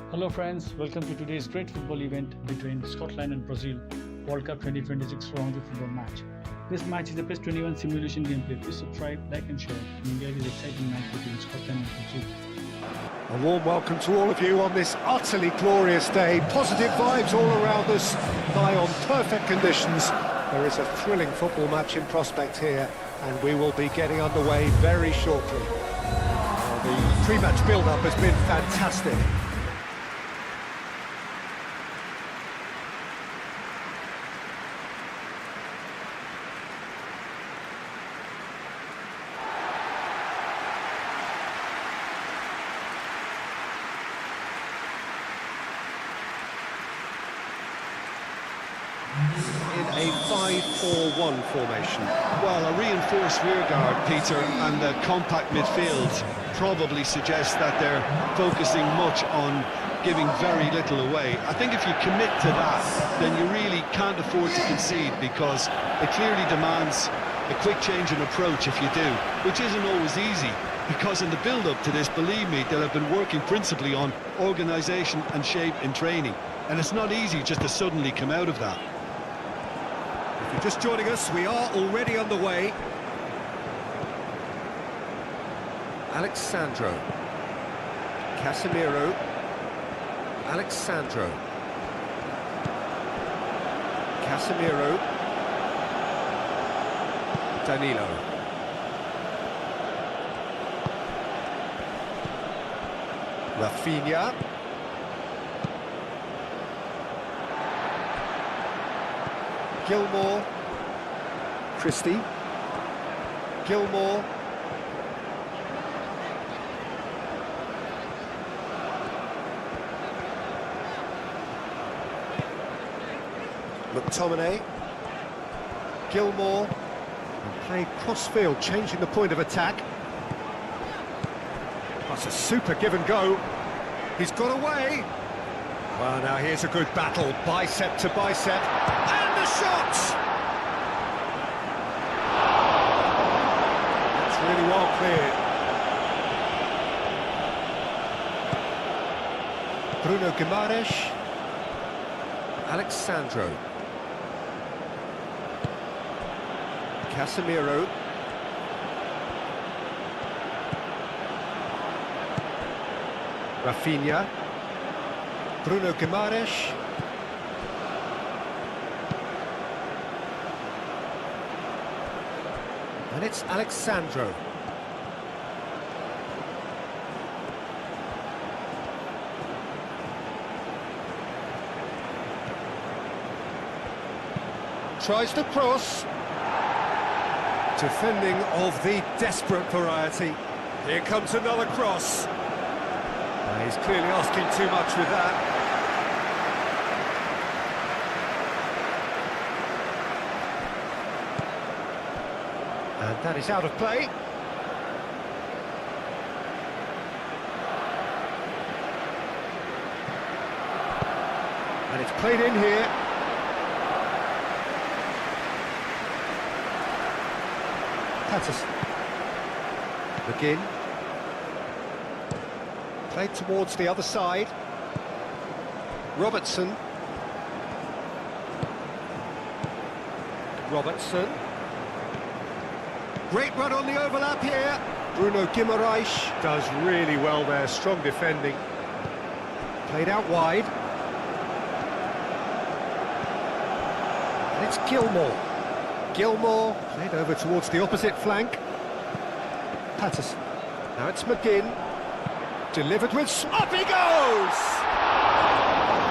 Hello friends, welcome to today's great football event between Scotland and Brazil, World Cup 2026 round of football match. This match is a PES 21 simulation gameplay. Please subscribe, like and share and enjoy this exciting match between Scotland and Brazil. A warm welcome to all of you on this utterly glorious day. Positive vibes all around us, lie on perfect conditions. There is a thrilling football match in prospect here, and we will be getting underway very shortly. The pre-match build-up has been fantastic. In a 5-4-1 formation. Well, a reinforced rearguard, Peter, and the compact midfield probably suggests that they're focusing much on giving very little away. I think if you commit to that, then you really can't afford to concede, because it clearly demands a quick change in approach if you do, which isn't always easy, because in the build-up to this, believe me, they'll have been working principally on organisation and shape in training, and it's not easy just to suddenly come out of that. If you're just joining us, we are already underway. Alexandro. Casemiro. Alexandro. Casemiro. Danilo. Rafinha. Gilmore, Christie, Gilmore, McTominay, Gilmore, and played cross-field, changing the point of attack. That's a super give and go. He's got away. Well, now here's a good battle, bicep to bicep, and the shot! That's really well cleared. Bruno Guimaraes, Alexandro, Casemiro, Rafinha, Bruno Guimaraes, and it's Alexandro. Tries to cross. Defending of the desperate variety. Here comes another cross. He's clearly asking too much with that. And that is out of play. And it's played in here. Patterson. McGinn. Played towards the other side. Robertson. Robertson. Great run on the overlap here. Bruno Guimaraes does really well there, strong defending. Played out wide. And it's Gilmore. Gilmore played over towards the opposite flank. Patterson. Now it's McGinn. Delivered with... Up he goes!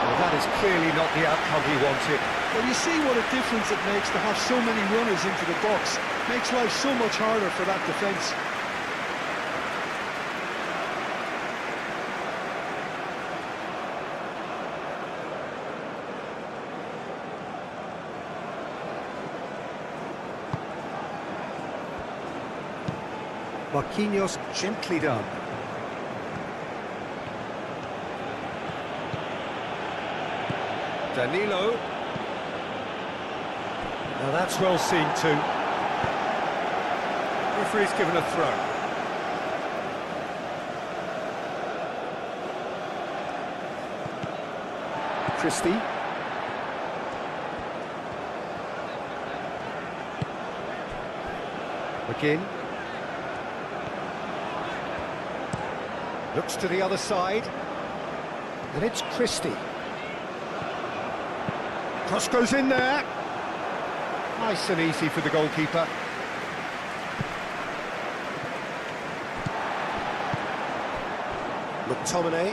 Well, that is clearly not the outcome he wanted. Well, you see what a difference it makes to have so many runners into the box. Makes life so much harder for that defence. Marquinhos gently done. Danilo. Now that's well seen too. Referee's given a throw. Christie. McGinn. Looks to the other side. And it's Christie. Cross goes in there. Nice and easy for the goalkeeper. McTominay.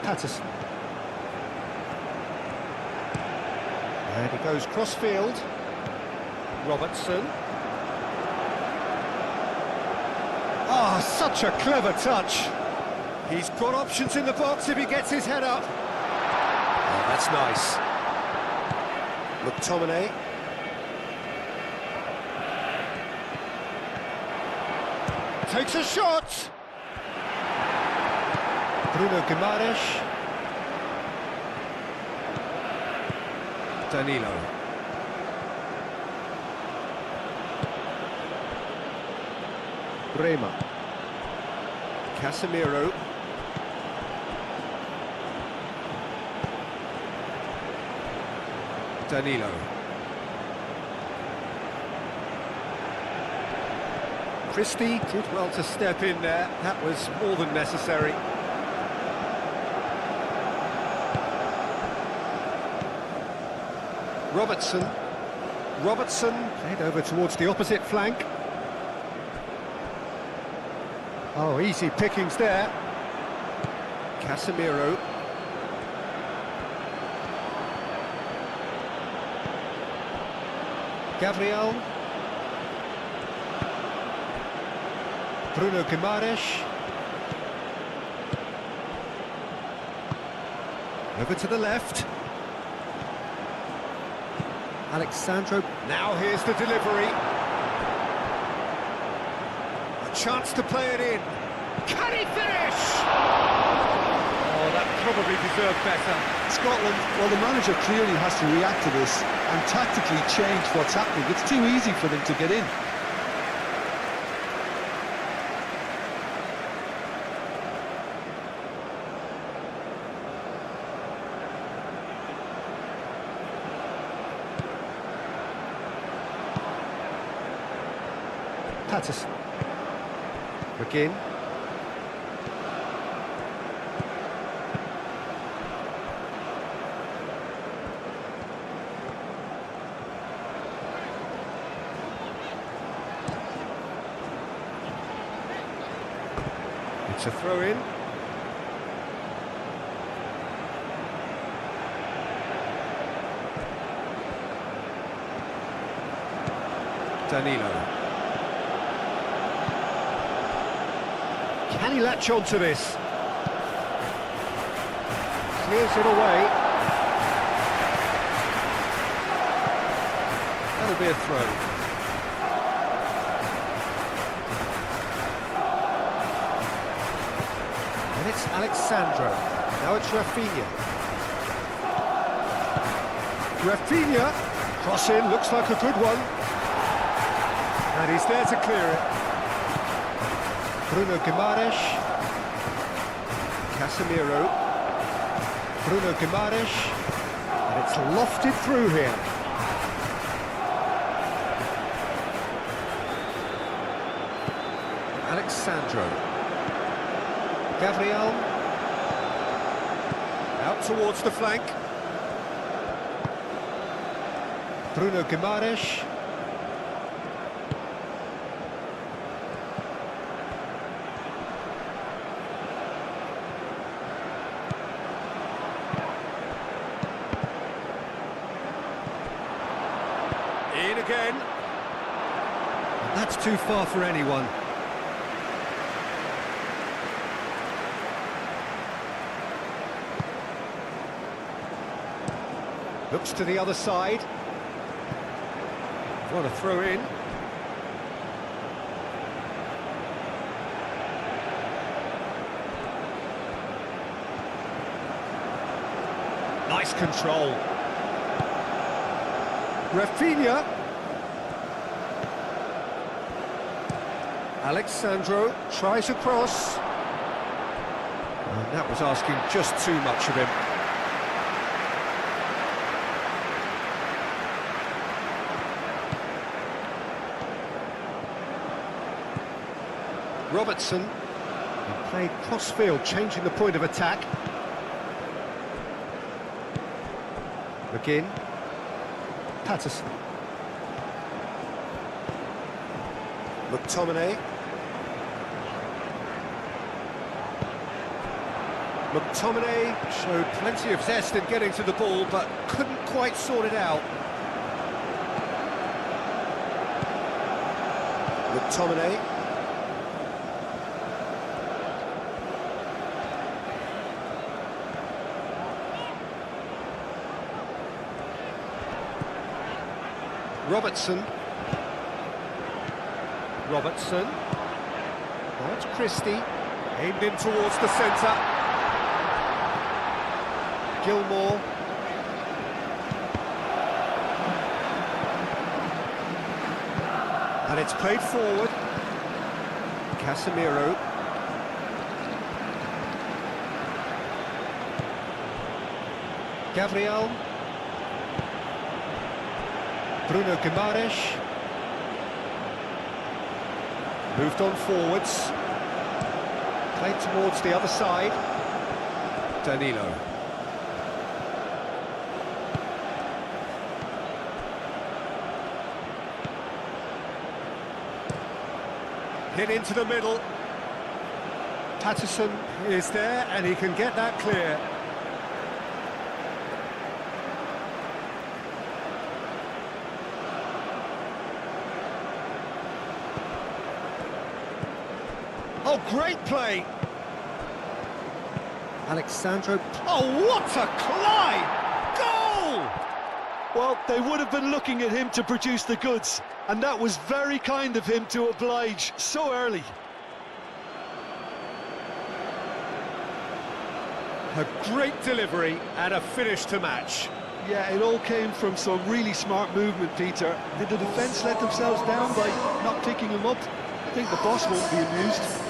Patterson. And he goes cross-field. Robertson. Ah, such a clever touch. He's got options in the box if he gets his head up. Oh, that's nice. McTominay. Takes a shot. Bruno Guimaraes. Danilo. Bremer. Casemiro. Danilo. Christie did well to step in there. That was more than necessary. Robertson. Robertson played over towards the opposite flank. Oh, easy pickings there. Casemiro. Gabriel. Bruno Guimaraes. Over to the left. Alexandro. Now here's the delivery. A chance to play it in. Can he finish? Oh, that probably deserved better. Scotland, well, the manager clearly has to react to this and tactically change what's happening. It's too easy for them to get in. Patterson. McGinn. It's a throw-in. Danilo. Can he latch on to this? Clears it away. That'll be a throw. And it's Alexandro. Now it's Rafinha. Rafinha. Cross in, looks like a good one. And he's there to clear it. Bruno Guimaraes. Casemiro. Bruno Guimaraes. And it's lofted through here. Alexandro. Gabriel. Out towards the flank. Bruno Guimaraes. In again. And that's too far for anyone. Looks to the other side. What a throw in. Nice control. Rafinha. Alexandro tries a cross. And that was asking just too much of him. Robertson. He played cross-field, changing the point of attack. McGinn. Patterson. McTominay. McTominay showed plenty of zest in getting to the ball, but couldn't quite sort it out. McTominay. Robertson. Robertson. Now it's Christie. Aimed in towards the centre. Gilmore. And it's played forward. Casemiro. Gabriel. Bruno Guimaraes. Moved on forwards. Played towards the other side. Danilo. Hit into the middle. Patterson is there and he can get that clear. Oh, great play! Alexandro. Oh, what a climb! Goal! Well, they would have been looking at him to produce the goods, and that was very kind of him to oblige so early. A great delivery and a finish to match. Yeah, it all came from some really smart movement, Peter. Did the defence let themselves down by not picking him up? I think the boss won't be amused.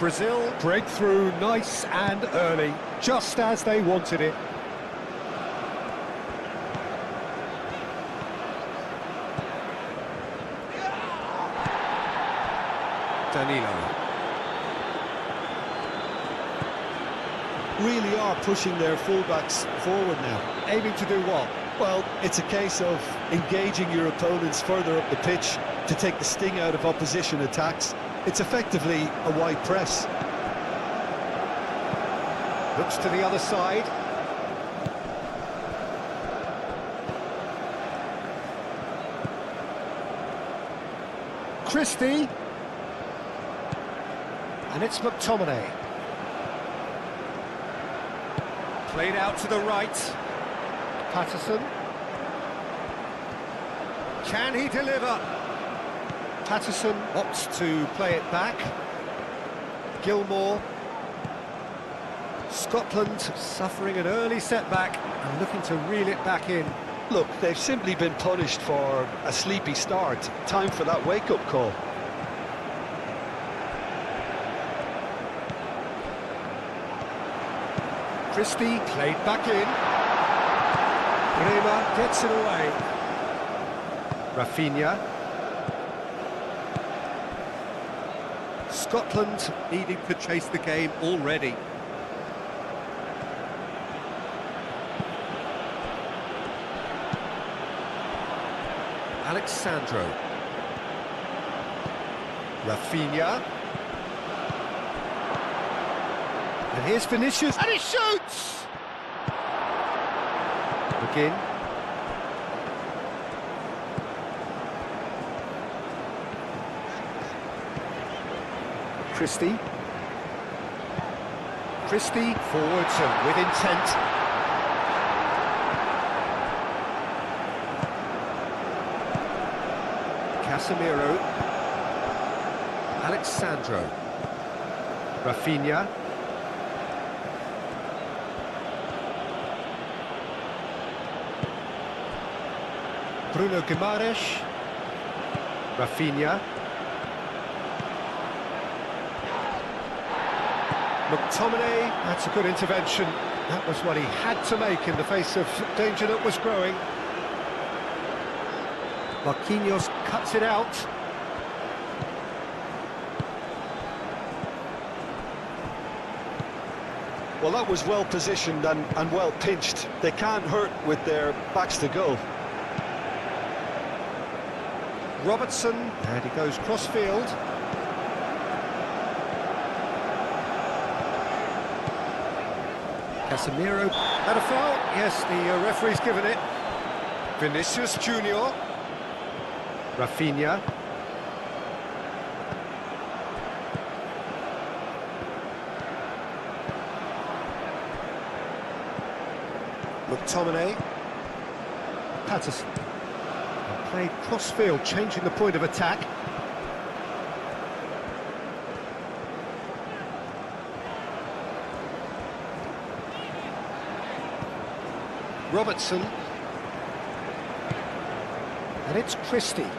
Brazil break through nice and early, just as they wanted it. Danilo. Really are pushing their fullbacks forward now. Aiming to do what? Well, it's a case of engaging your opponents further up the pitch to take the sting out of opposition attacks. It's effectively a wide press. Looks to the other side. Christie. And it's McTominay. Played out to the right. Patterson. Can he deliver? Patterson opts to play it back. Gilmore. Scotland suffering an early setback and looking to reel it back in. Look, they've simply been punished for a sleepy start. Time for that wake-up call. Christie played back in. Bremer gets it away. Rafinha. Scotland needing to chase the game already. Alexandro. Rafinha. And here's Vinicius, and he shoots! McGinn. Christie. Christie forwards and with intent. Casemiro. Alexandro. Rafinha. Bruno Guimaraes. Rafinha. McTominay, that's a good intervention. That was what he had to make in the face of danger that was growing. Marquinhos cuts it out. Well, that was well positioned and well pinched. They can't hurt with their backs to goal. Robertson, and he goes cross-field. Casemiro, and a foul. Yes, the referee's given it. Vinicius Junior. Rafinha. McTominay. Patterson. And played cross-field, changing the point of attack. Robertson. And it's Christie.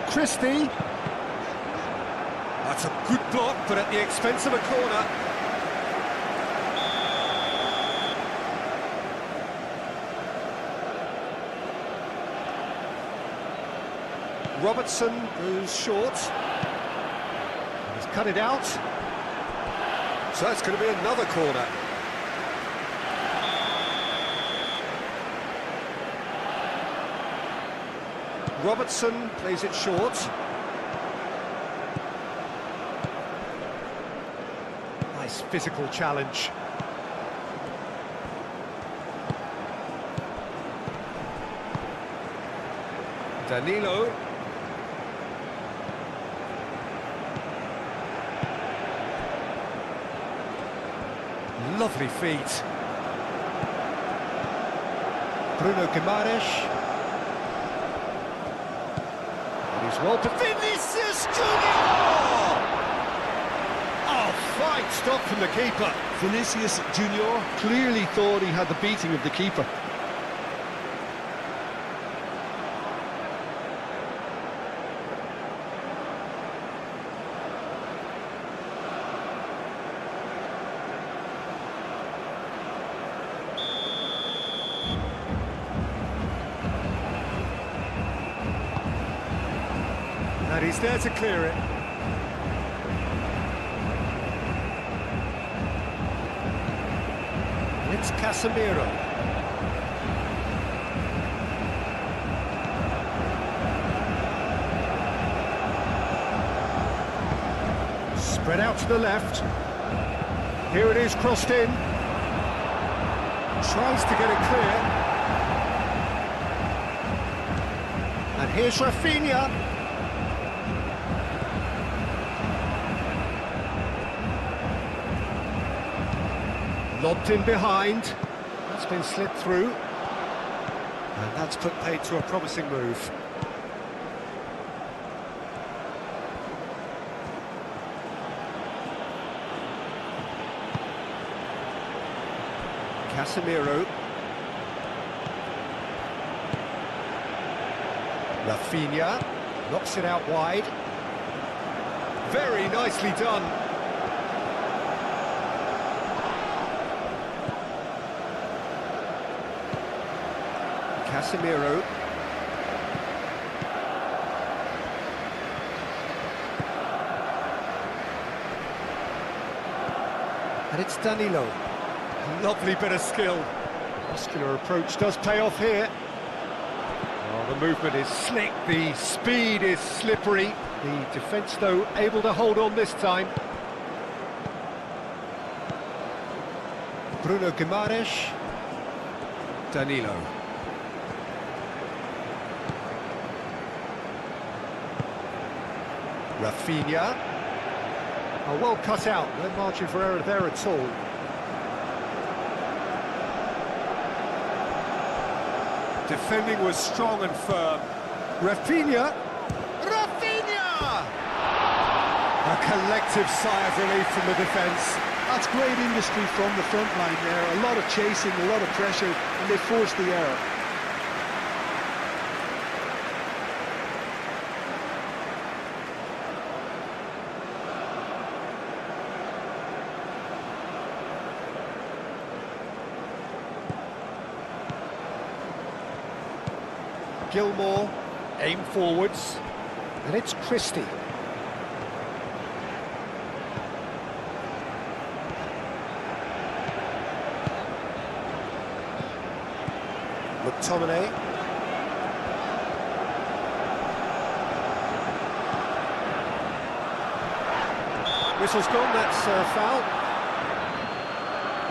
Christie. That's a good block, but at the expense of a corner. Robertson goes short. He's cut it out. So it's going to be another corner. Robertson plays it short. Nice physical challenge. Danilo. Lovely feet. Bruno Guimaraes. He's well to Vinicius Junior! Oh, fine stop from the keeper. Vinicius Junior clearly thought he had the beating of the keeper. And he's there to clear it. It's Casemiro. Spread out to the left. Here it is, crossed in. Tries to get it clear. And here's Rafinha. Lobbed in behind. That's been slid through. And that's put paid to a promising move. Casemiro. Rafinha knocks it out wide. Very nicely done. Casemiro. And it's Danilo. Lovely bit of skill. Muscular approach does pay off here. Oh, the movement is slick, the speed is slippery. The defence, though, able to hold on this time. Bruno Guimaraes. Danilo. Rafinha. Oh, well cut out, no margin for error there at all. Defending was strong and firm. Rafinha! Rafinha! A collective sigh of relief from the defence. That's great industry from the front line there. A lot of chasing, a lot of pressure, and they forced the error. Gilmore, aim forwards, and it's Christie. McTominay. Whistle's gone, that's foul.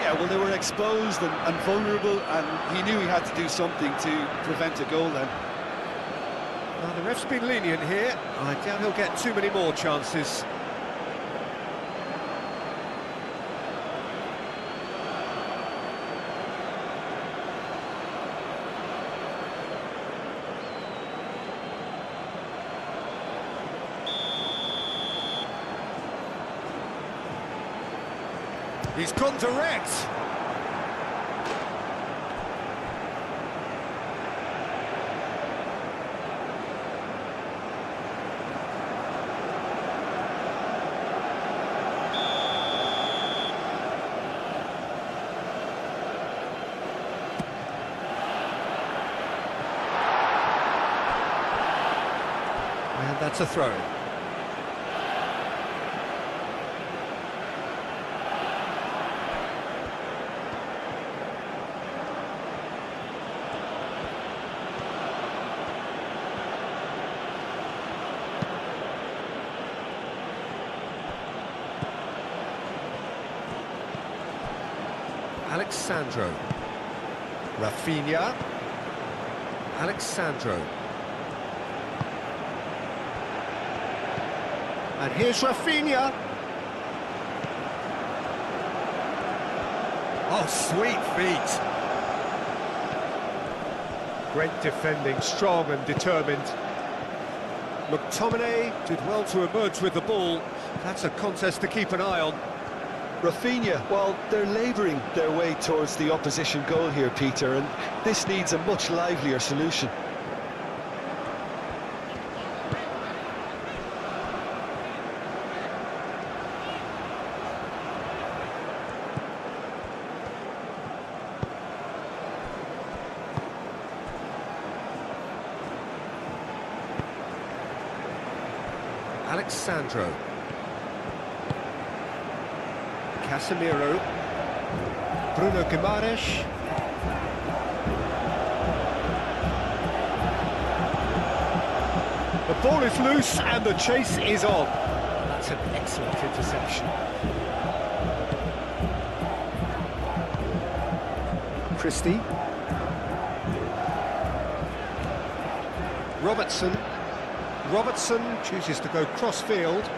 Yeah, well, they were exposed and vulnerable, and he knew he had to do something to prevent a goal then. Well, the ref's been lenient here. I doubt he'll get too many more chances. He's gone direct. And that's a throw. Alexandro. Rafinha. Alexandro. And here's Rafinha. Oh, sweet feet. Great defending, strong and determined. McTominay did well to emerge with the ball. That's a contest to keep an eye on. Rafinha, well, they're labouring their way towards the opposition goal here, Peter, and this needs a much livelier solution. Alexandro. Casemiro. Bruno Guimaraes. The ball is loose and the chase is on. That's an excellent interception. Christie. Robertson. Robertson chooses to go cross-field.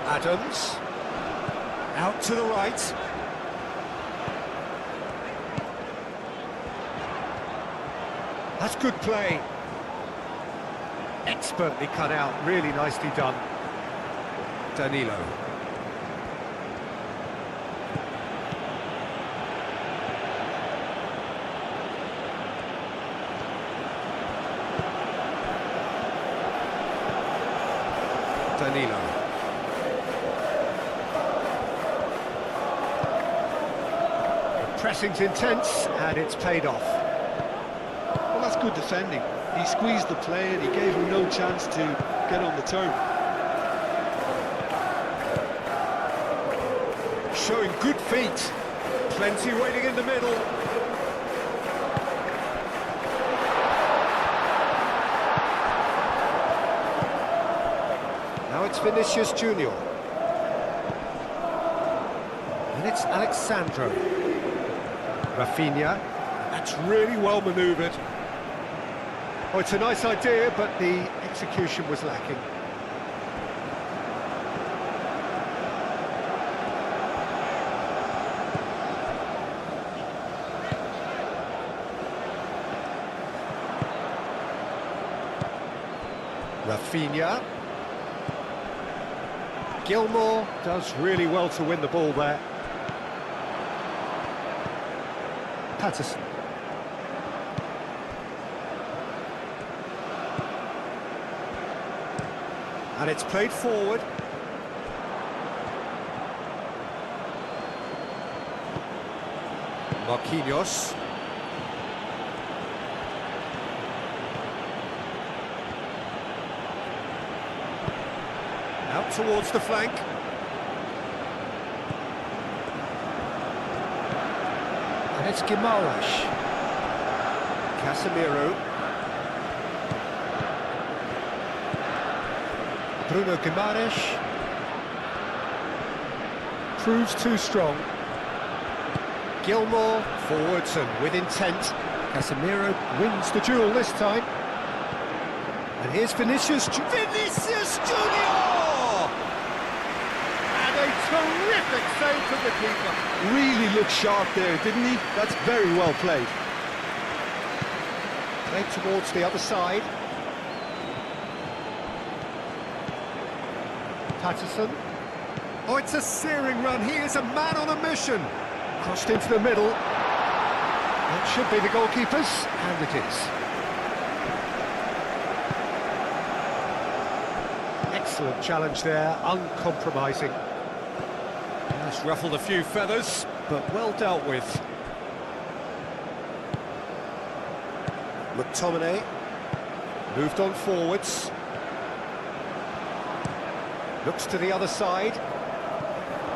Adams. Out to the right. That's good play. Expertly cut out, really nicely done. Danilo. Danilo. The pressing's intense and it's paid off. Well, that's good defending. He squeezed the play and he gave him no chance to get on the turn. Showing good feet. Plenty waiting in the middle. Now it's Vinicius Junior. And it's Alexandro. Rafinha. That's really well manoeuvred. Oh, it's a nice idea, but the execution was lacking. Rafinha. Gilmour does really well to win the ball there. Patterson. And it's played forward. Marquinhos. Out towards the flank. And it's Guimaraes. Casemiro. Bruno Guimaraes. Proves too strong. Gilmour forwards and with intent. Casemiro wins the duel this time. And here's Vinicius Junior! And a terrific save from the keeper. Really looked sharp there, didn't he? That's very well played. Played towards the other side. Patterson. Oh, it's a searing run. He is a man on a mission. Crossed into the middle. That should be the goalkeeper's, and it is. Excellent challenge there, uncompromising. Has ruffled a few feathers, but well dealt with. McTominay moved on forwards. Looks to the other side.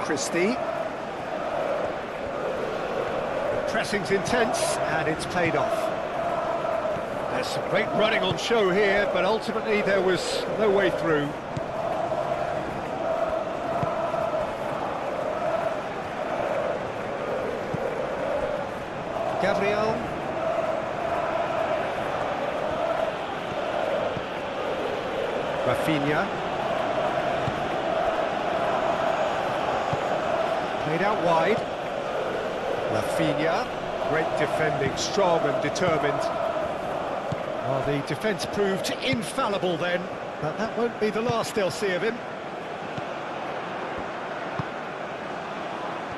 Christie. Pressing's intense, and it's paid off. There's some great running on show here, but ultimately there was no way through. Gabriel. Rafinha. Played out wide. Rafinha, great defending, strong and determined. Well, the defence proved infallible then, but that won't be the last they'll see of him.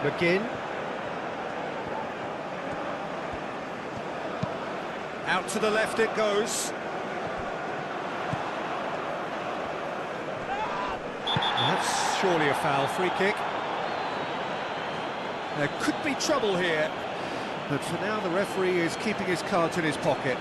McGinn. Out to the left it goes. That's surely a foul, free kick. There could be trouble here, but for now the referee is keeping his cards in his pocket.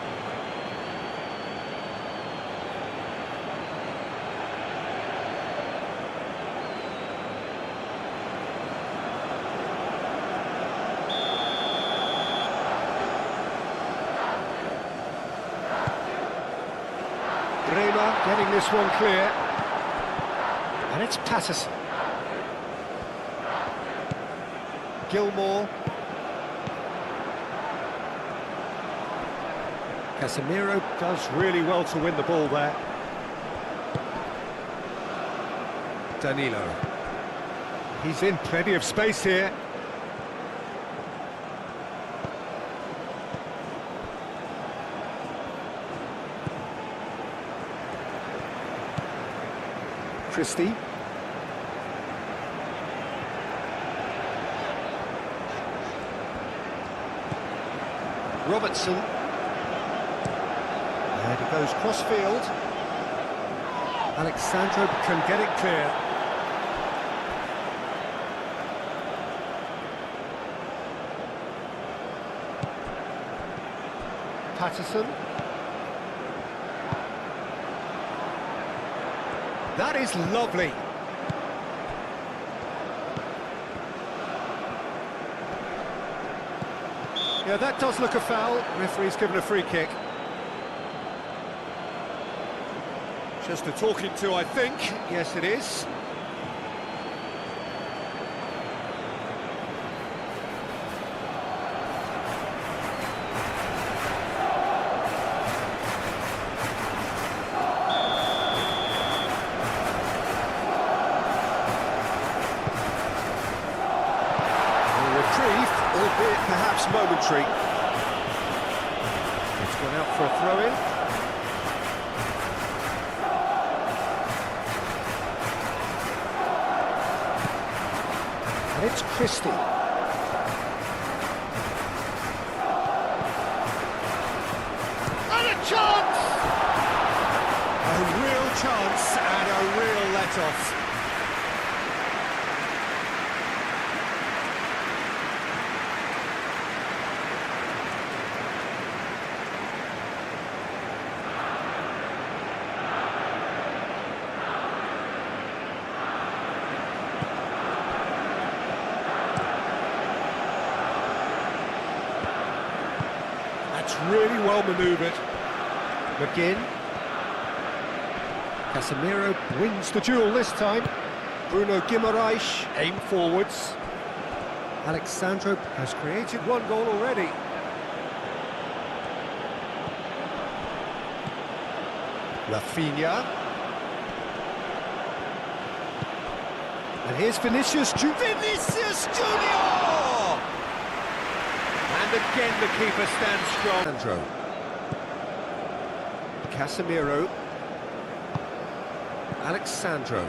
Bremer getting this one clear. And it's Patterson. Gilmour. Casemiro does really well to win the ball there. Danilo. He's in plenty of space here. Christie. Robertson. And he goes cross-field. Alexandro can get it clear. Patterson. That is lovely. Yeah, that does look a foul. Referee's given a free kick. Just a talking to, I think. Yes, it is. Albeit perhaps momentary. It's gone out for a throw-in. And it's Christie. And a chance! A real chance and a real let-off. That's really well manoeuvred. McGinn. Casemiro wins the duel this time. Bruno Guimaraes aim forwards. Alexandro has created one goal already. Rafinha. And here's Vinicius Junior. And again the keeper stands strong. Alexandro. Casemiro. Alexandro.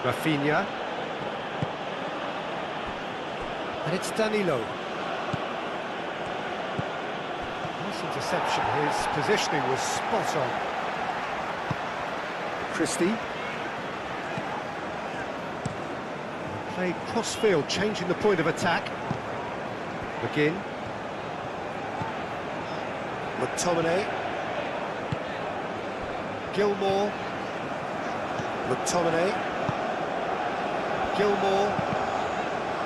Rafinha. And it's Danilo. Nice interception, his positioning was spot on. Christie. Played cross-field, changing the point of attack. McGinn. McTominay. Gilmore. McTominay. Gilmore.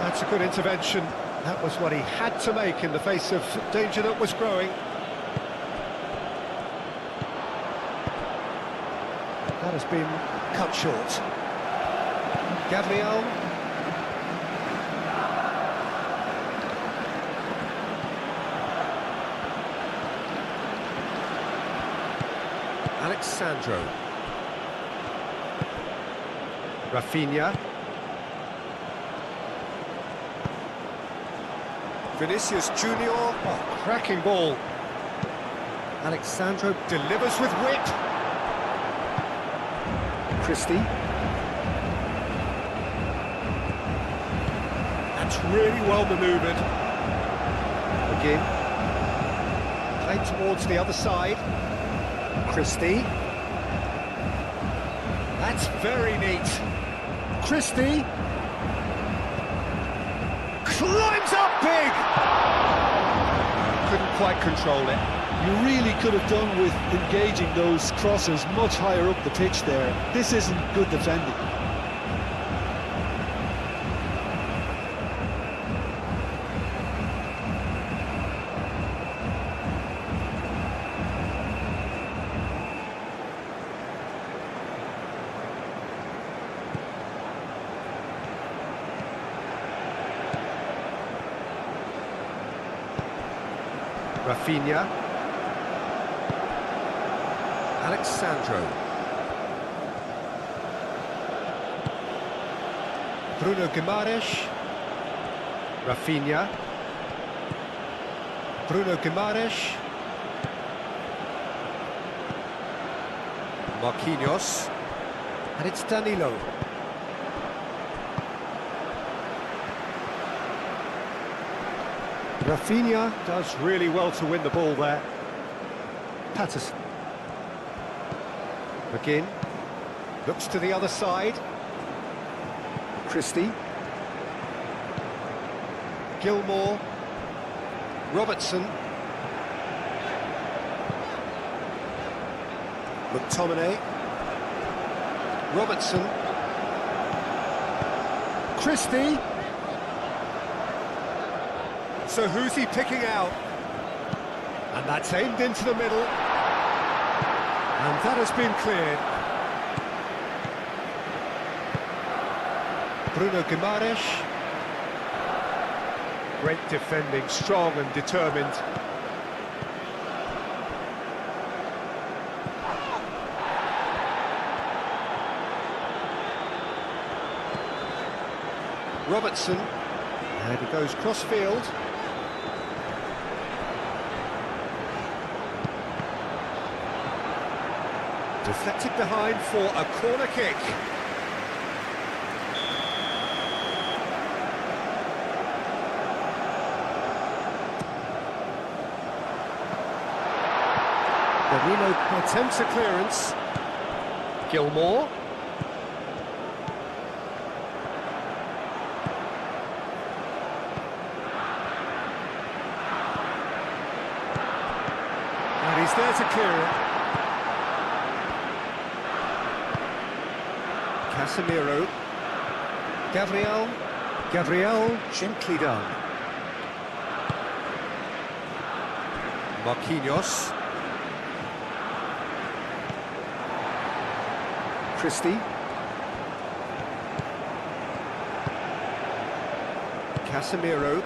That's a good intervention. That was what he had to make in the face of danger that was growing. That has been cut short. Gabriel. Alexandro. Rafinha. Vinicius Junior. Oh, cracking ball. Alexandro delivers with wit. Christie. That's really well manoeuvred. Again. Played towards the other side. Christie. That's very neat. Christie. Climbs up big! Couldn't quite control it. You really could have done with engaging those crossers much higher up the pitch there. This isn't good defending. Rafinha. Alexandro. Bruno Guimaraes. Rafinha. Bruno Guimaraes. Marquinhos. And it's Danilo. Rafinha does really well to win the ball there. Patterson. McGinn. Looks to the other side. Christie. Gilmore. Robertson. McTominay. Robertson. Christie. So who's he picking out? And that's aimed into the middle. And that has been cleared. Bruno Guimaraes. Great defending, strong and determined. Robertson. And he goes cross-field. Deflected behind for a corner kick. Danilo attempts a clearance. Gilmore. And he's there to clear it. Casemiro. Gabriel, gently done. Marquinhos. Christie. Casemiro.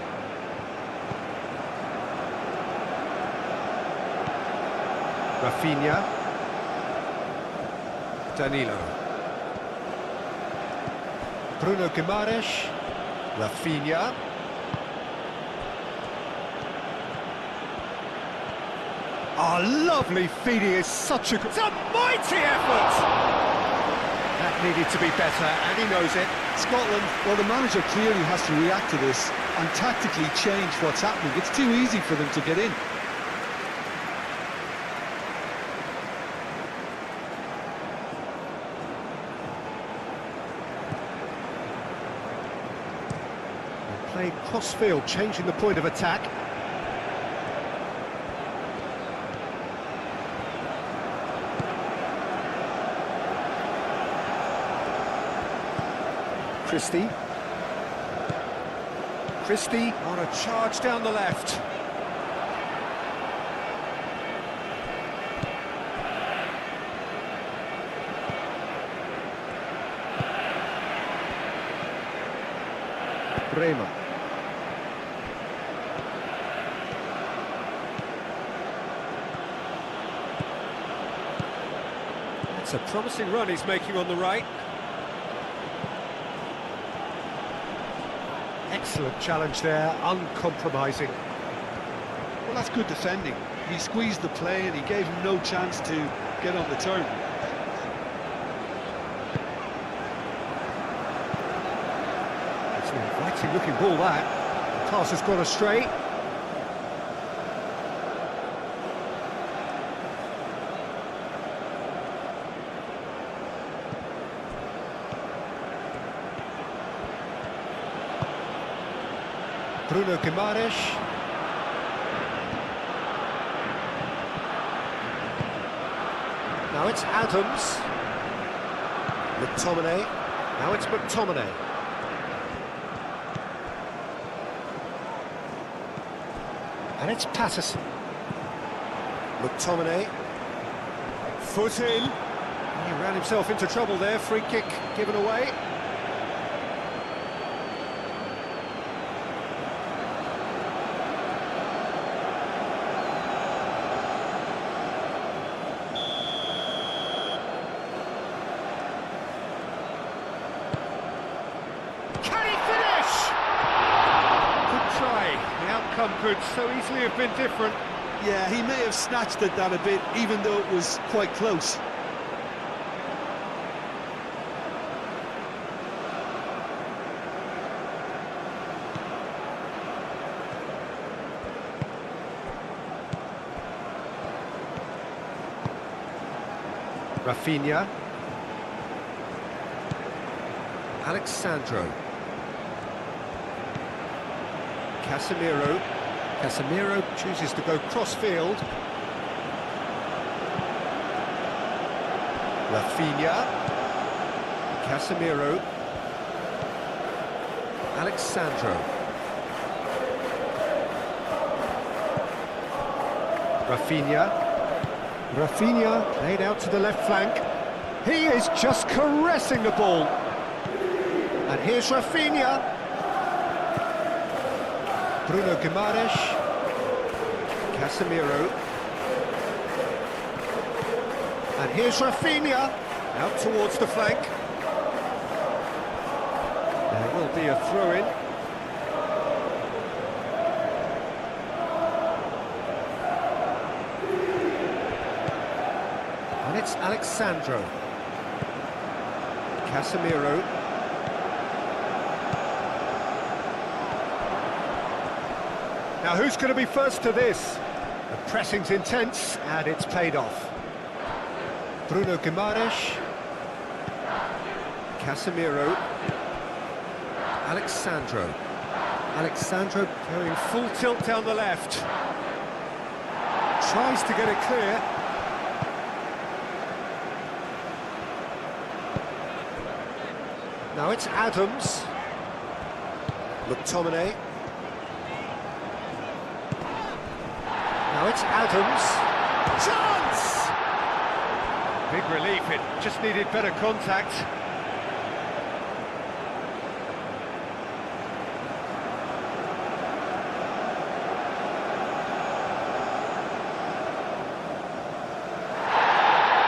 Rafinha. Danilo. Bruno Guimaraes. Rafinha. Oh, lovely feed, he is such a... It's a mighty effort! That needed to be better, and he knows it. Scotland, well, the manager clearly has to react to this and tactically change what's happening. It's too easy for them to get in. Played cross-field, changing the point of attack. Christie on a charge down the left. Bremer. It's a promising run he's making on the right. Excellent challenge there, uncompromising. Well, that's good defending. He squeezed the play and he gave him no chance to get on the turn. It's an inviting looking ball, that. The pass has gone astray. Bruno Guimaraes. Now it's Adams. McTominay. Now it's McTominay. And it's Patterson. McTominay. Foot in. He ran himself into trouble there. Free kick given away. Could so easily have been different. Yeah, he may have snatched at that a bit, even though it was quite close. Rafinha. Alexandro. Casemiro chooses to go cross-field. Rafinha. Casemiro. Alexandro. Rafinha laid out to the left flank. He is just caressing the ball. And here's Rafinha. Bruno Guimaraes. Casemiro. And here's Rafinha. Out towards the flank. There will be a throw-in. And it's Alexandro. Casemiro. Now who's going to be first to this? The pressing's intense and it's paid off. Bruno Guimaraes. Casemiro. Alexandro. Alexandro going full tilt down the left. Tries to get it clear. Now it's Adams. McTominay. Now it's Adams. Chance! Big relief, it just needed better contact.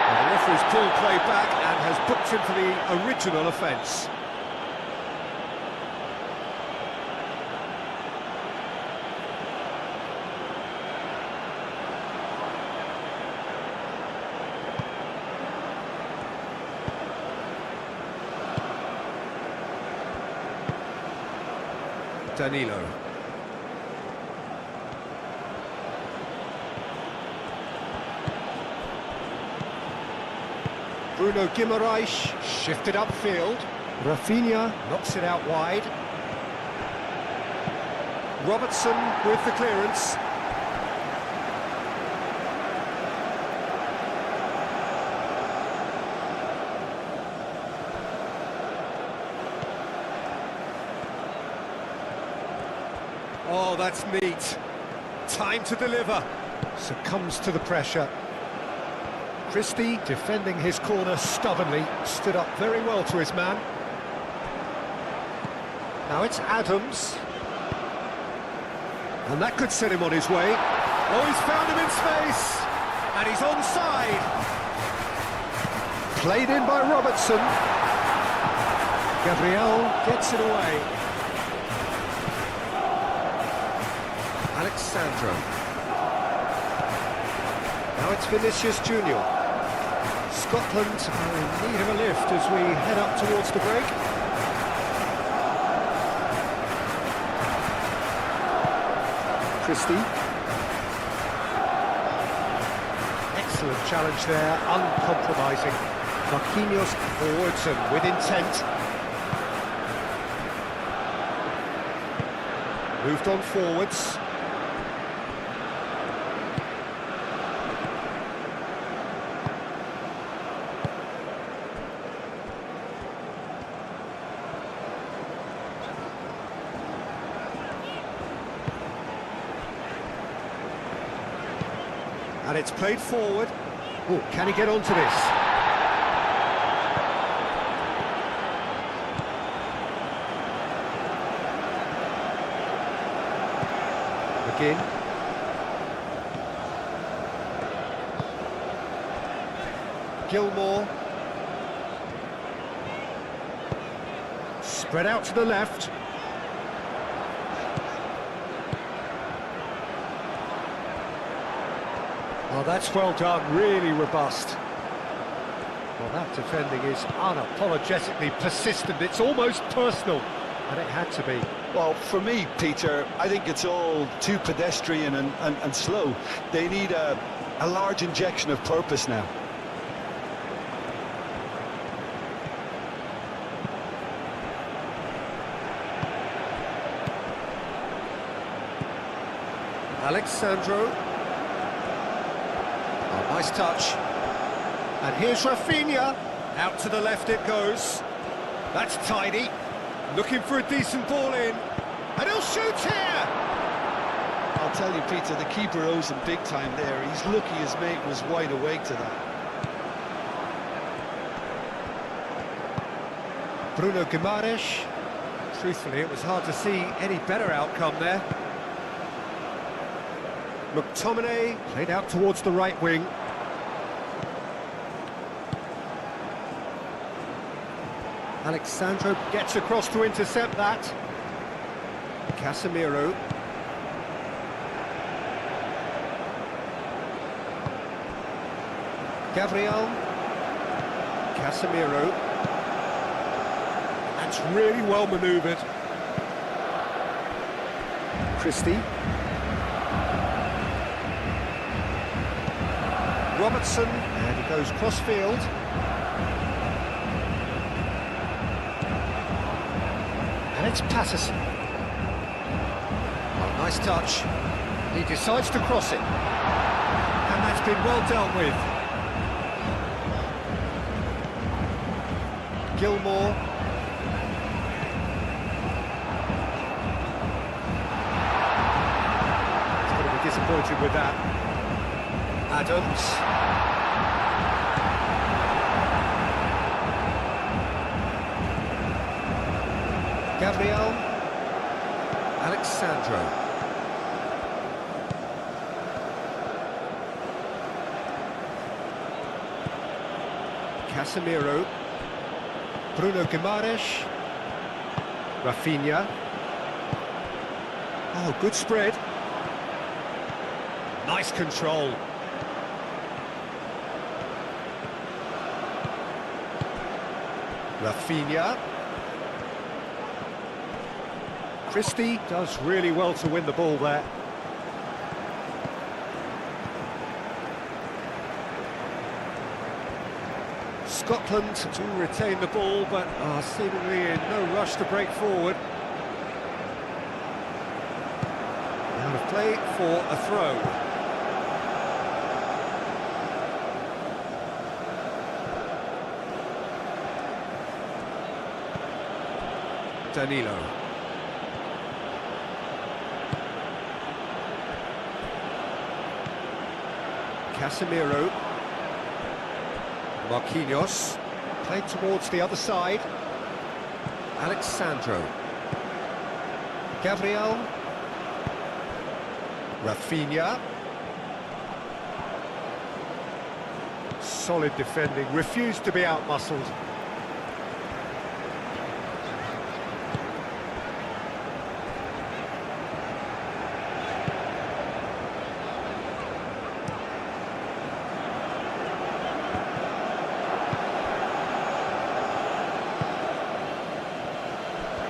The referee's pulled play back and has booked him for the original offence. Danilo. Bruno Guimaraes shifted upfield. Rafinha knocks it out wide. Robertson with the clearance. Oh, that's neat. Time to deliver. Succumbs to the pressure. Christie defending his corner stubbornly. Stood up very well to his man. Now it's Adams. And that could set him on his way. Oh, he's found him in space. And he's onside. Played in by Robertson. Gabriel gets it away. Alexandro. Now it's Vinicius Junior. Scotland are in need of a lift as we head up towards the break. Christie. Excellent challenge there, uncompromising. Marquinhos forwards and with intent. Moved on forwards. And it's played forward. Oh, can he get onto this? Again. Gilmore. Spread out to the left. Oh, that's well done, really robust. Well, that defending is unapologetically persistent, it's almost personal, and it had to be. Well, for me, Peter, I think it's all too pedestrian and slow. They need a large injection of purpose now. Alexandro. Nice touch. And here's Rafinha. Out to the left it goes. That's tidy. Looking for a decent ball in. And he'll shoot here! I'll tell you, Peter, the keeper owes him big time there. He's lucky his mate was wide awake to that. Bruno Guimaraes. Truthfully, it was hard to see any better outcome there. McTominay played out towards the right wing. Alexandro gets across to intercept that. Casemiro. Gabriel. Casemiro. That's really well manoeuvred. Christie. Robertson, and he goes cross-field. And it's Patterson. Oh, nice touch. He decides to cross it. And that's been well dealt with. Gilmore. He's going to be disappointed with that. Adams. Gabriel. Alexandro. Casemiro. Bruno Guimaraes. Rafinha. Oh, good spread. Nice control. Rafinha. Christie does really well to win the ball there. Scotland to retain the ball, but are seemingly in no rush to break forward. Out of play for a throw. Danilo. Casemiro. Marquinhos. Played towards the other side. Alexandro. Gabriel. Rafinha. Solid defending, refused to be outmuscled.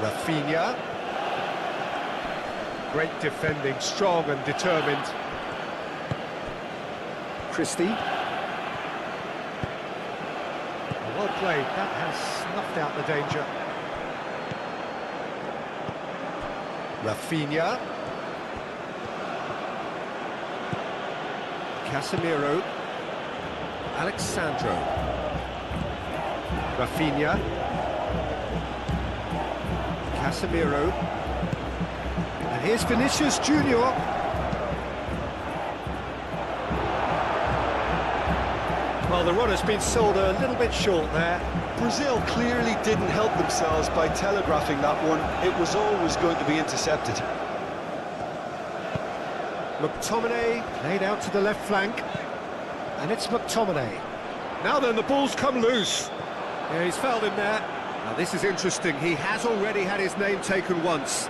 Rafinha. Great defending, strong and determined. Christie. Well played, that has snuffed out the danger. Rafinha. Casemiro. Alexandro. Rafinha. Casemiro. And here's Vinicius Junior. Well, the run has been sold a little bit short there. Brazil clearly didn't help themselves by telegraphing that one. It was always going to be intercepted. McTominay played out to the left flank. And it's McTominay. Now then, the ball's come loose. Yeah, he's fouled him there. Now this is interesting. He has already had his name taken once.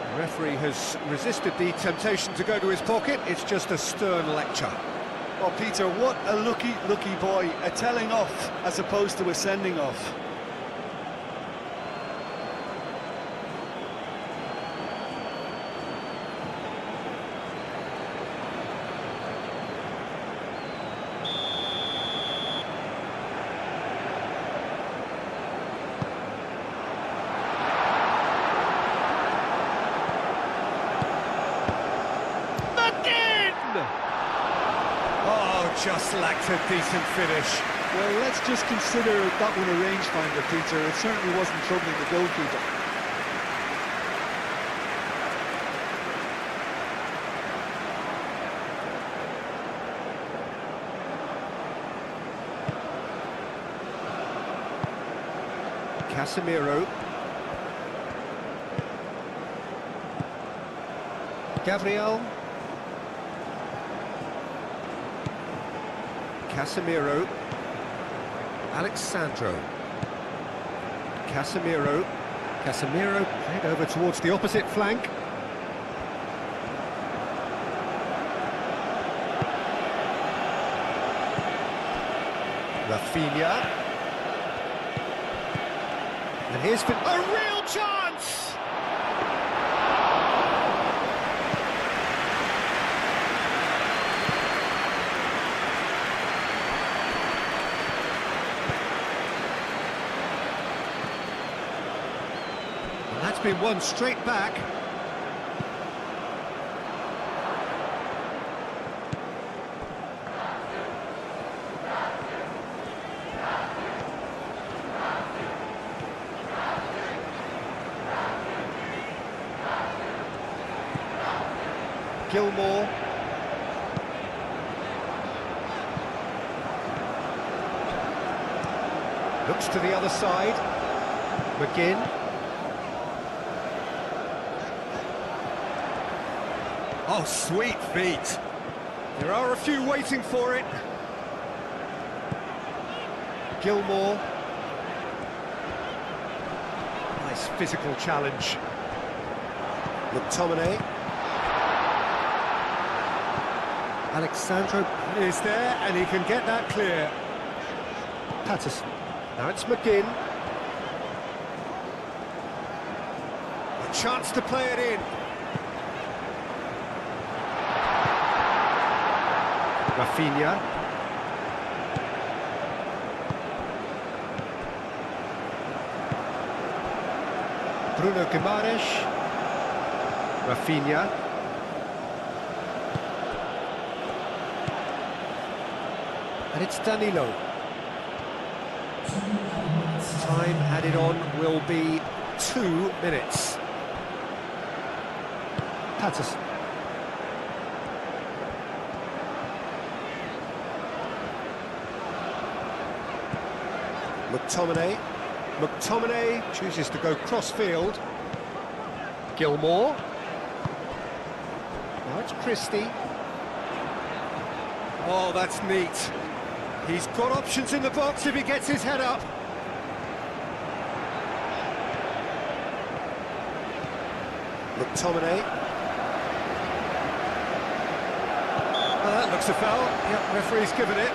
The referee has resisted the temptation to go to his pocket. It's just a stern lecture. Well, Peter, what a lucky boy. A telling off as opposed to a sending off. Just lacked a decent finish. Well, let's just consider that one a rangefinder, Peter. It certainly wasn't troubling the goalkeeper. Casemiro. Gabriel. Casemiro. Alexandro. Casemiro. Casemiro played over towards the opposite flank. Rafinha. And here's a real chance! And that's been won straight back. Gilmore. Looks to the other side. McGinn. Oh, sweet feet. There are a few waiting for it. Gilmore. Nice physical challenge. McTominay. Alexandro is there, and he can get that clear. Patterson. Now it's McGinn. A chance to play it in. Rafinha. Bruno Guimaraes. Rafinha. And it's Danilo. Time added on will be 2 minutes. Patterson. McTominay. McTominay chooses to go cross-field. Gilmore. Now it's Christie. Oh, that's neat. He's got options in the box if he gets his head up. McTominay. Oh, that looks a foul. Yep, referee's given it.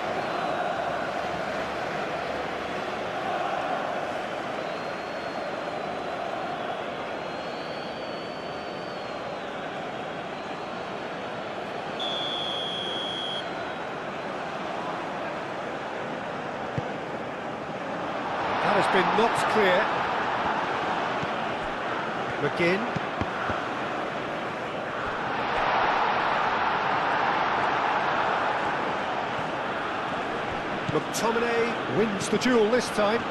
That has been knocked clear. McGinn. McTominay wins the duel this time.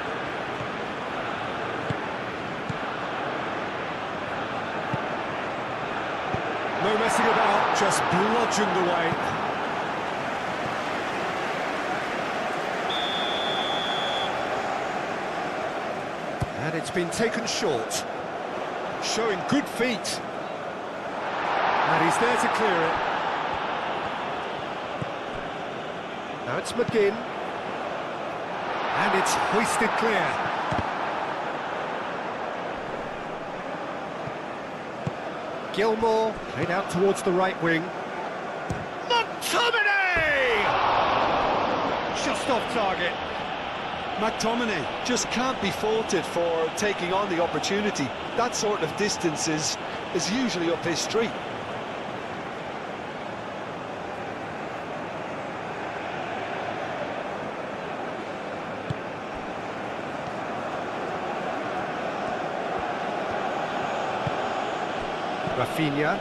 No messing about, just bludgeoned away. And it's been taken short. Showing good feet. And he's there to clear it. Now it's McGinn. And it's hoisted clear. Gilmore played out towards the right wing. McTominay! Just off target. McTominay just can't be faulted for taking on the opportunity. That sort of distance is usually up his street. Rafinha.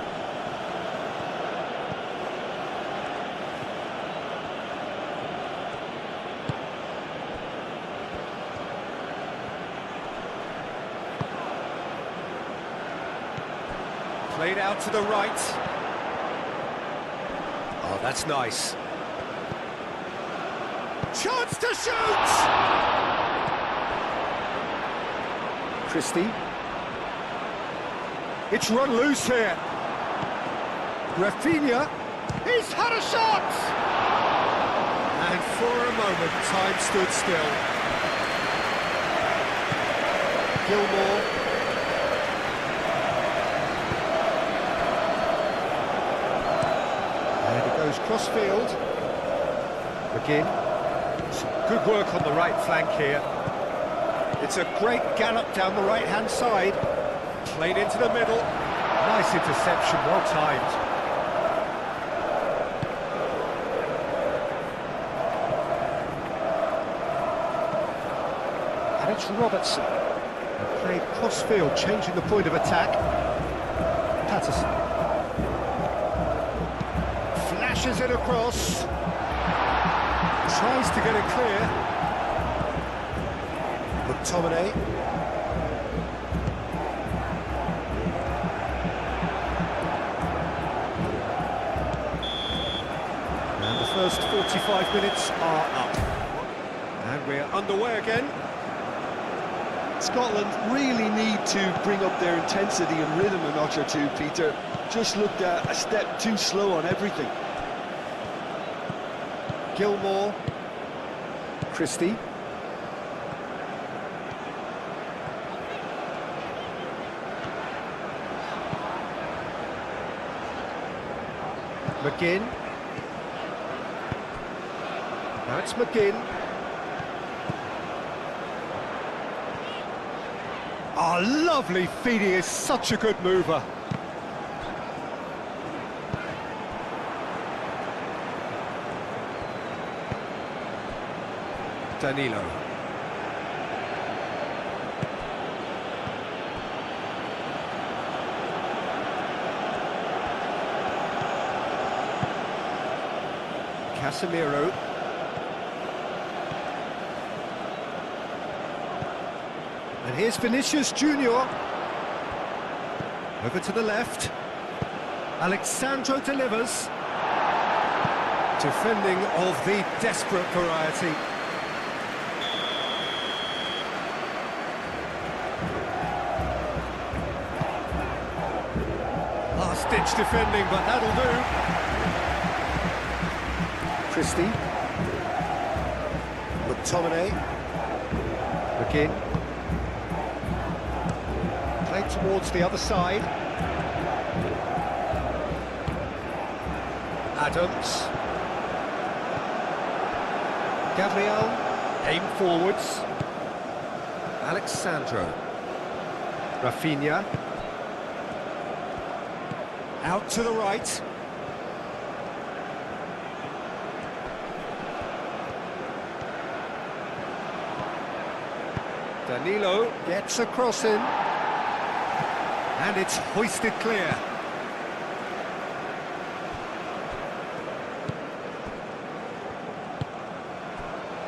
Played out to the right. Oh, that's nice. Chance to shoot! Christie. It's run loose here. Rafinha. He's had a shot! And for a moment, time stood still. Gilmore. And he goes cross-field. McGinn. Good work on the right flank here. It's a great gallop down the right-hand side. Played into the middle. Nice interception, well timed. And it's Robertson. Played cross-field, changing the point of attack. Patterson. Flashes it across. Tries to get it clear. McTominay. And the first 45 minutes are up. And we're underway again. Scotland really need to bring up their intensity and rhythm a notch or two, Peter. Just looked a step too slow on everything. Gilmore. Christie. McGinn. Now it's McGinn. Oh, lovely feed, he is such a good mover. Danilo. Casemiro. And here's Vinicius Junior. Over to the left. Alexandro delivers. Defending of the desperate variety. Last-ditch defending, but that'll do. Christie. McTominay. McGinn. Played towards the other side. Adams. Gabriel. Aim forwards. Alexandro. Rafinha. Out to the right. Danilo gets a cross in. And it's hoisted clear.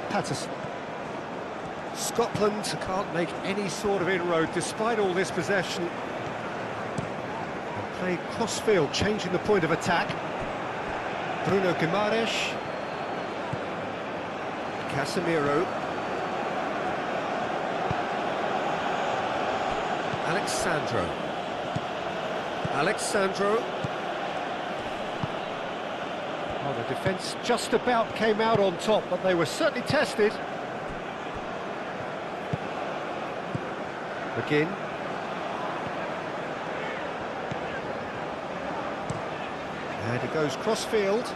Patterson. Scotland can't make any sort of inroad despite all this possession. And played cross-field, changing the point of attack. Bruno Guimaraes. Casemiro. Alexandro. Oh, the defence just about came out on top, but they were certainly tested. McGinn. And he goes cross-field.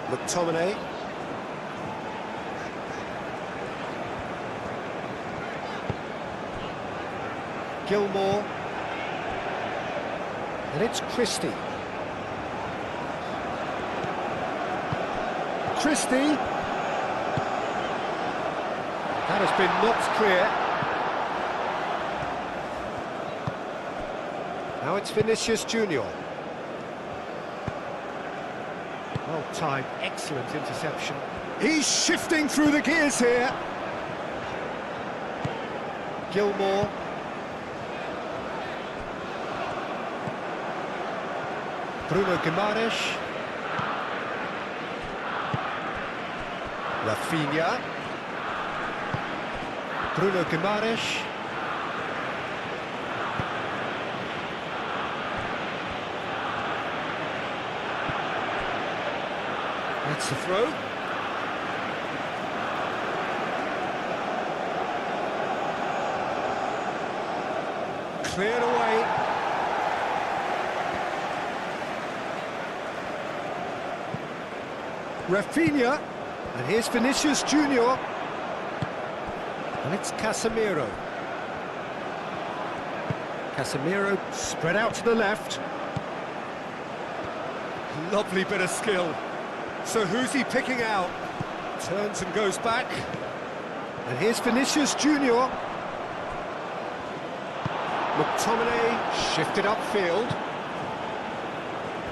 McTominay. Gilmore. And it's Christie. Christie. That has been knocked clear. Now it's Vinicius Junior. Well timed, excellent interception. He's shifting through the gears here. Gilmore. Bruno Guimaraes. Rafinha. Bruno Guimaraes. That's the throw. Cleared away. Rafinha, and here's Vinicius Junior. And it's Casemiro. Casemiro spread out to the left. Lovely bit of skill. So who's he picking out? Turns and goes back. And here's Vinicius Junior. McTominay shifted upfield.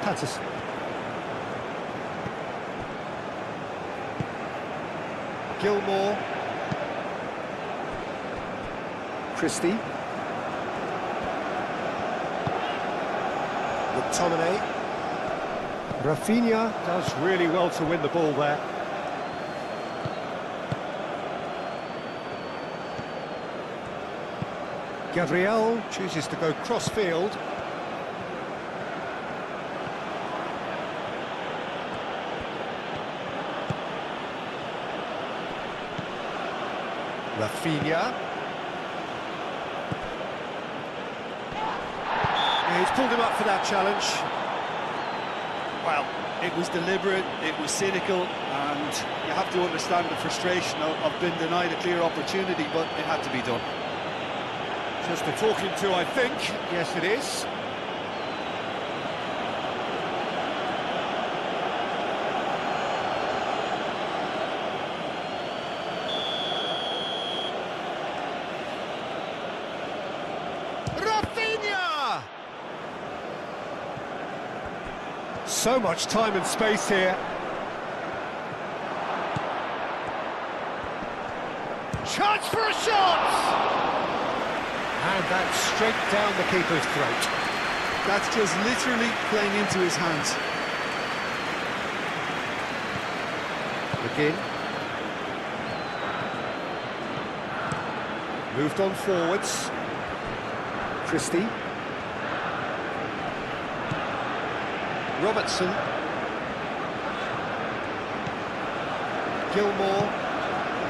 Patterson. Gilmore. Christie. McTominay. Rafinha does really well to win the ball there. Gabriel chooses to go cross-field. Rafinha. Yeah, he's pulled him up for that challenge. Well, it was deliberate, it was cynical, and you have to understand the frustration of being denied a clear opportunity, but it had to be done. Just a talking to, I think. Yes, it is. Rafinha! So much time and space here. Chance for a shot! And that's straight down the keeper's throat. That's just literally playing into his hands. McGinn. Moved on forwards. Christie. Robertson. Gilmore.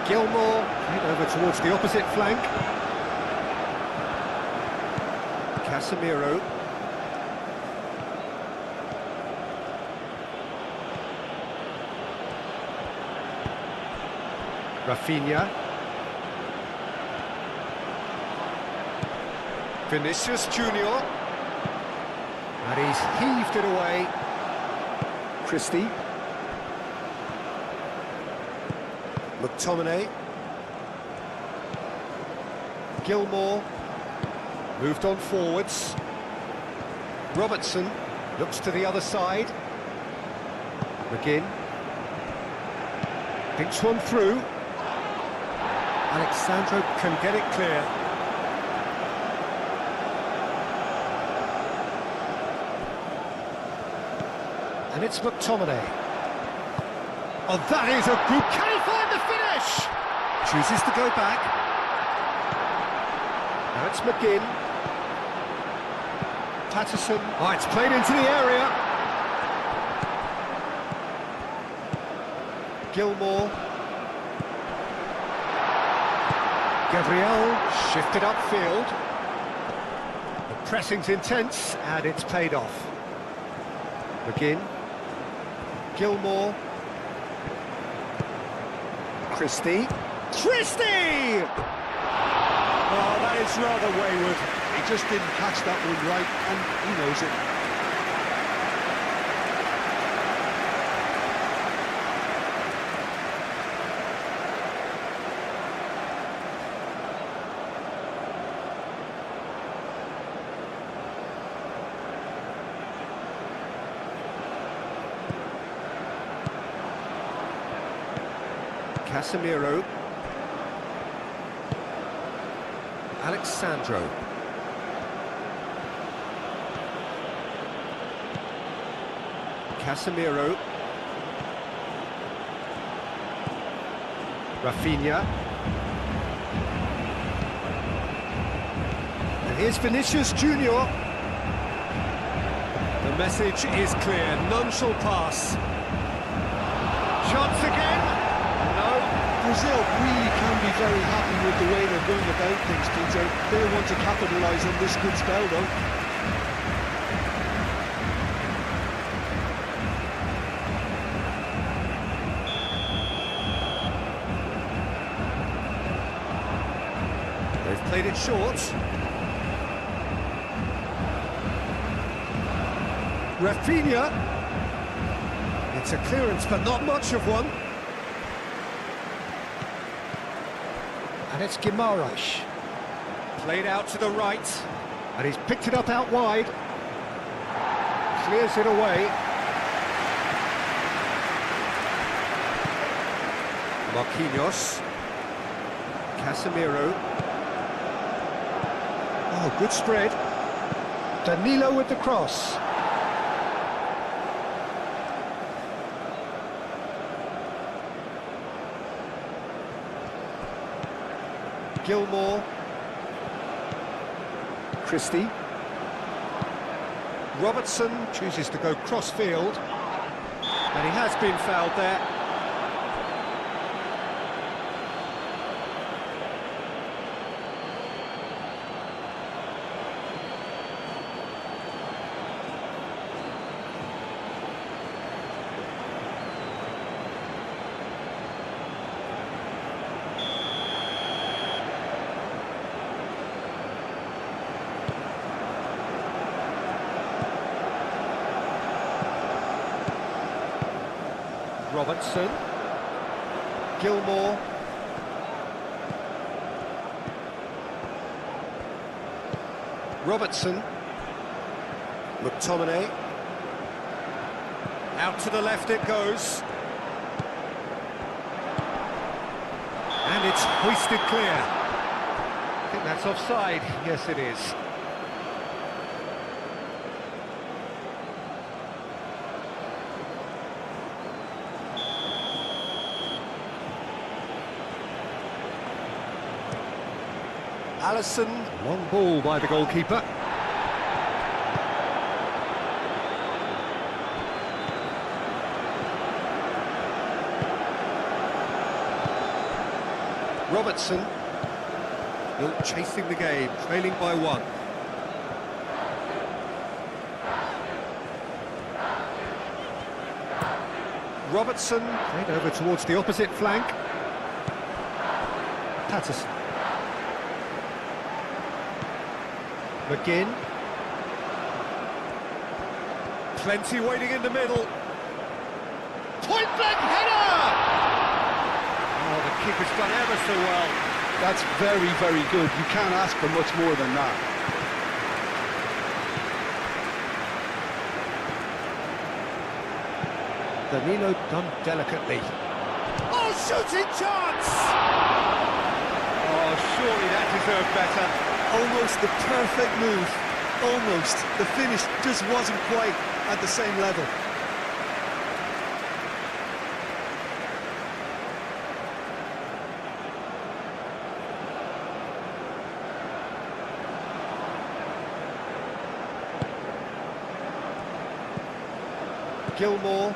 Gilmore. Right over towards the opposite flank. Casemiro. Rafinha. Vinicius Junior. And he's heaved it away. Christie. McTominay. Gilmore. Moved on forwards. Robertson looks to the other side. McGinn. Thinks one through. Alexandro can get it clear. And it's McTominay. Oh, that is a good... Can he find the finish? Chooses to go back. Now it's McGinn. Patterson. Oh, it's played into the area. Gilmore. Gabriel shifted upfield. The pressing's intense, and it's paid off. McGinn. Gilmore. Christie. Christie! Oh, that is rather wayward. He just didn't catch that one right, and he knows it. Casemiro. Alexandro. Casemiro. Rafinha. And here's Vinicius Junior. The message is clear, none shall pass. Chance again. No. Brazil really can be very happy with the way they're going about things, Peter. They want to capitalise on this good spell, though. They've played it short. Rafinha. It's a clearance, but not much of one. And it's Guimaraes. Played out to the right. And he's picked it up out wide. Clears it away. Marquinhos. Casemiro. Oh, good spread. Danilo with the cross. Gilmore. Christie. Robertson chooses to go cross-field. And he has been fouled there. Robertson, Gilmore, Robertson, McTominay, out to the left it goes, and it's hoisted clear. I think that's offside, yes it is. Alisson, long ball by the goalkeeper. Robertson, still chasing the game, trailing by one. Robertson, played over towards the opposite flank. Patterson. McGinn. Plenty waiting in the middle. Point blank header! Oh, the keeper's done ever so well. That's very, very good. You can't ask for much more than that. Danilo done delicately. Oh, shooting chance! Oh, surely that deserved better. Almost the perfect move. Almost. The finish just wasn't quite at the same level. Gilmore.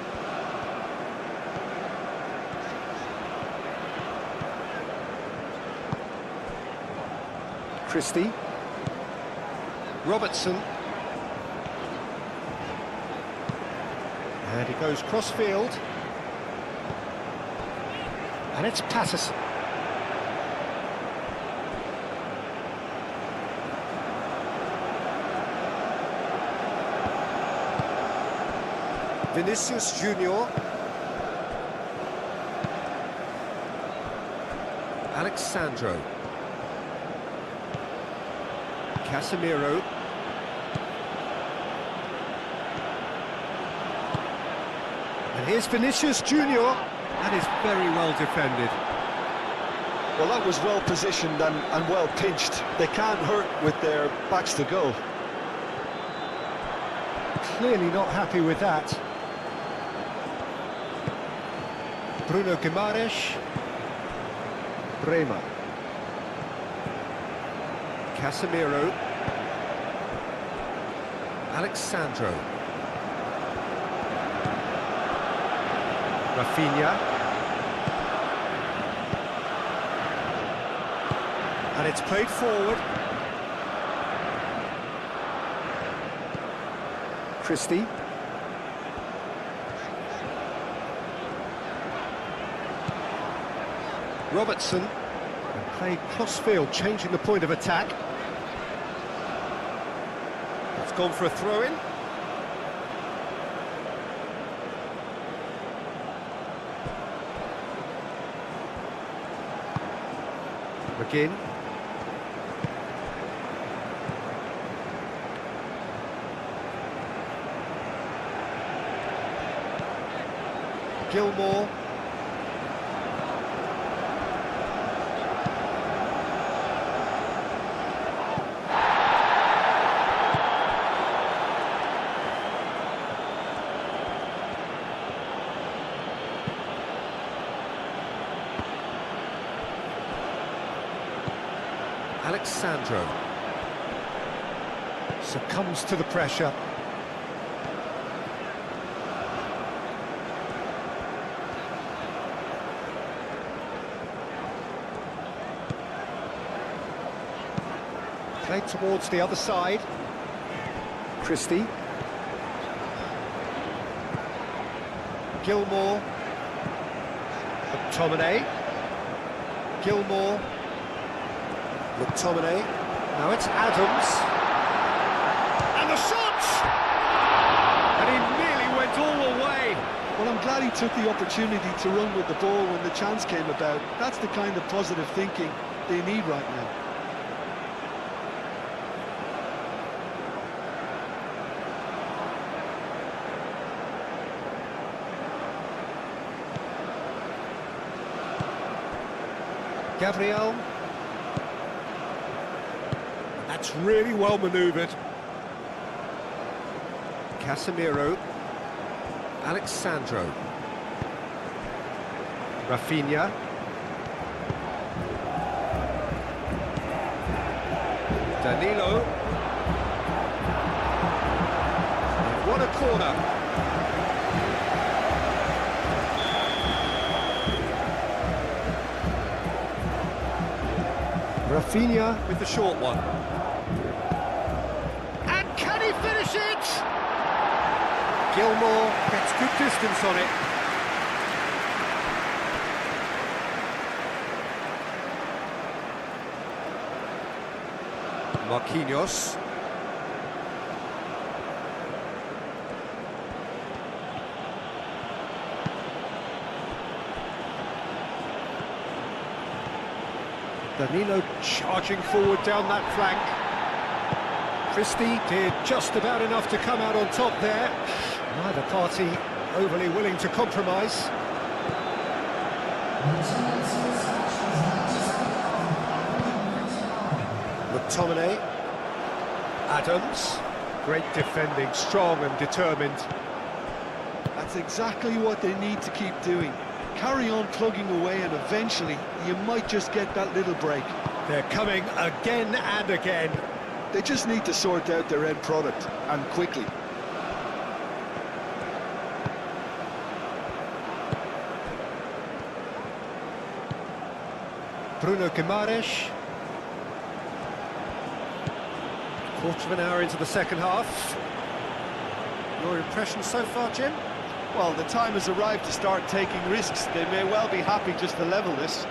Christie. Robertson. And he goes cross-field. And it's Patterson. Vinicius Junior. Alexandro. Casemiro. And here's Vinicius Junior. That is very well defended. Well, that was well positioned and well pinched. They can't hurt with their backs to goal. Clearly not happy with that. Bruno Guimaraes. Bremer. Casemiro. Alexandro. Rafinha. And it's played forward. Christie. Robertson. And played cross-field, changing the point of attack. It's gone for a throw-in. McGinn. Gilmore. Alexandro succumbs to the pressure. Played towards the other side. Christie. Gilmore. McTominay. Gilmore. McTominay. Now it's Adams. And the shot! And he nearly went all the way. Well, I'm glad he took the opportunity to run with the ball when the chance came about. That's the kind of positive thinking they need right now. Gabriel. That's really well manoeuvred. Casemiro. Alexandro. Rafinha. Danilo. What a corner. Rafinha with the short one. And can he finish it? Gilmore gets good distance on it. Marquinhos. Danilo charging forward down that flank. Christie did just about enough to come out on top there. Neither party overly willing to compromise. McTominay. Adams. Great defending, strong and determined. That's exactly what they need to keep doing. Carry on plugging away and eventually you might just get that little break. They're coming again and again. They just need to sort out their end product, and quickly. Bruno Guimaraes. Quarter of an hour into the second half. Your impressions so far, Jim? Well, the time has arrived to start taking risks. They may well be happy just to level this.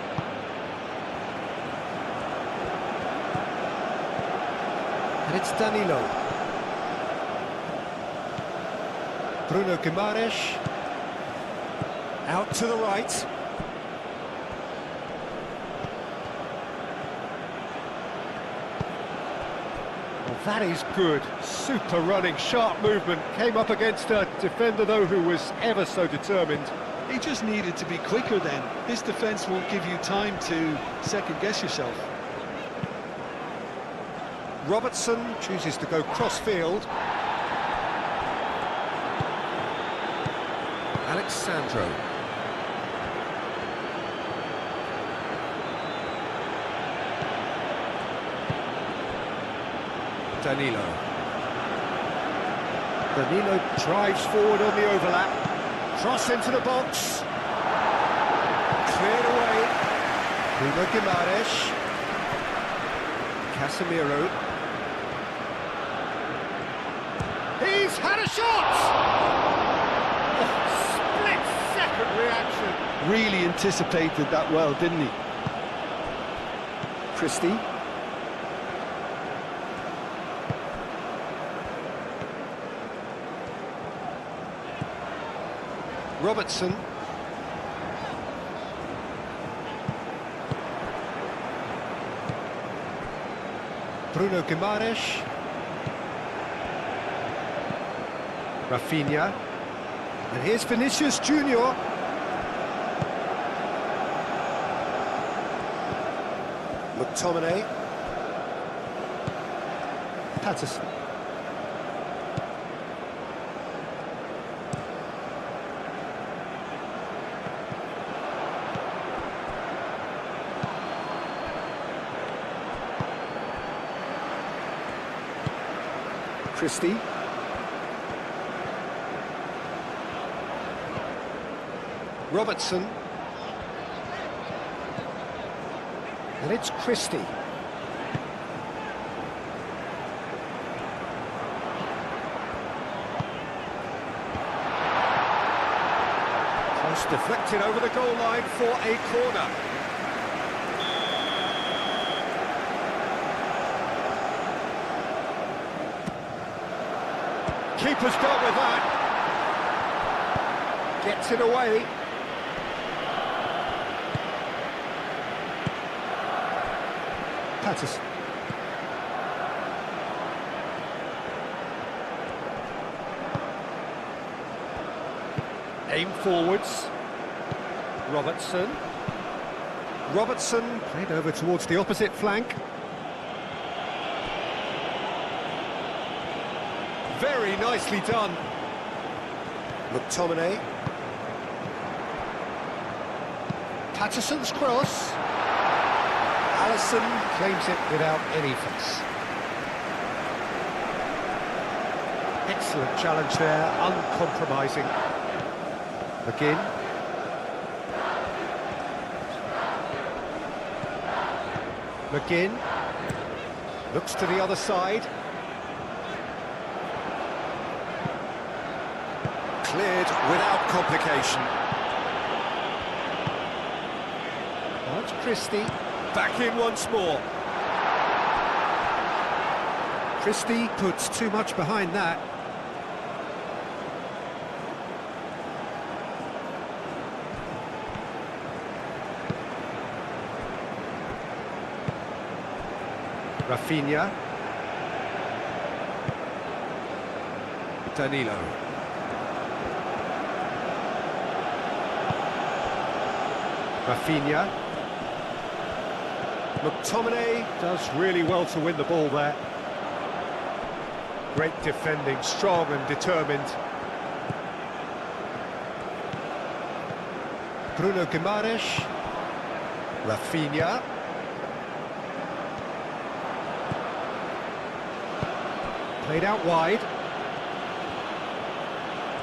And it's Danilo. Bruno Guimaraes. Out to the right. Well, that is good. Super running, sharp movement. Came up against a defender, though, who was ever so determined. He just needed to be quicker then. This defence won't give you time to second-guess yourself. Robertson chooses to go cross-field. Alexandro. Danilo. Danilo drives forward on the overlap. Cross into the box. Cleared away. Bruno Guimaraes. Casemiro. He's had a shot! Oh, split-second reaction. Really anticipated that well, didn't he? Christie. Robertson. Bruno Guimaraes. Rafinha. And here's Vinicius Junior. McTominay. Patterson. Christie. Robertson. And it's Christie. Cross deflected over the goal line for a corner. Keeper's dealt with that. Gets it away. Patterson. Aim forwards. Robertson. Robertson played over towards the opposite flank. Very nicely done. McTominay. Patterson's cross. Alisson claims it without any fuss. Excellent challenge there, uncompromising. McGinn. McGinn. Looks to the other side. Cleared without complication. That's Christie. Back in once more. Christie puts too much behind that. Rafinha. Danilo. Rafinha. McTominay does really well to win the ball there. Great defending, strong and determined. Bruno Guimaraes. Rafinha. Played out wide.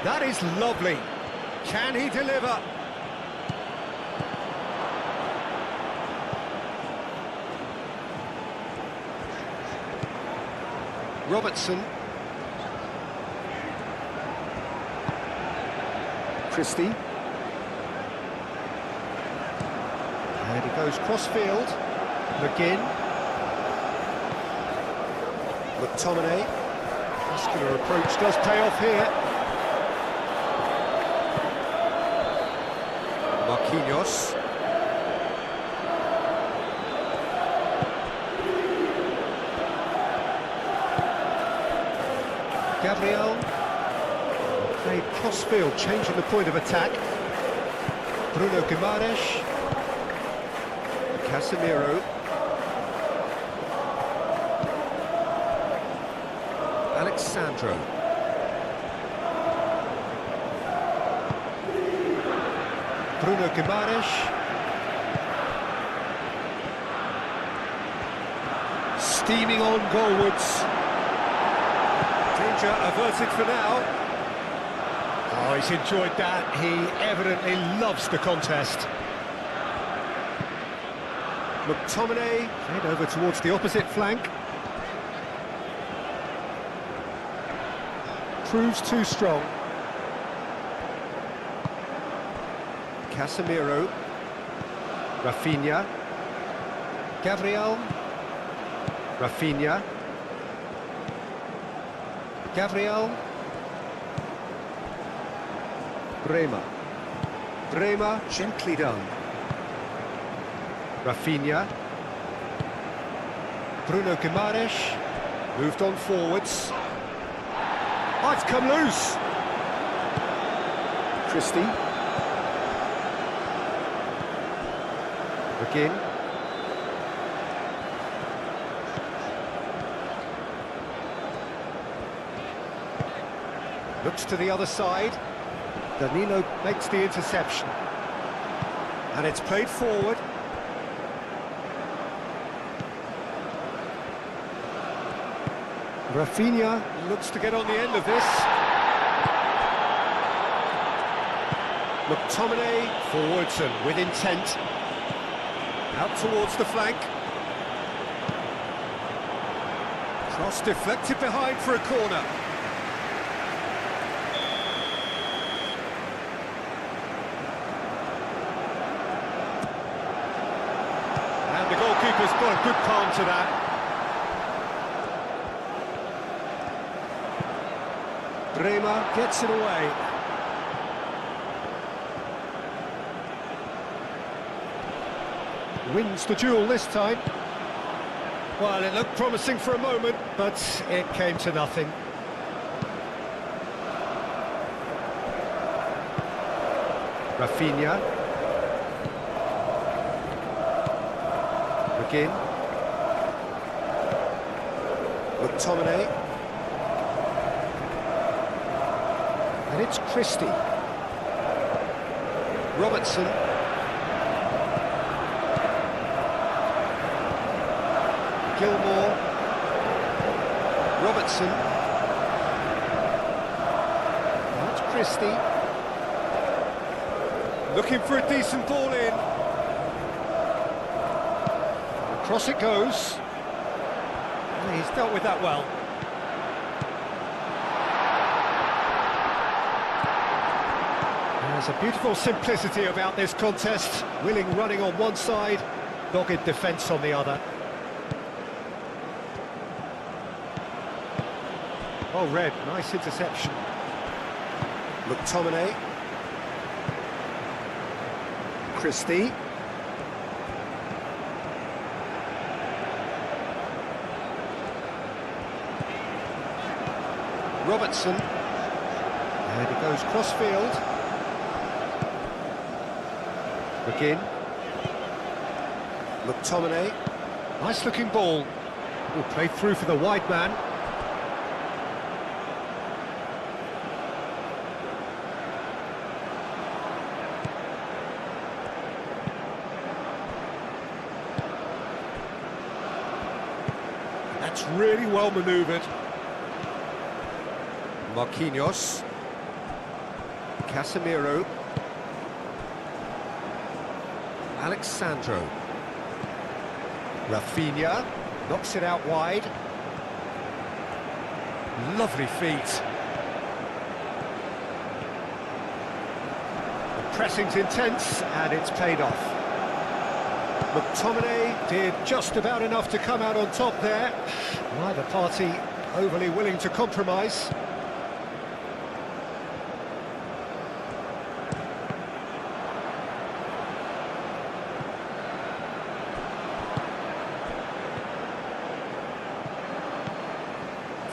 That is lovely. Can he deliver? Robertson. Christie. And he goes cross-field. McGinn. McTominay. Muscular approach does pay off here. Marquinhos. Gabriel. Played cross-field, changing the point of attack. Bruno Guimaraes. Casemiro. Alexandro. Bruno Guimaraes. Steaming on goalwards. Danger averted for now. Oh, he's enjoyed that. He evidently loves the contest. McTominay, head over towards the opposite flank. Proves too strong. Casemiro. Rafinha. Gabriel. Rafinha. Gabriel. Bremer. Bremer, gently done. Rafinha. Bruno Guimaraes. Moved on forwards. Oh, it's come loose. Christie. Again. Looks to the other side. Danilo makes the interception. And it's played forward. Rafinha looks to get on the end of this. McTominay forwards and with intent. Out towards the flank. Cross deflected behind for a corner. And the goalkeeper's got a good palm to that. Bremer gets it away. Wins the duel this time. Well, it looked promising for a moment, but it came to nothing. Rafinha. Again. McTominay. And it's Christie. Robertson. Gilmore. Robertson. That's Christie. Looking for a decent ball in. Across it goes. And he's dealt with that well. There's a beautiful simplicity about this contest. Willing running on one side, dogged defence on the other. Oh, Red, nice interception. McTominay. Christie. Robertson. And he goes cross-field. Again. McTominay. Nice looking ball. Will play through for the wide man. That's really well manoeuvred. Marquinhos. Casemiro. Alexandro. Rafinha knocks it out wide. Lovely feet. The pressing's intense and it's paid off. McTominay did just about enough to come out on top there. Neither party overly willing to compromise.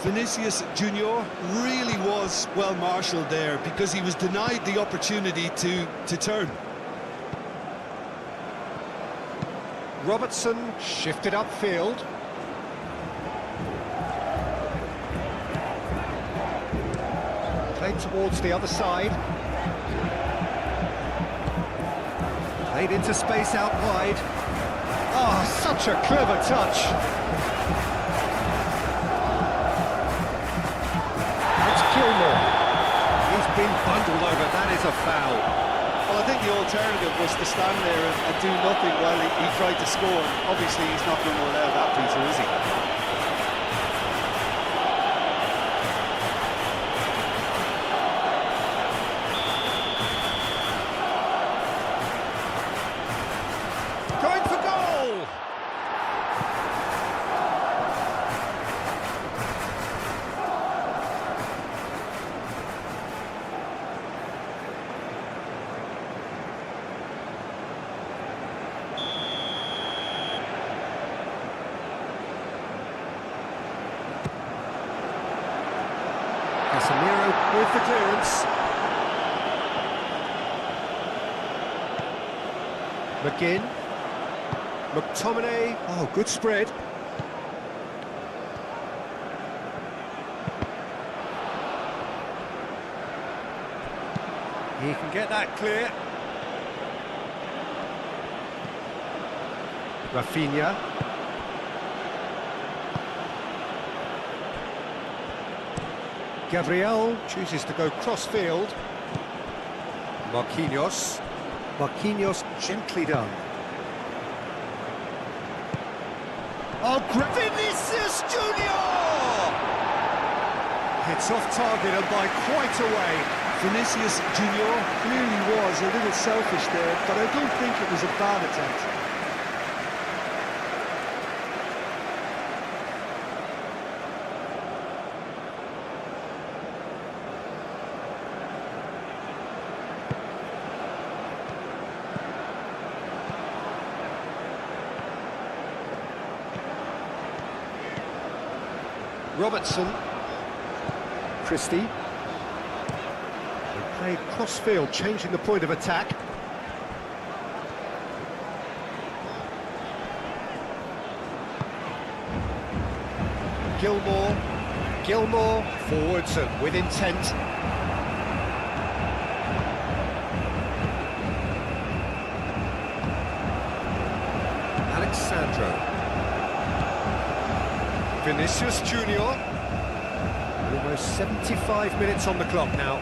Vinicius Junior really was well marshalled there because he was denied the opportunity to turn. Robertson shifted upfield. Played towards the other side. Played into space out wide. Oh, such a clever touch. Gilmore. He's been bundled over, that is a foul. Well, I think the alternative was to stand there and do nothing while he tried to score. Obviously, he's not going to allow that, Peter, is he? Going for goal! Casemiro with the clearance. McGinn. McTominay. Oh, good spread. He can get that clear. Rafinha. Gabriel chooses to go cross-field. Marquinhos. Marquinhos gently done. Oh, Vinicius Junior! It's off target and by quite a way. Vinicius Junior clearly was a little selfish there, but I don't think it was a bad attempt. Robertson. Christie. They played cross-field, changing the point of attack. Gilmore, forwards and with intent. Alexandro. Vinicius Junior. Almost 75 minutes on the clock now.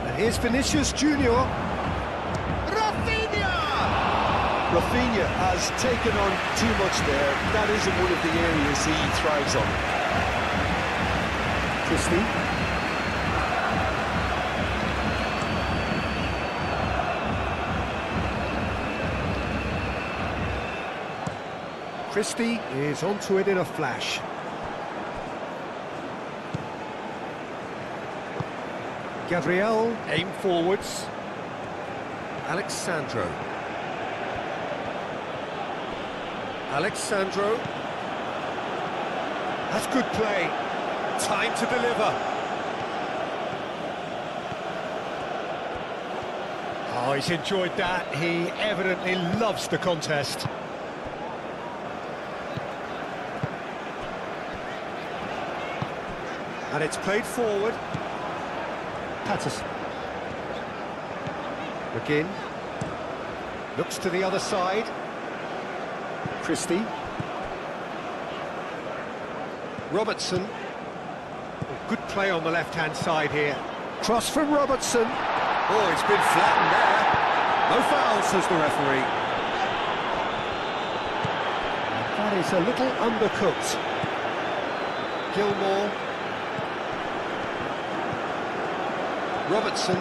And here's Vinicius Junior. Rafinha! Rafinha has taken on too much there. That isn't one of the areas he thrives on. Christie is onto it in a flash. Gabriel, aim forwards. Alexandro. That's good play. Time to deliver. Oh, he's enjoyed that. He evidently loves the contest. And it's played forward. Patterson. McGinn. Looks to the other side. Christie. Robertson. Good play on the left-hand side here. Cross from Robertson. Oh, it's been flattened there. No foul, says the referee. That is a little undercooked. Gilmore. Robertson.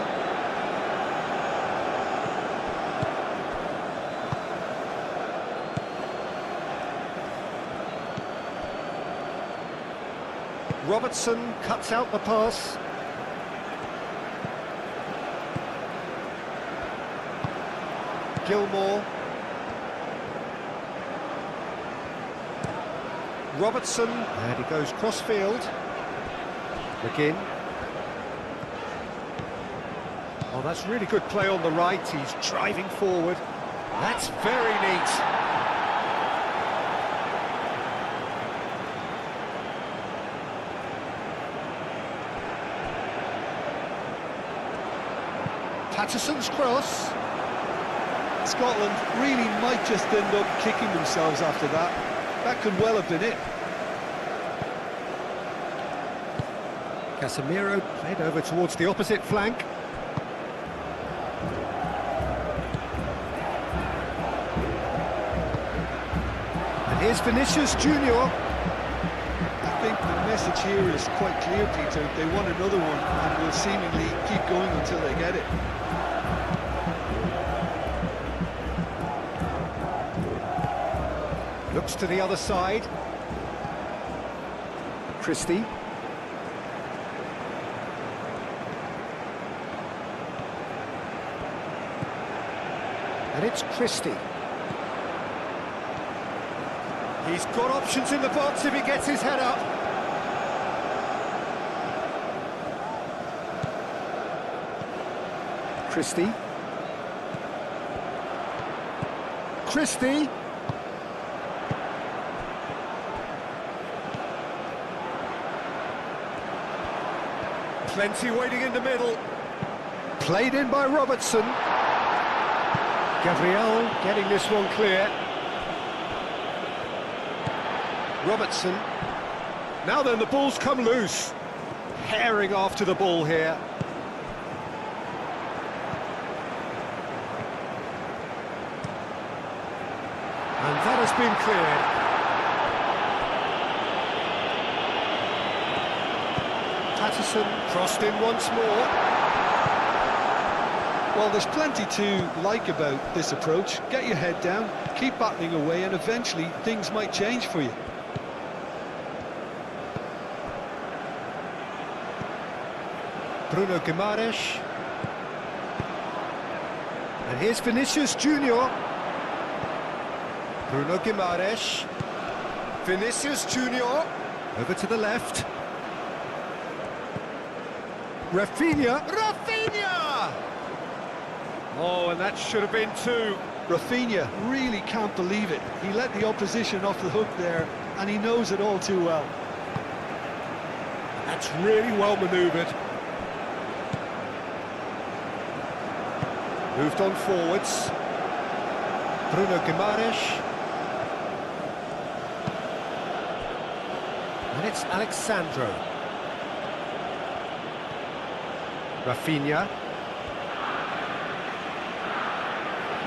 Robertson cuts out the pass. Gilmore. Robertson, and he goes cross-field. McGinn. Oh, that's really good play on the right. He's driving forward. That's very neat. Patterson's cross. Scotland really might just end up kicking themselves after that. That could well have been it. Casemiro played over towards the opposite flank. here's Vinicius Junior. I think the message here is quite clear, Peter. They want another one and will seemingly keep going until they get it. Looks to the other side. Christie. And it's Christie. He's got options in the box if he gets his head up. Christie. Christie. Plenty waiting in the middle. Played in by Robertson. Gabriel getting this one clear. Robertson. Now then, the ball's come loose. Herring after the ball here. And that has been cleared. Patterson crossed in once more. Well, there's plenty to like about this approach. Get your head down, keep battling away, and eventually things might change for you. Bruno Guimaraes. And here's Vinicius Junior. Bruno Guimaraes. Vinicius Junior. Over to the left. Rafinha. Rafinha! Oh, and that should have been two. Rafinha really can't believe it. He let the opposition off the hook there, and he knows it all too well. That's really well manoeuvred. Moved on forwards. Bruno Guimaraes. And it's Alexandro. Rafinha.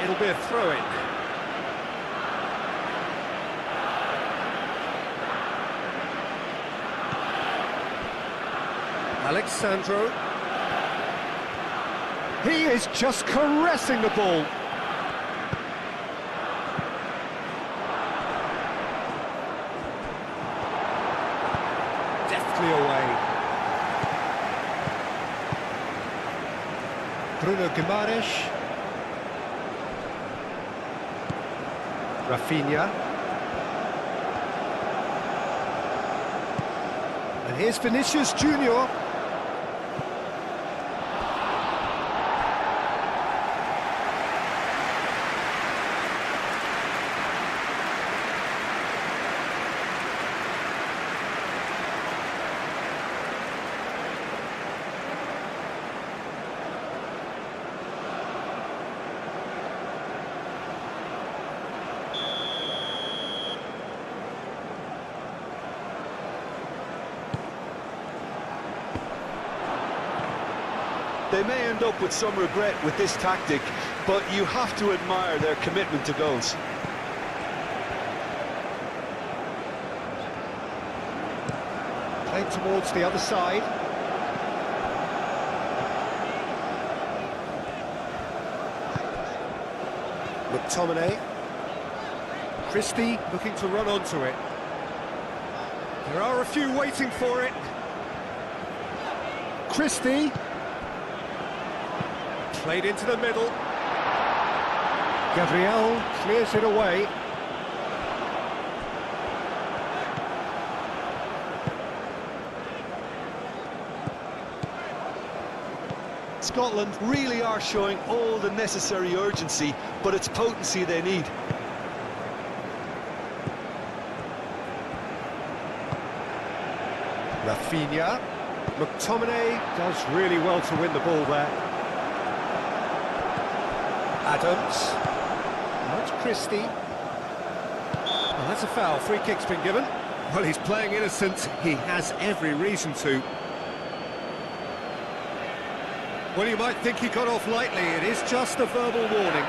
It'll be a throw-in. Alexandro. He is just caressing the ball. Deftly away. Bruno Guimaraes. Rafinha. And here's Vinicius Junior. They may end up with some regret with this tactic, but you have to admire their commitment to goals. Played towards the other side. McTominay. Christie looking to run onto it. There are a few waiting for it. Christie. Played into the middle. Gabriel clears it away. Scotland really are showing all the necessary urgency, but it's potency they need. Rafinha. McTominay does really well to win the ball there. Adams. Now it's Christie. Well, that's a foul. Free kick's been given. Well, he's playing innocent. He has every reason to. Well, you might think he got off lightly. It is just a verbal warning.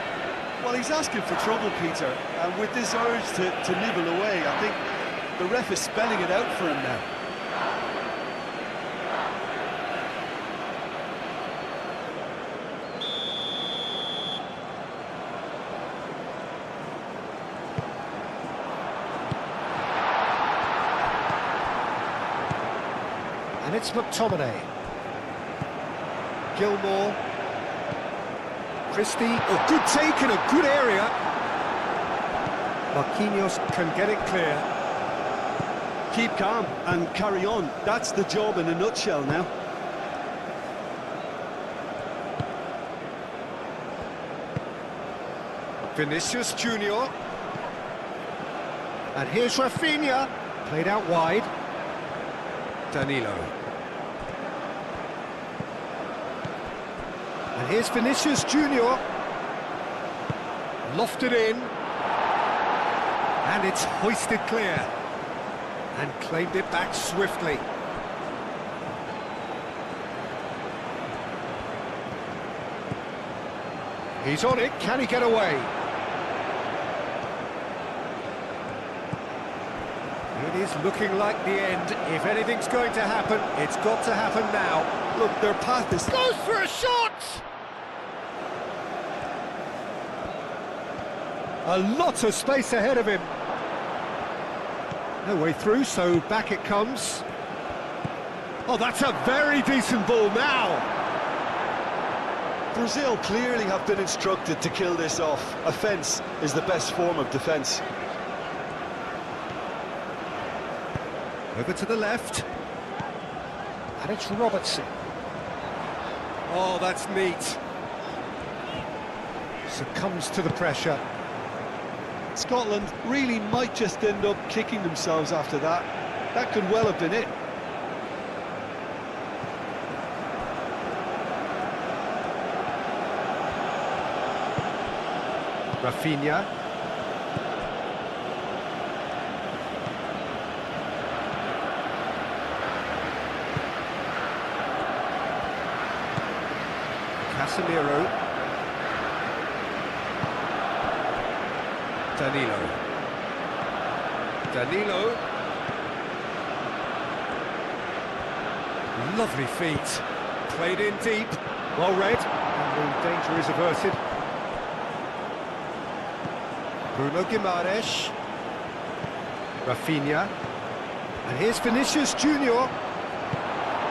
Well, he's asking for trouble, Peter, and with this urge to nibble away, I think the ref is spelling it out for him now. And it's McTominay. Gilmore. Christie. Oh, good take in a good area. Marquinhos can get it clear. Keep calm and carry on. That's the job in a nutshell now. Vinicius Junior. And here's Rafinha. Played out wide. Danilo. And here's Vinicius Junior. Lofted in. And it's hoisted clear. And claimed it back swiftly. He's on it. Can he get away? It is looking like the end. If anything's going to happen, it's got to happen now. Look, their path is... Goes for a shot! A lot of space ahead of him. No way through, so back it comes. Oh, that's a very decent ball now. Brazil clearly have been instructed to kill this off. Offence is the best form of defence. Over to the left. And it's Robertson. Oh, that's neat. Succumbs to the pressure. Scotland really might just end up kicking themselves after that. That could well have been it. Rafinha. Casemiro. Danilo. Lovely feet. Played in deep. Well read. And the danger is averted. Bruno Guimaraes. Rafinha. And here's Vinicius Junior.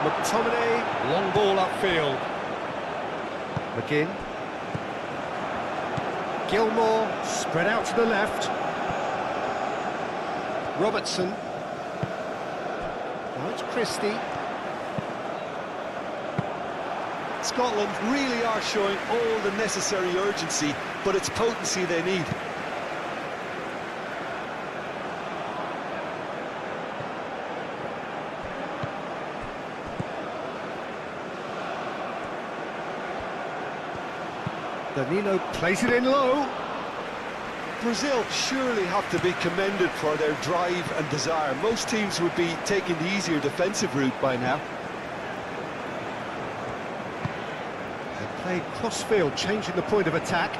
McTominay. Long ball upfield. McGinn. Gilmore, spread out to the left. Robertson. Now it's Christie. Scotland really are showing all the necessary urgency, but it's potency they need. Danilo plays it in low. Brazil surely have to be commended for their drive and desire. Most teams would be taking the easier defensive route by now. They played cross-field, changing the point of attack.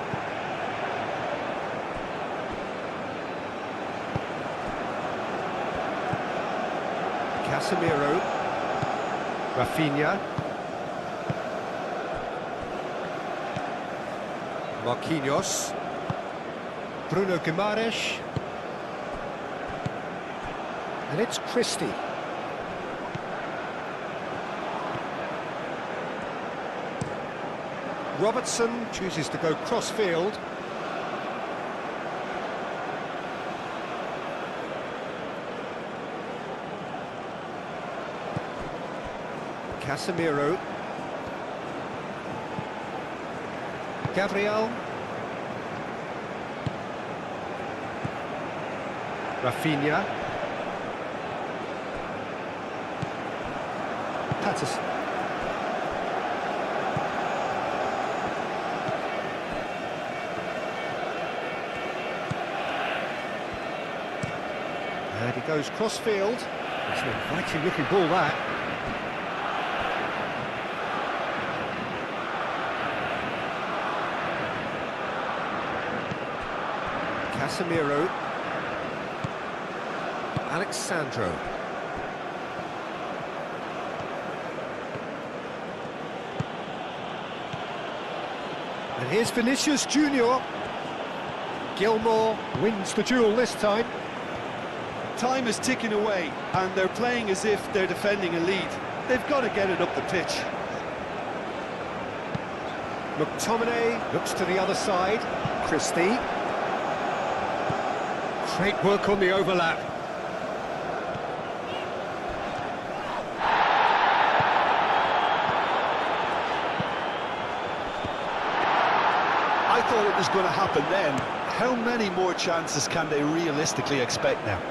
Casemiro. Rafinha. Marquinhos. Bruno Guimaraes. And it's Christie. Robertson chooses to go cross-field. Casemiro. Gabriel. Rafinha. Patterson. And he goes cross-field. It's an inviting-looking ball, that. Casemiro. Alexandro. And here's Vinicius Junior. Gilmour wins the duel this time. Time is ticking away, and they're playing as if they're defending a lead. They've got to get it up the pitch. McTominay looks to the other side. Christie. Great work on the overlap. I thought it was going to happen then. How many more chances can they realistically expect now?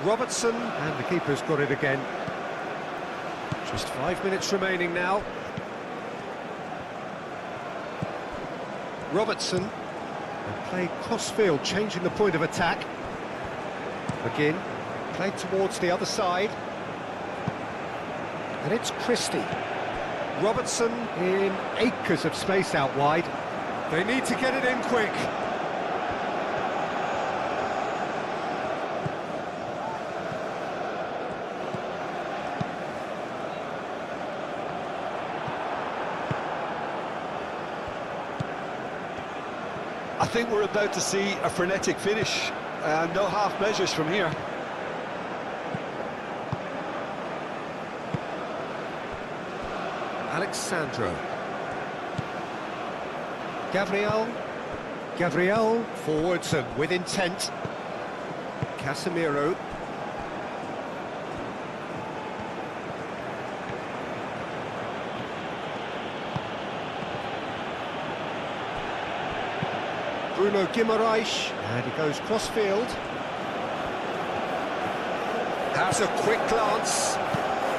Robertson, and the keeper's got it again. Just 5 minutes remaining now. Robertson, and play cross-field, changing the point of attack. McGinn, played towards the other side. And it's Christie. Robertson in acres of space out wide. They need to get it in quick. I think we're about to see a frenetic finish, and no half measures from here. Alexandro. Gabriel forwards and with intent. Casemiro. Bruno Guimaraes, and he goes cross-field. Has a quick glance.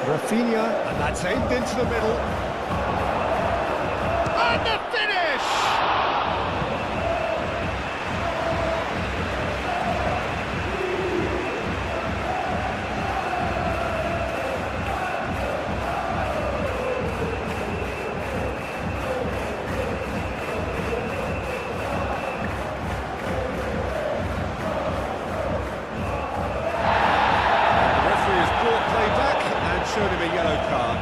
Rafinha, and that's aimed into the middle. And the finish! Showed him a yellow card.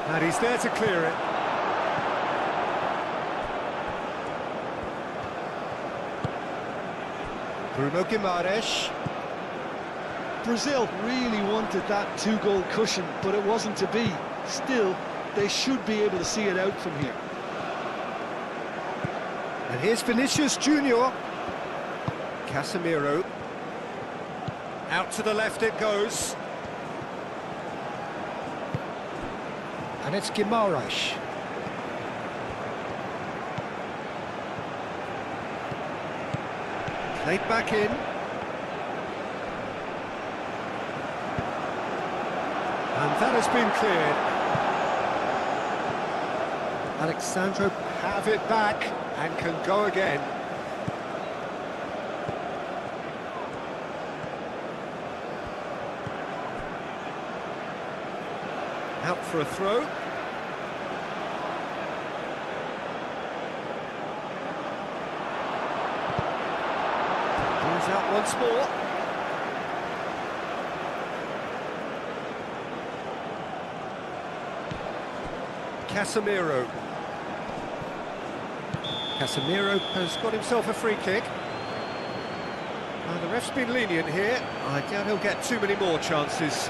And he's there to clear it. Bruno Guimaraes. Brazil really wanted that two-goal cushion, but it wasn't to be. Still, they should be able to see it out from here. And here's Vinicius Junior. Casemiro. Out to the left it goes. And it's Guimaraes. Played back in. And that has been cleared. Alexandro have it back and can go again. Out for a throw. Out once more. Casemiro. Casemiro has got himself a free kick. The ref's been lenient here. I doubt he'll get too many more chances.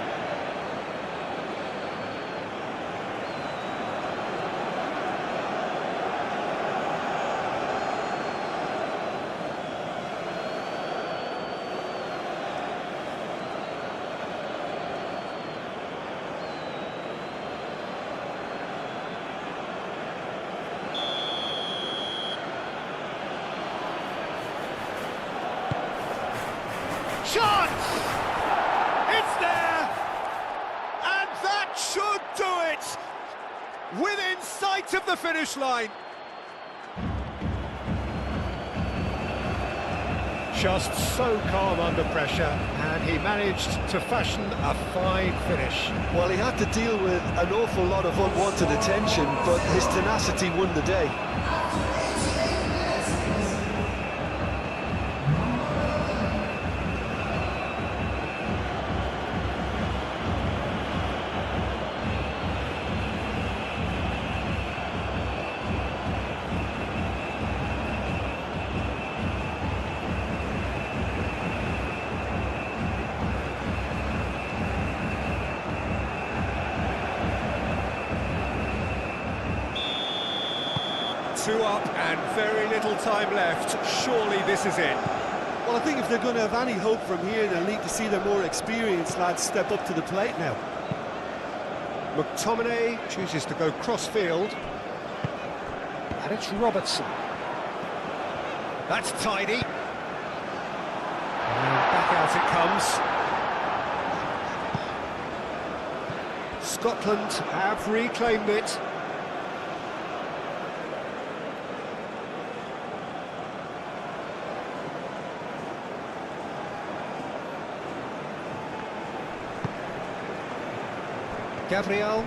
Shot! It's there! within sight of the finish line. Just so calm under pressure, and he managed to fashion a fine finish. Well, he had to deal with an awful lot of unwanted attention, but his tenacity won the day. Two up and very little time left. Surely this is it. Well, I think if they're going to have any hope from here, they'll need to see their more experienced lads step up to the plate now. McTominay chooses to go cross-field. And it's Robertson. That's tidy. And back out it comes. Scotland have reclaimed it. Gabriel,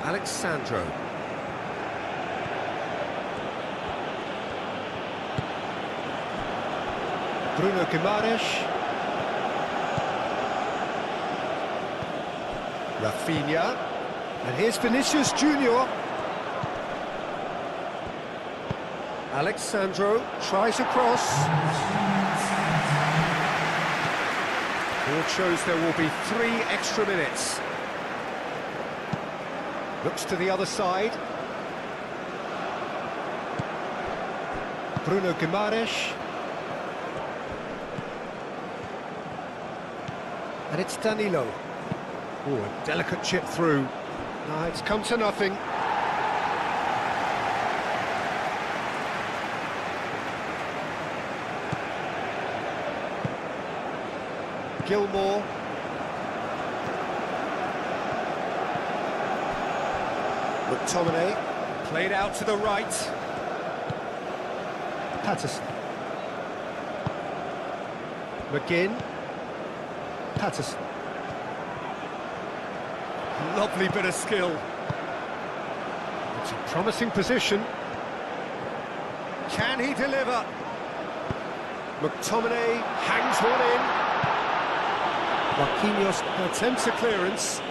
Alexandro. Bruno Guimaraes. Rafinha. And here's Vinicius Junior. Alexandro tries a cross. Board shows there will be 3 extra minutes. Looks to the other side. Bruno Guimaraes. And it's Danilo. Oh, a delicate chip through. No, it's come to nothing. Gilmore. McTominay, played out to the right. Patterson. McGinn. Patterson. Lovely bit of skill. It's a promising position. Can he deliver? McTominay hangs one in. Marquinhos attempts a clearance.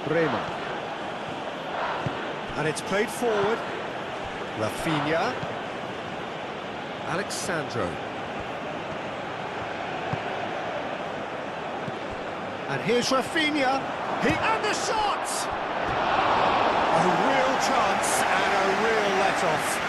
Bremer. And it's played forward. Rafinha. Alexandro. And here's Rafinha. And the shot! A real chance and a real let-off.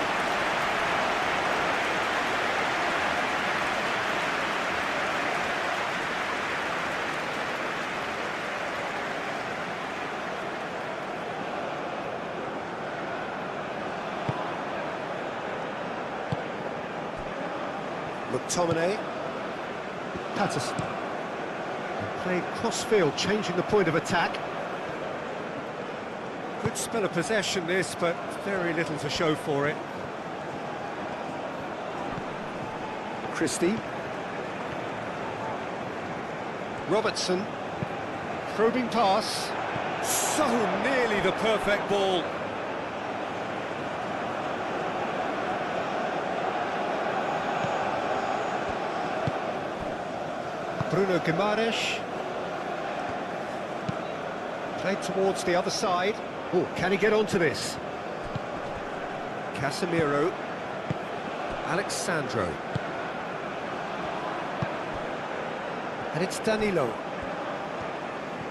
McTominay. Patterson. Played cross-field, changing the point of attack. Good spell of possession this, but very little to show for it. Christie. Robertson. Probing pass. So nearly the perfect ball. Bruno Guimaraes. Played towards the other side. Oh, can he get onto this? Casemiro. Alexandro. And it's Danilo.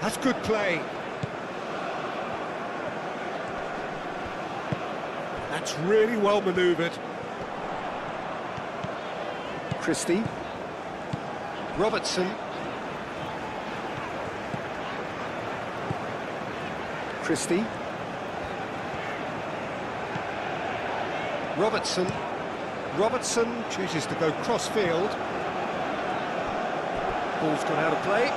That's good play. That's really well manoeuvred. Christie. Robertson. Christie. Robertson. Robertson chooses to go cross-field. Ball's gone out of play.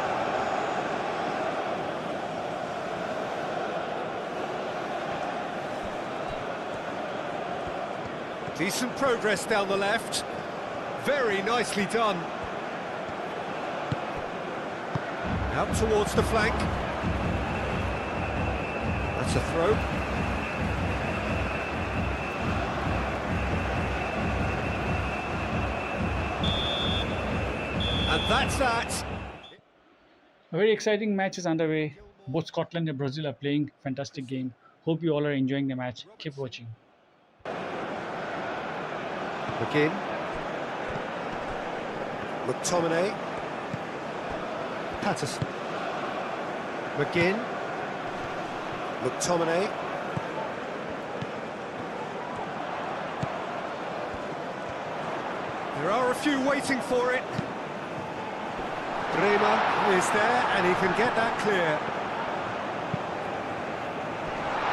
Decent progress down the left. Very nicely done. Out towards the flank. That's a throw. And that's that. A very exciting match is underway. Both Scotland and Brazil are playing fantastic game. Hope you all are enjoying the match. Keep watching. McGinn. McTominay. Patterson. McGinn. McTominay. There are a few waiting for it. Bremer is there and he can get that clear.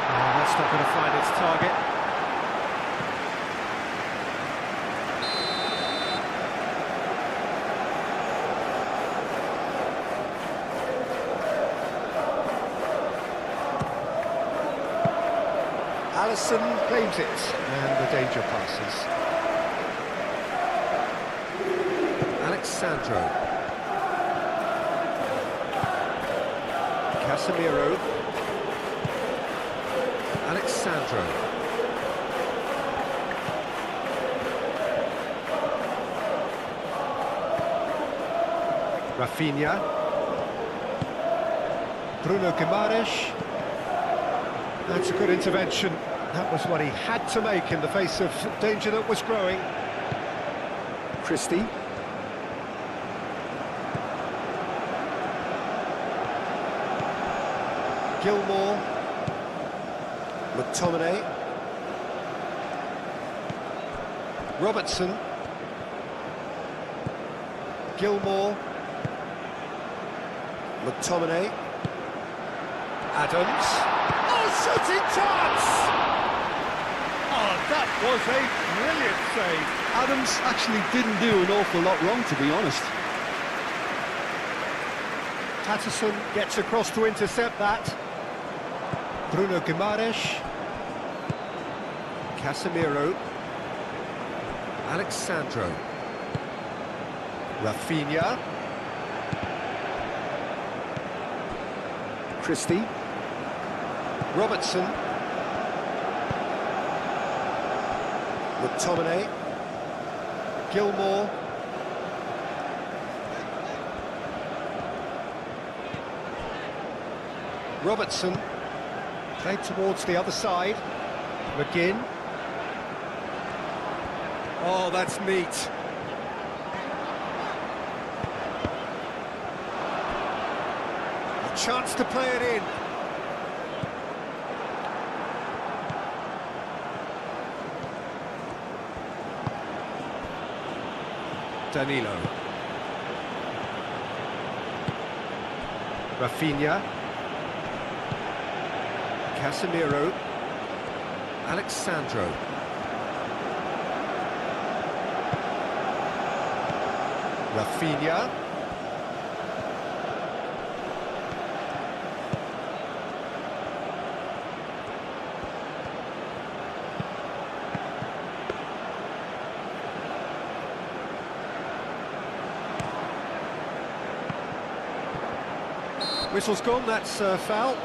Oh, that's not going to find its target. Alisson claims it, and the danger passes. Alexandro. Casemiro. Alexandro. Rafinha. Bruno Guimaraes. That's a good intervention. That was what he had to make in the face of danger that was growing. Christie. Gilmour. McTominay. Robertson. Gilmour. McTominay. Adams. Oh, shooting chance! Oh, that was a brilliant save. Adams actually didn't do an awful lot wrong, to be honest. Patterson gets across to intercept that. Bruno Guimaraes. Casemiro. Alexandro. Rafinha. Christie. Robertson. McTominay. Gilmour. Robertson. Played towards the other side. McGinn. Oh, that's neat. A chance to play it in. Danilo. Rafinha. Casemiro. Alexandro. Rafinha. Whistle's gone, that's foul.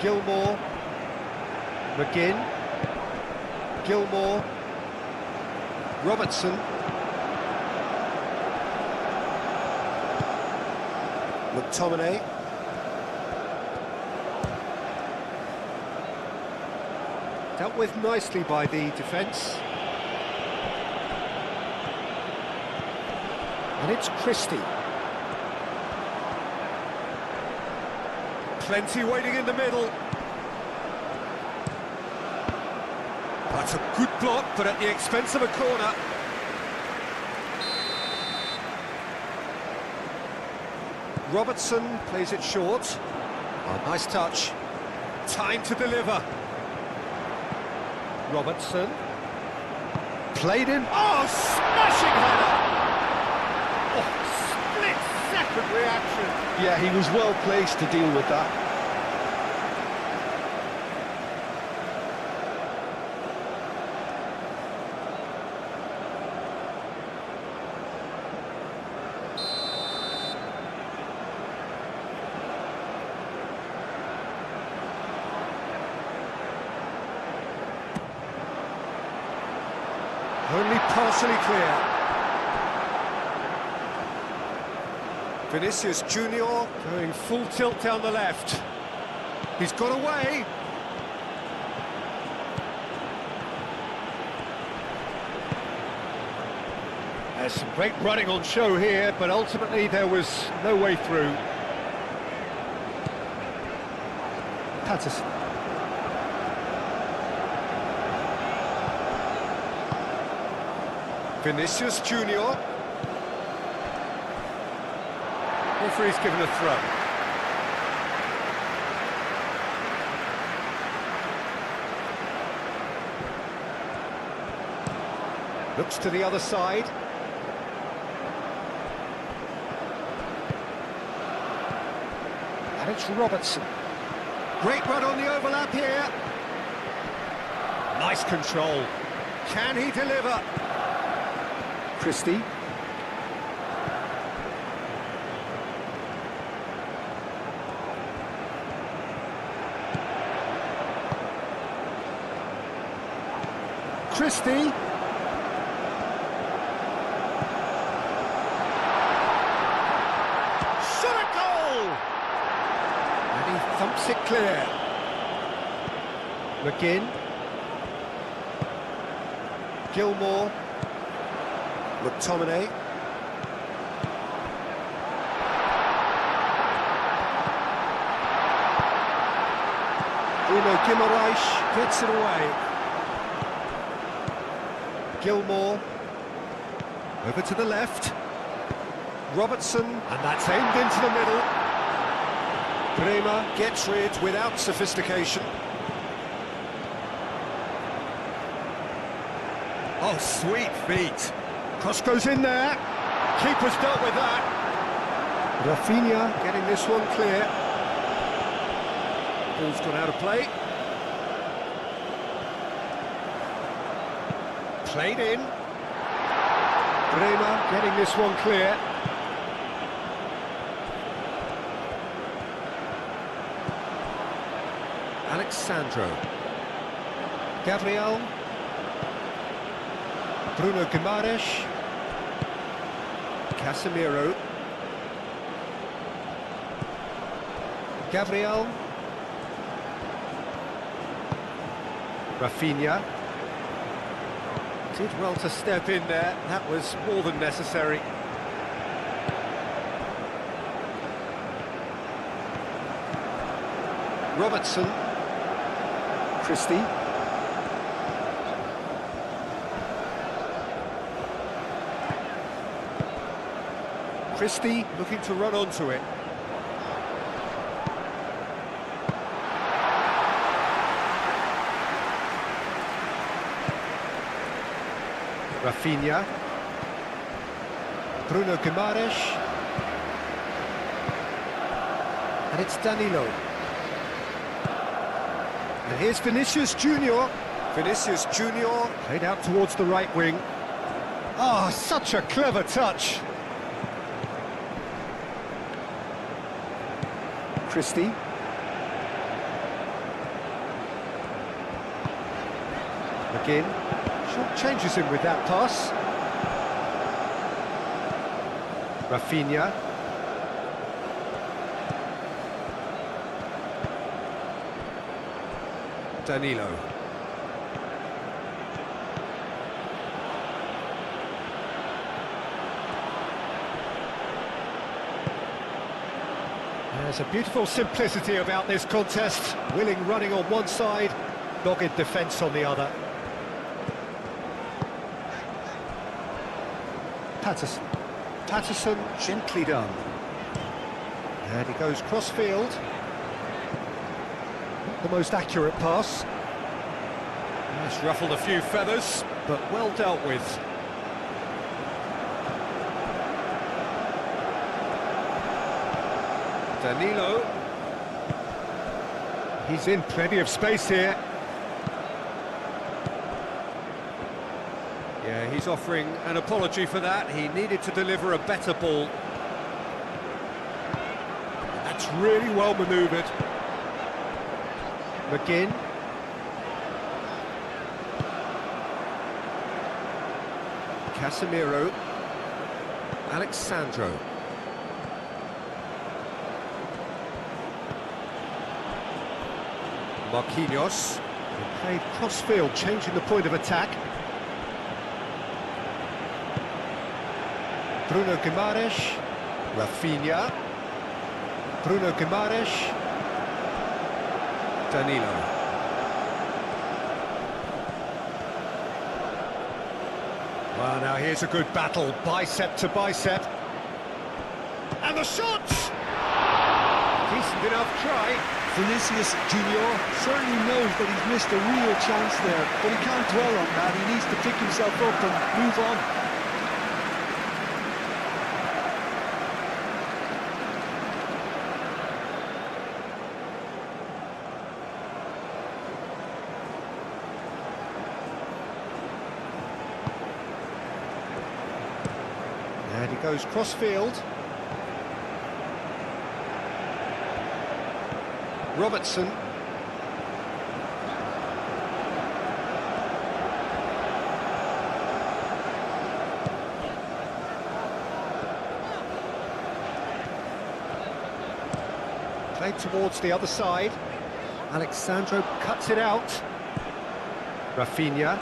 Gilmour. McGinn. Gilmour. Robertson. McTominay. Dealt with nicely by the defence. And it's Christie. Plenty waiting in the middle. That's a good block, but at the expense of a corner. Robertson plays it short. Oh, nice touch. Time to deliver. Robertson. Played in. Oh, smashing header! Oh, split-second reaction. Yeah, he was well placed to deal with that. Only partially clear. Vinicius Junior going full tilt down the left. He's got away. There's some great running on show here, but ultimately there was no way through. Patterson. Vinicius Junior. Referee's given a throw. Looks to the other side. And it's Robertson. Great run on the overlap here. Nice control. Can he deliver? Christie. Christie. Shot a goal! And he thumps it clear. McGinn. Gilmore. McTominay. Bruno Guimaraes gets it away. Gilmore. Over to the left. Robertson, and that's aimed into the middle. Bremer gets rid without sophistication. Oh, sweet feet. Cross goes in there. Keeper's dealt with that. Rafinha getting this one clear. Ball's gone out of play. Played in. Bremer getting this one clear. Alexandro. Gabriel. Bruno Guimaraes. Casemiro. Gabriel. Rafinha. Did well to step in there. That was more than necessary. Robertson. Christie. Christie looking to run onto it. Rafinha. Bruno Guimaraes. And it's Danilo. And here's Vinicius Junior. Vinicius Junior played out towards the right wing. Ah, such a clever touch. Christie. McGinn. Short changes him with that pass. Rafinha. Danilo. There's a beautiful simplicity about this contest. Willing running on one side, dogged defence on the other. Patterson. Patterson gently done. And he goes cross-field. Not the most accurate pass. It's ruffled a few feathers, but well dealt with. Danilo. He's in plenty of space here. Yeah, he's offering an apology for that. He needed to deliver a better ball. That's really well manoeuvred. McGinn. Casemiro. Alexandro. Marquinhos. He played cross-field, changing the point of attack. Bruno Guimaraes. Rafinha. Bruno Guimaraes. Danilo. Well, now here's a good battle, bicep to bicep. And the shots! Decent enough try. Vinicius Junior certainly knows that he's missed a real chance there, but he can't dwell on that. He needs to pick himself up and move on. And he goes cross-field. Robertson. Played towards the other side. Alexandro cuts it out. Rafinha.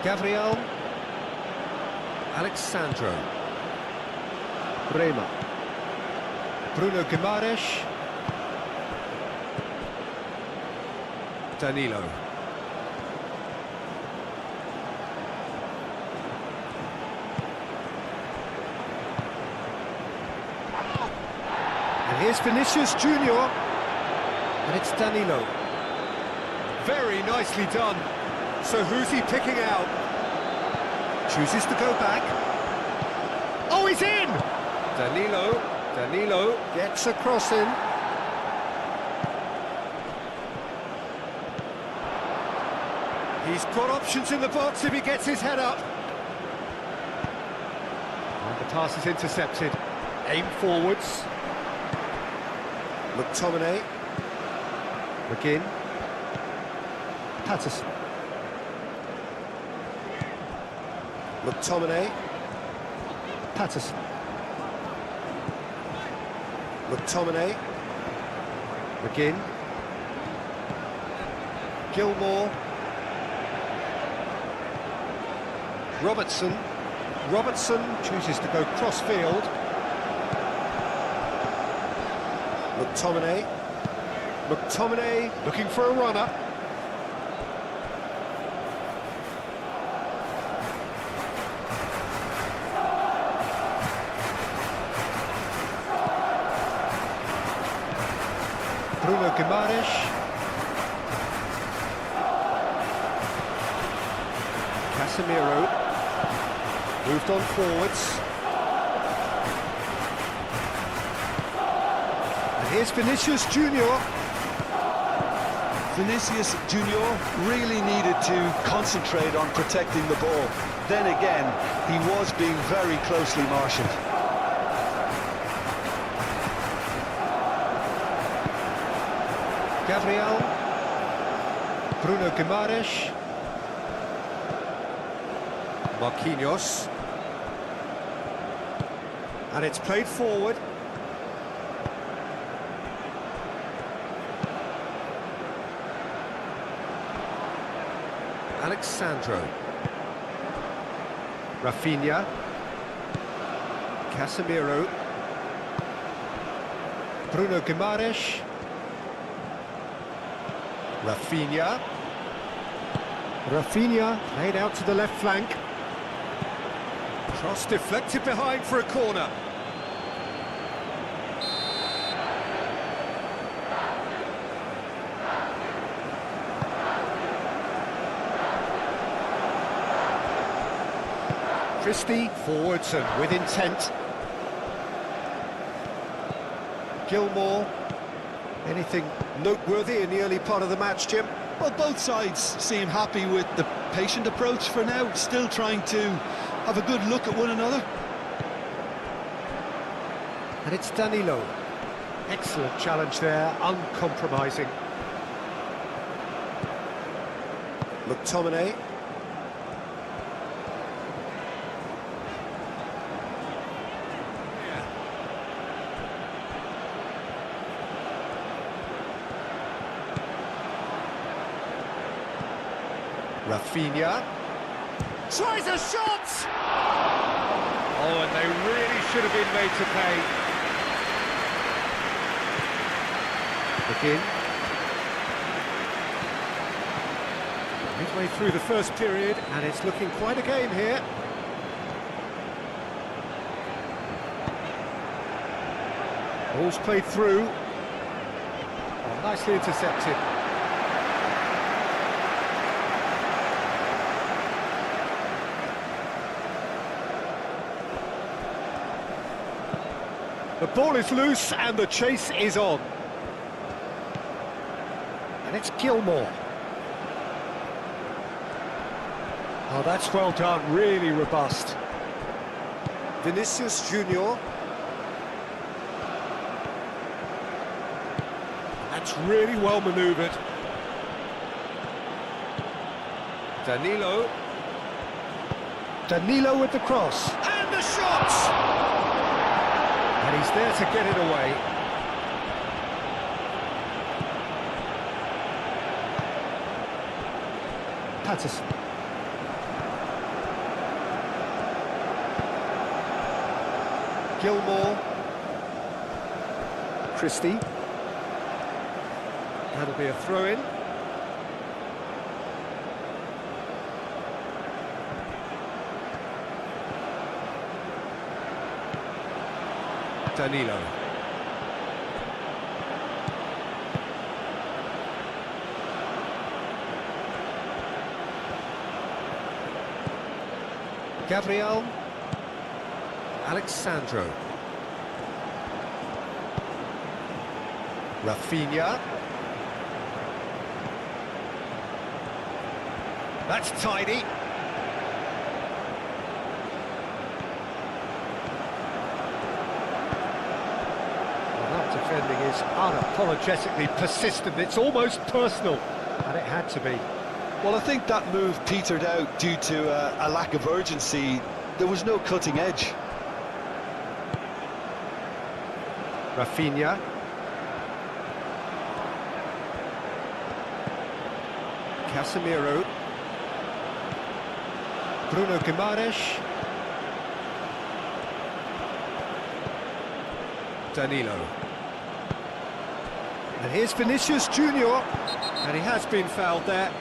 Gabriel. Alexandro. Bremer. Bruno Guimaraes. Danilo. And here's Vinicius Junior. And it's Danilo. Very nicely done. So who's he picking out? Chooses to go back. Oh, he's in! Danilo gets a cross in. He's got options in the box if he gets his head up. And the pass is intercepted. Aim forwards. McTominay. McGinn. Patterson. McTominay. Patterson. McTominay. McGinn. Gilmore. Robertson. Robertson chooses to go cross-field. McTominay. McTominay looking for a runner. Bruno Guimaraes. Casemiro. Moved on forwards. And here's Vinicius Junior. Vinicius Junior really needed to concentrate on protecting the ball. Then again, he was being very closely marshalled. Gabriel. Bruno Guimaraes. Marquinhos. And it's played forward. Alexandro. Rafinha. Casemiro. Bruno Guimaraes. Rafinha. Rafinha played out to the left flank. Cross deflected behind for a corner. Christie forwards and with intent. Gilmore. Anything noteworthy in the early part of the match, Jim? Well, both sides seem happy with the patient approach for now, still trying to have a good look at one another. And it's Danilo. Excellent challenge there, uncompromising. McTominay. Rafinha tries a shot! Oh, and they really should have been made to pay. Begin. Midway through the first period, and it's looking quite a game here. Ball's played through. Oh, nicely intercepted. The ball is loose and the chase is on. And it's Gilmore. Oh, that's well done, really robust. Vinicius Junior. That's really well manoeuvred. Danilo. Danilo with the cross. And the shot! And he's there to get it away. Patterson. Gilmore. Christie. That'll be a throw-in. Danilo. Gabriel. Alexandro. Rafinha. That's tidy. Defending is unapologetically persistent. It's almost personal, and it had to be. Well, I think that move petered out due to a lack of urgency. There was no cutting edge. Rafinha. Casemiro. Bruno Guimaraes. Danilo. And here's Vinicius Junior, and he has been fouled there.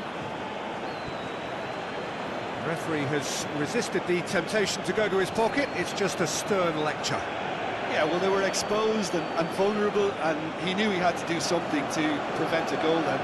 The referee has resisted the temptation to go to his pocket. It's just a stern lecture. Yeah, well, they were exposed and vulnerable, and he knew he had to do something to prevent a goal then.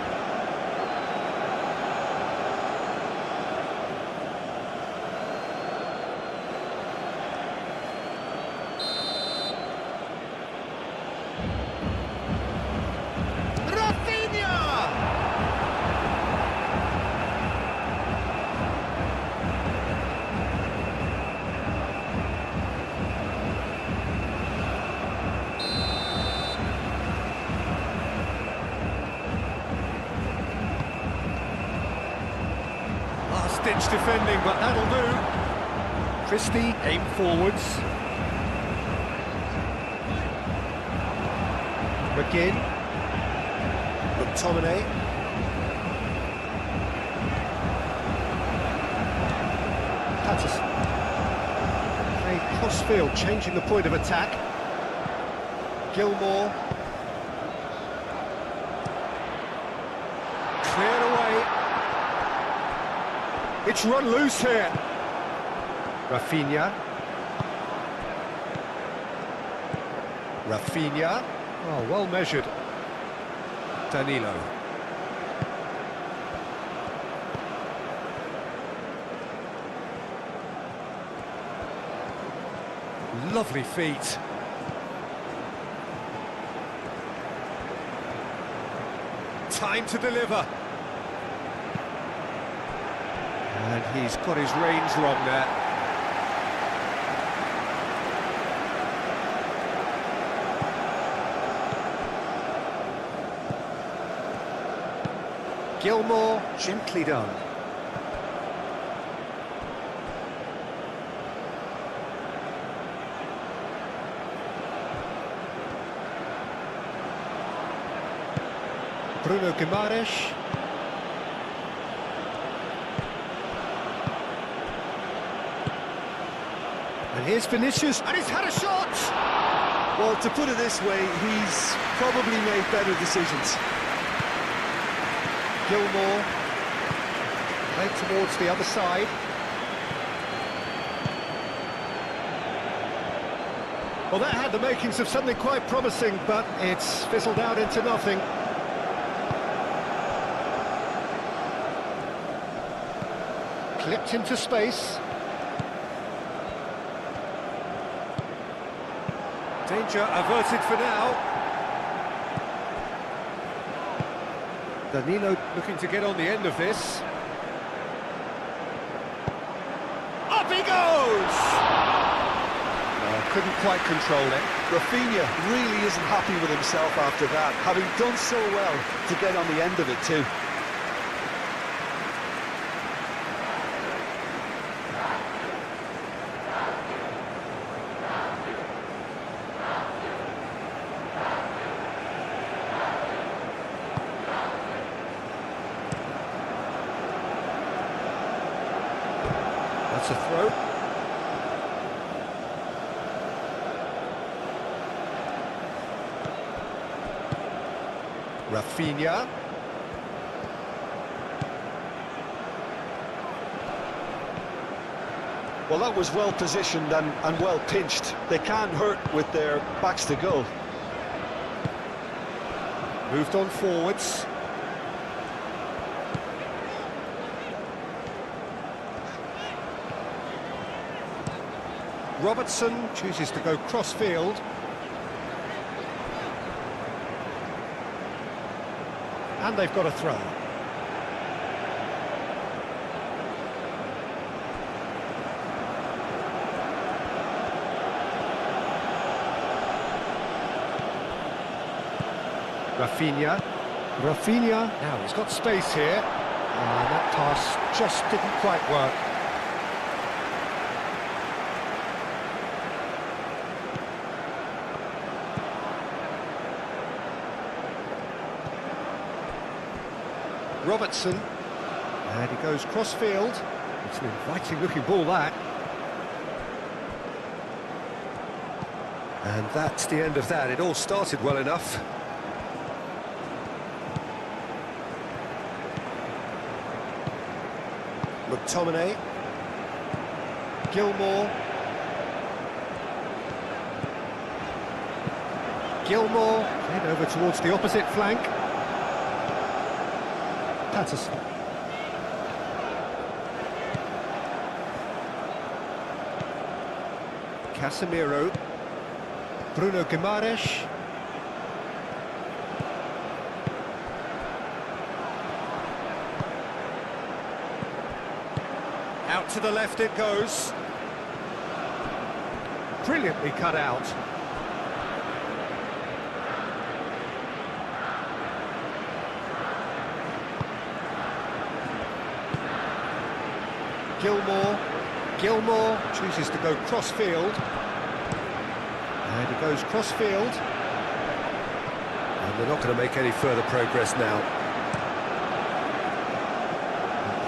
Ditch defending, but that'll do. Christie aim forwards. McGinn. McTominay. Patterson. A crossfield, changing the point of attack. Gilmore. Cleared away. It's run loose here. Rafinha. Rafinha. Oh, well measured. Danilo. Lovely feet. Time to deliver. And he's got his reins wrong there. Gilmore, gently done. Bruno Guimaraes. And here's Vinicius, and he's had a shot! Well, to put it this way, he's probably made better decisions. Gilmore, played towards the other side. Well, that had the makings of something quite promising, but it's fizzled out into nothing. Clipped into space. Danger averted for now. Danilo looking to get on the end of this. Up he goes! Couldn't quite control it. Rafinha really isn't happy with himself after that, having done so well to get on the end of it too. That's a throw. Rafinha. Well, that was well positioned and well pinched. They can't hurt with their backs to goal. Moved on forwards. Robertson chooses to go cross-field. And they've got a throw. Rafinha. Rafinha. Now he's got space here. And that pass just didn't quite work. Robertson, and he goes cross-field. It's an inviting-looking ball, that. And that's the end of that. It all started well enough. McTominay. Gilmore. Gilmore, head over towards the opposite flank. Patterson. Casemiro. Bruno Guimaraes. Out to the left it goes. Brilliantly cut out. Gilmore chooses to go cross-field. And he goes cross-field. And they're not going to make any further progress now.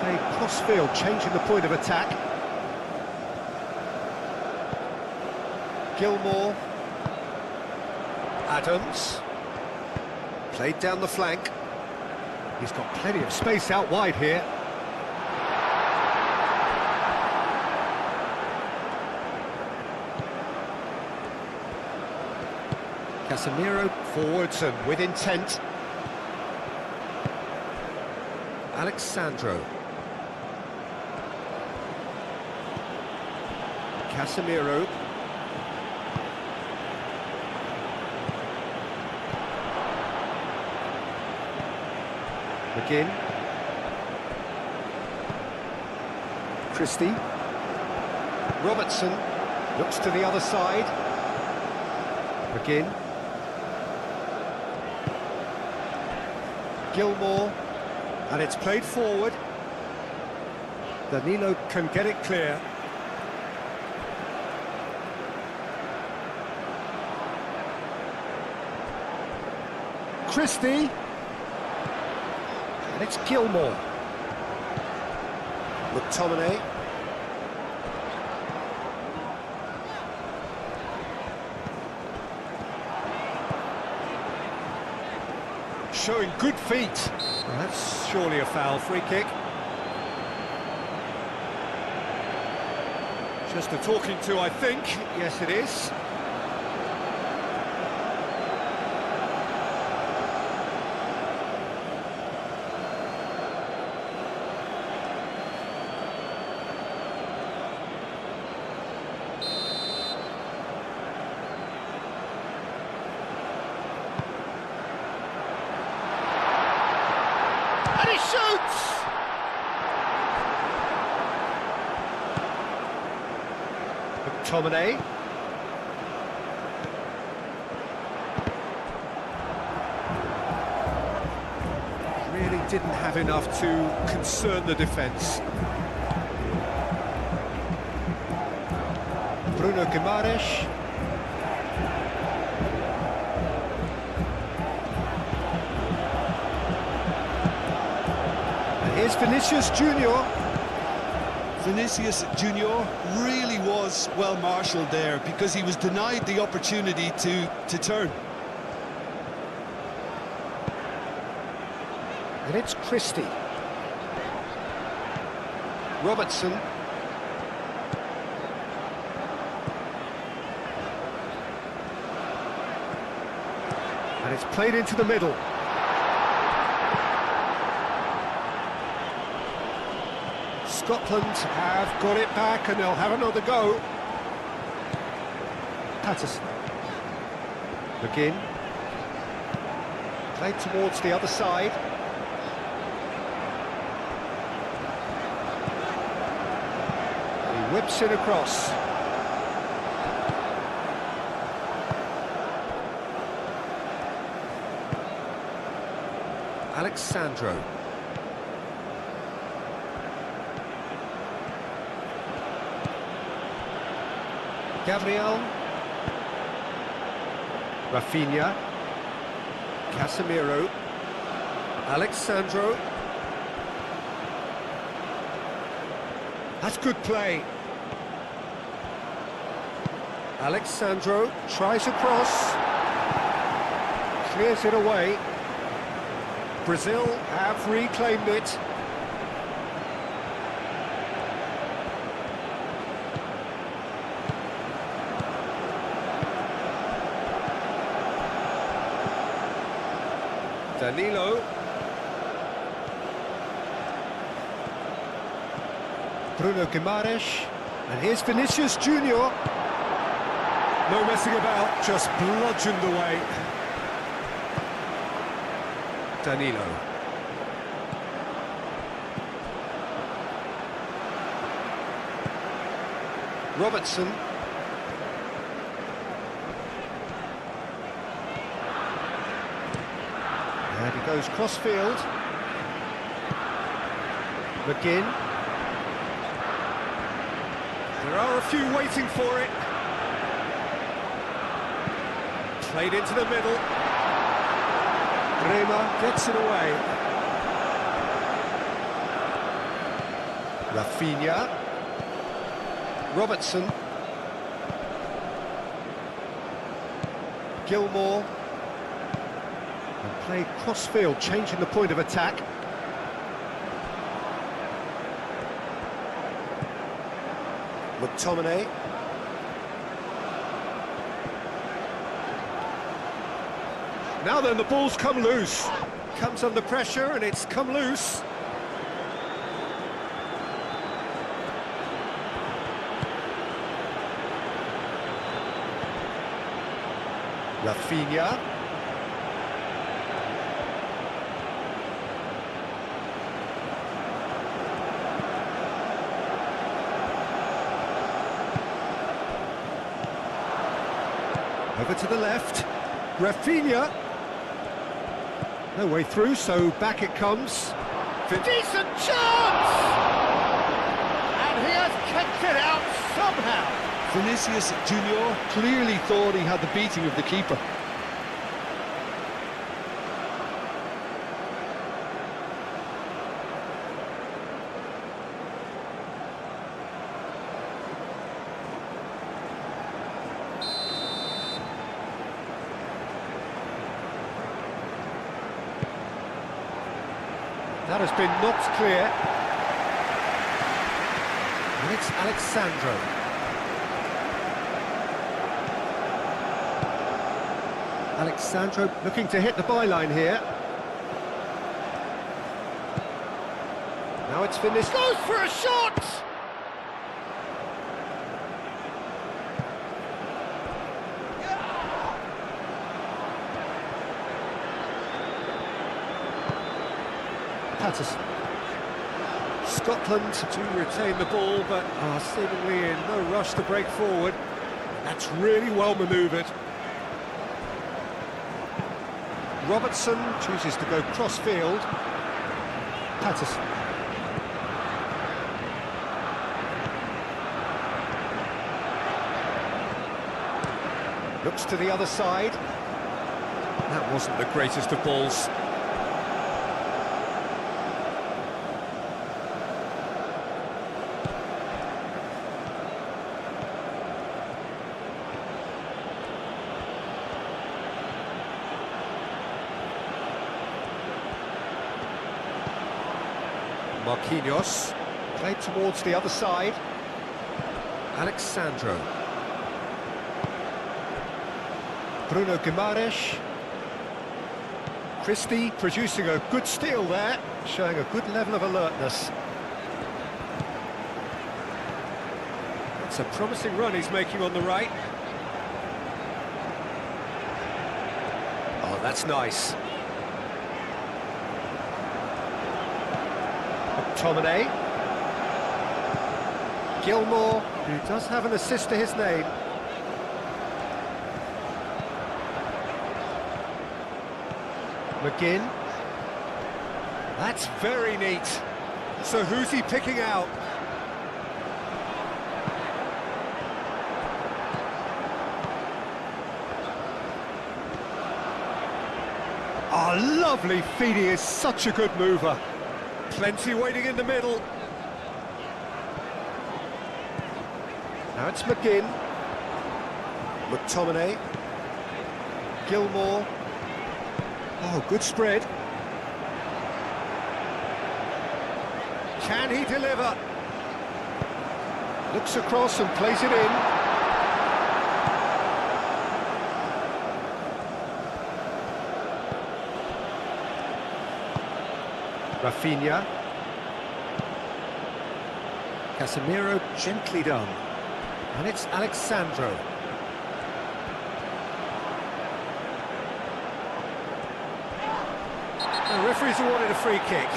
They play cross-field, changing the point of attack. Gilmore. Adams. Played down the flank. He's got plenty of space out wide here. Casemiro forwards and with intent. Alexandro. Casemiro. McGinn. Christie. Robertson looks to the other side. McGinn. Gilmore. And it's played forward. Danilo can get it clear. Christie. And it's Gilmore. McTominay. Showing good feet. Well, that's surely a foul. Free kick. Just a talking to, I think. Yes, it is. And he shoots! McTominay. Really didn't have enough to concern the defence. Bruno Guimaraes. Here's Vinicius Junior. Vinicius Junior really was well marshalled there because he was denied the opportunity to turn. And it's Christie. Robertson. And it's played into the middle. Scotland have got it back and they'll have another go. Patterson. McGinn. Played towards the other side. He whips it across. Alexandro. Gabriel. Rafinha. Casemiro. Alexandro. That's good play. Alexandro tries a cross. Clears it away. Brazil have reclaimed it. Danilo. Bruno Guimaraes. And here's Vinicius Junior. No messing about, just bludgeoned away. Danilo. Robertson. And he goes cross-field. McGinn. There are a few waiting for it. Played into the middle. Rema gets it away. Rafinha. Robertson. Gilmore. And played cross-field, changing the point of attack. McTominay. Now then, the ball's come loose. Comes under pressure and it's come loose. Rafinha. Over to the left. Rafinha. No way through, so back it comes. Decent chance! And he has kept it out somehow. Vinicius Junior clearly thought he had the beating of the keeper. That has been knocked clear. And it's Alexandro. Alexandro looking to hit the byline here. Now it's Vinicius. Goes for a shot! Patterson. Scotland to retain the ball, but are seemingly in no rush to break forward. That's really well manoeuvred. Robertson chooses to go cross-field. Patterson. Looks to the other side. That wasn't the greatest of balls. Marquinhos, played towards the other side. Alexandro. Bruno Guimaraes. Christie producing a good steal there, showing a good level of alertness. It's a promising run he's making on the right. Oh, that's nice. McTominay. Gilmore, who does have an assist to his name. McGinn. That's very neat. So who's he picking out? Oh, lovely feed. He is such a good mover. Plenty waiting in the middle. Now it's McGinn. McTominay. Gilmore. Oh, good spread. Can he deliver? Looks across and plays it in. Rafinha. Casemiro gently done. And it's Alexandro. The referee's awarded a free kick.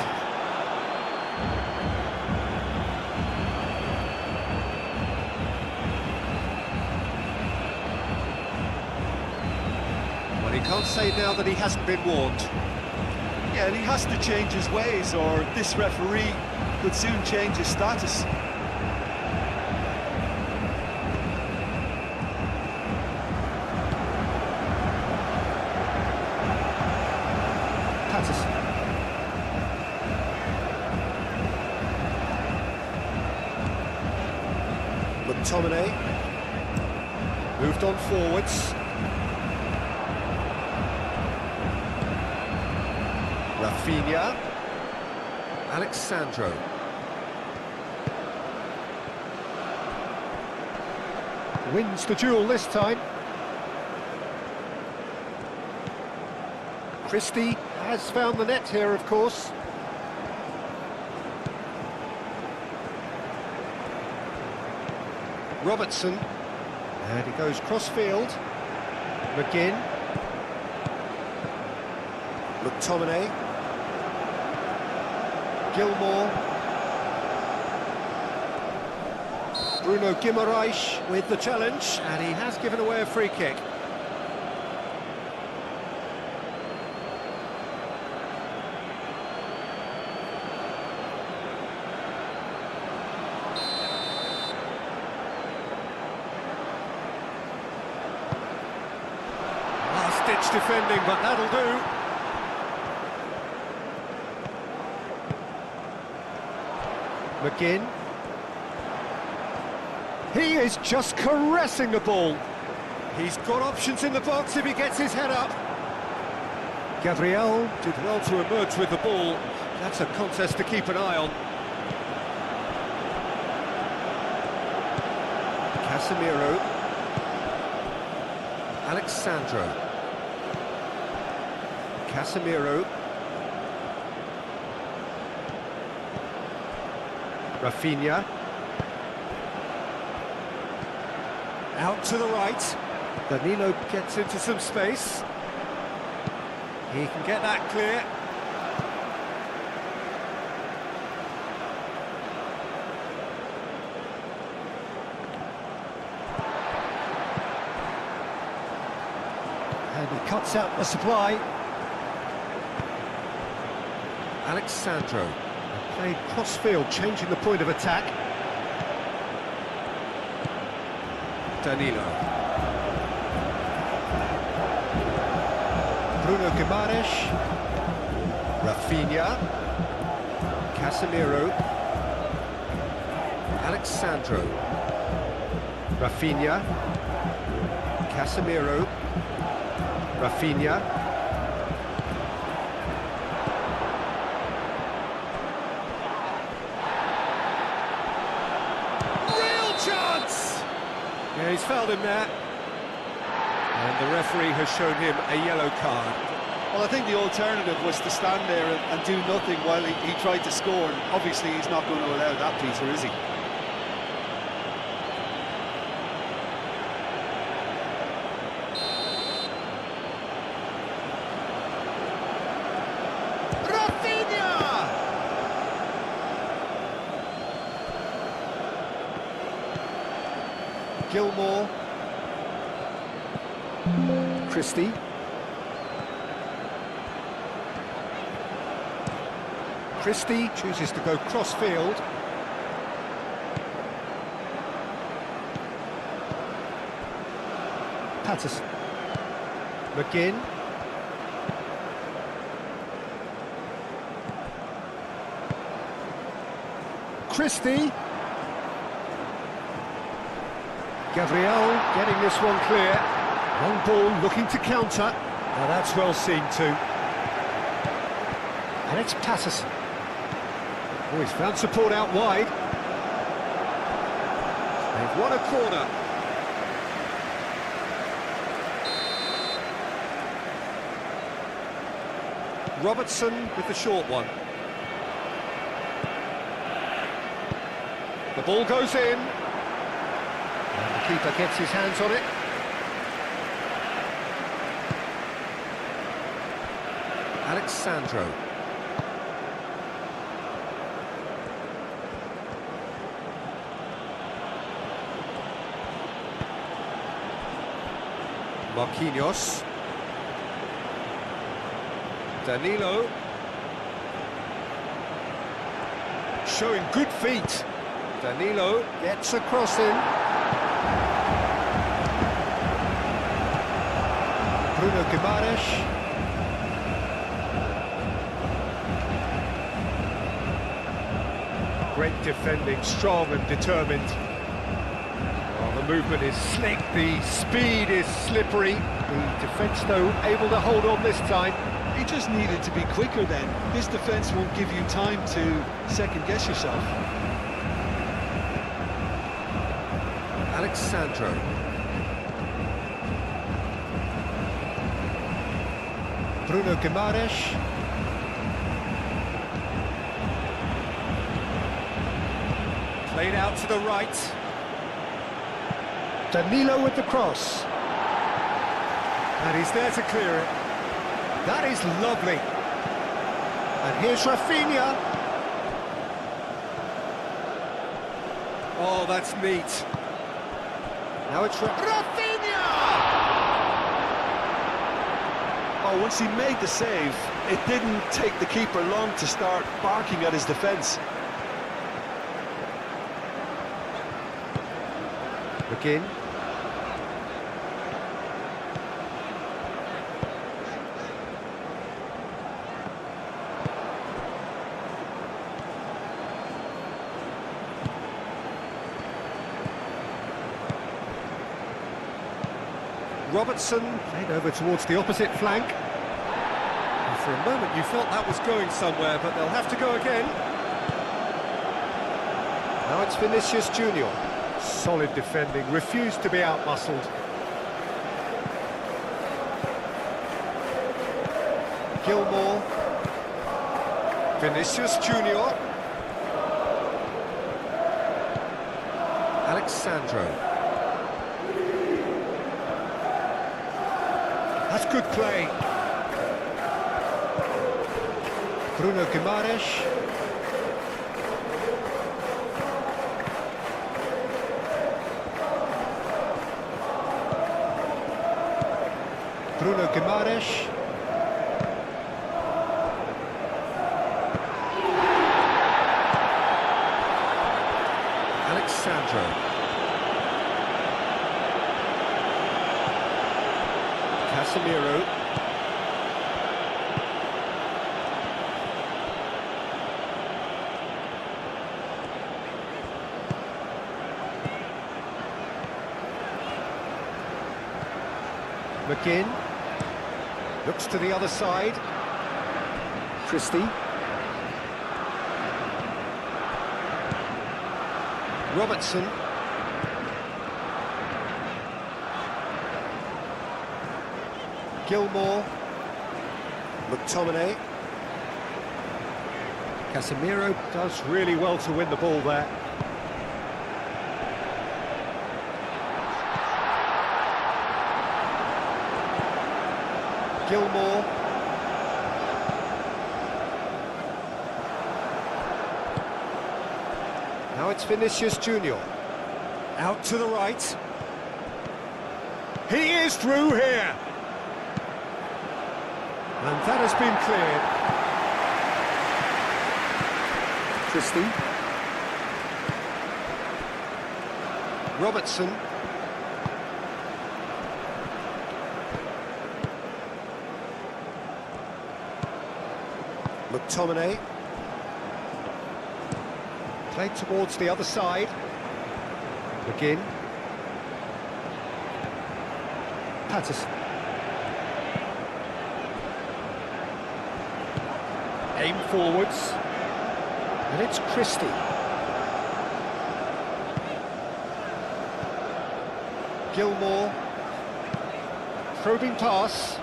Well, he can't say now that he hasn't been warned. Yeah, and he has to change his ways, or this referee could soon change his status. Patterson. McTominay. Moved on forwards. Rafinha. Alexandro. Wins the duel this time. Christie has found the net here, of course. Robertson. And he goes cross-field. McGinn. McTominay. Gilmore. Bruno Guimaraes with the challenge, and he has given away a free kick. much defending, but that'll do. McGinn. He is just caressing the ball. He's got options in the box if he gets his head up. Gabriel did well to emerge with the ball. That's a contest to keep an eye on. Casemiro. Alexandro. Casemiro. Rafinha. Out to the right. Danilo gets into some space. He can get that clear. And he cuts out the supply. Alexandro played cross-field, changing the point of attack. Danilo. Bruno Guimaraes. Rafinha. Casemiro. Alexandro. Rafinha. Casemiro. Rafinha. Real chance! Yeah, he's fouled him there. And the referee has shown him a yellow card. Well, I think the alternative was to stand there and do nothing while he tried to score. And obviously, he's not going to allow that, Peter, is he? Gilmore. Christie. Christie chooses to go cross-field. Patterson. McGinn. Christie. Gabriel getting this one clear. Long ball looking to counter. Now that's well seen too. And it's Patterson. Oh, he's found support out wide. They've won a corner. Robertson with the short one. The ball goes in. And the keeper gets his hands on it. Alexandro. Marquinhos. Danilo. Showing good feet. Danilo gets a cross in. Bruno Guimaraes. Great defending, strong and determined. Well, the movement is slick, the speed is slippery. The defence, though, able to hold on this time. He just needed to be quicker then. This defence won't give you time to second-guess yourself. Alexandro. Bruno Guimaraes. Played out to the right. Danilo with the cross. And he's there to clear it. That is lovely. And here's Rafinha. Oh, that's neat. Now it's Rafinha! Oh, once he made the save, it didn't take the keeper long to start barking at his defence. Robertson played over towards the opposite flank. And for a moment you felt that was going somewhere, but they'll have to go again. Now it's Vinicius Junior. Solid defending, refused to be outmuscled. Gilmore. Vinicius Junior. Alexandro. That's good play. Bruno Guimaraes. Bruno Guimaraes. Alexandro. Casemiro. McGinn. Looks to the other side. Christie. Robertson. Gilmore. McTominay. Casemiro does really well to win the ball there. Gilmore. Now it's Vinicius Junior. Out to the right. He is through here. And that has been cleared. Christie. Robertson. McTominay. Played towards the other side. McGinn. Patterson. Aim forwards. And it's Christie. Gilmore. Probing pass.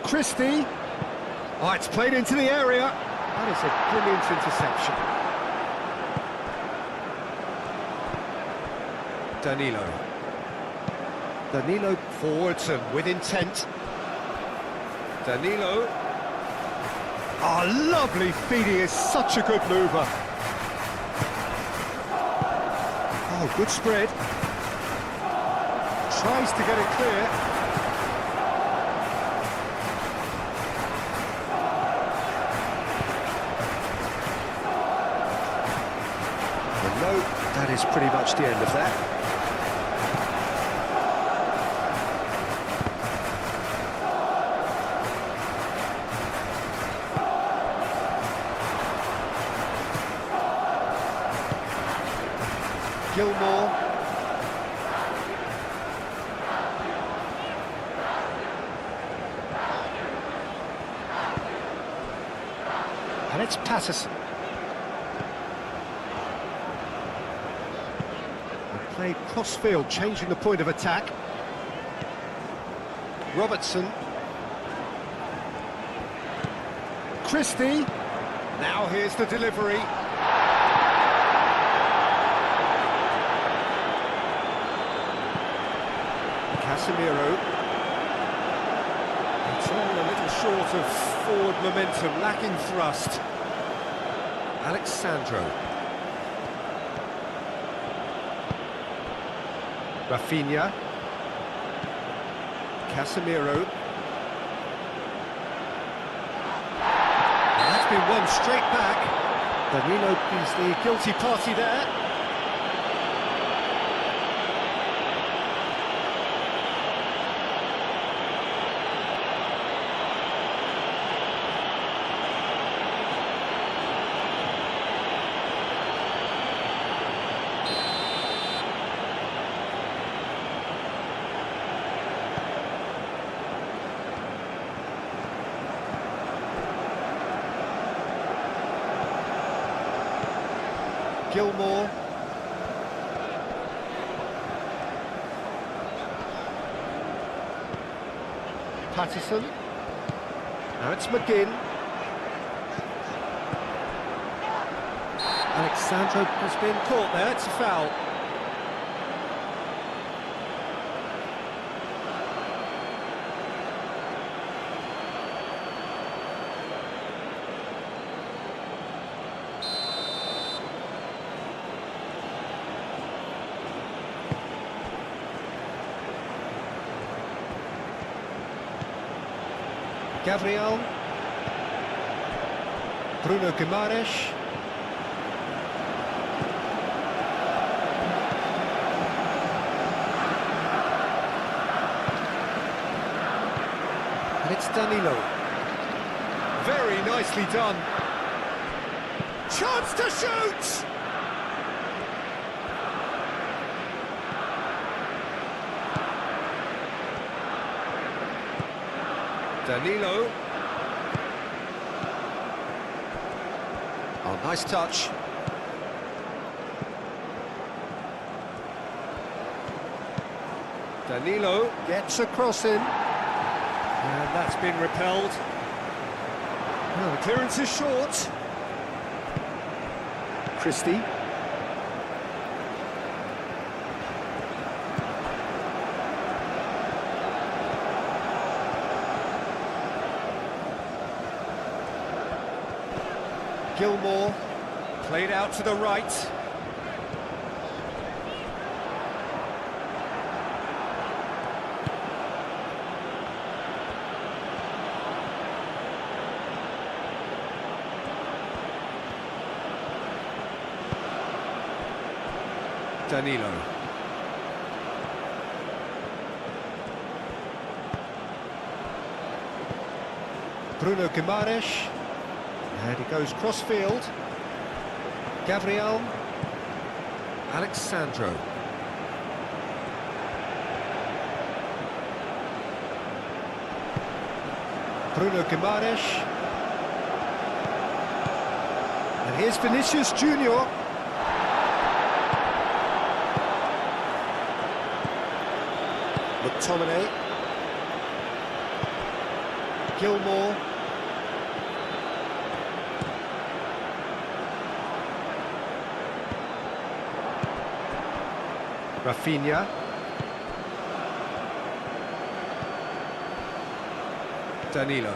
Christie. Oh, it's played into the area. That is a brilliant interception. Danilo forwards and with intent. Danilo. Oh, lovely feed, he is such a good mover. Oh, good spread. Tries to get it clear. But no, that is pretty much the end of that. Gilmore. And it's Patterson. They played cross-field, changing the point of attack. Robertson. Christie. Now here's the delivery. Casemiro. It's all a little short of forward momentum, lacking thrust. Alexandro. Rafinha. Casemiro. And that's been won straight back. Danilo is the guilty party there. Gilmore. Patterson. Now it's McGinn. Alexandro has been caught there, it's a foul. Gabriel, Bruno Guimaraes, and it's Danilo. Very nicely done. Chance to shoot! Danilo. Oh, nice touch. Danilo gets a cross in. And that's been repelled. Well, the clearance is short. Christie. Gilmore, played out to the right. Danilo. Bruno Guimaraes. And he goes cross-field. Gabriel. Alexandro. Bruno Guimaraes. And here's Vinicius Junior. McTominay. Gilmore. Rafinha. Danilo.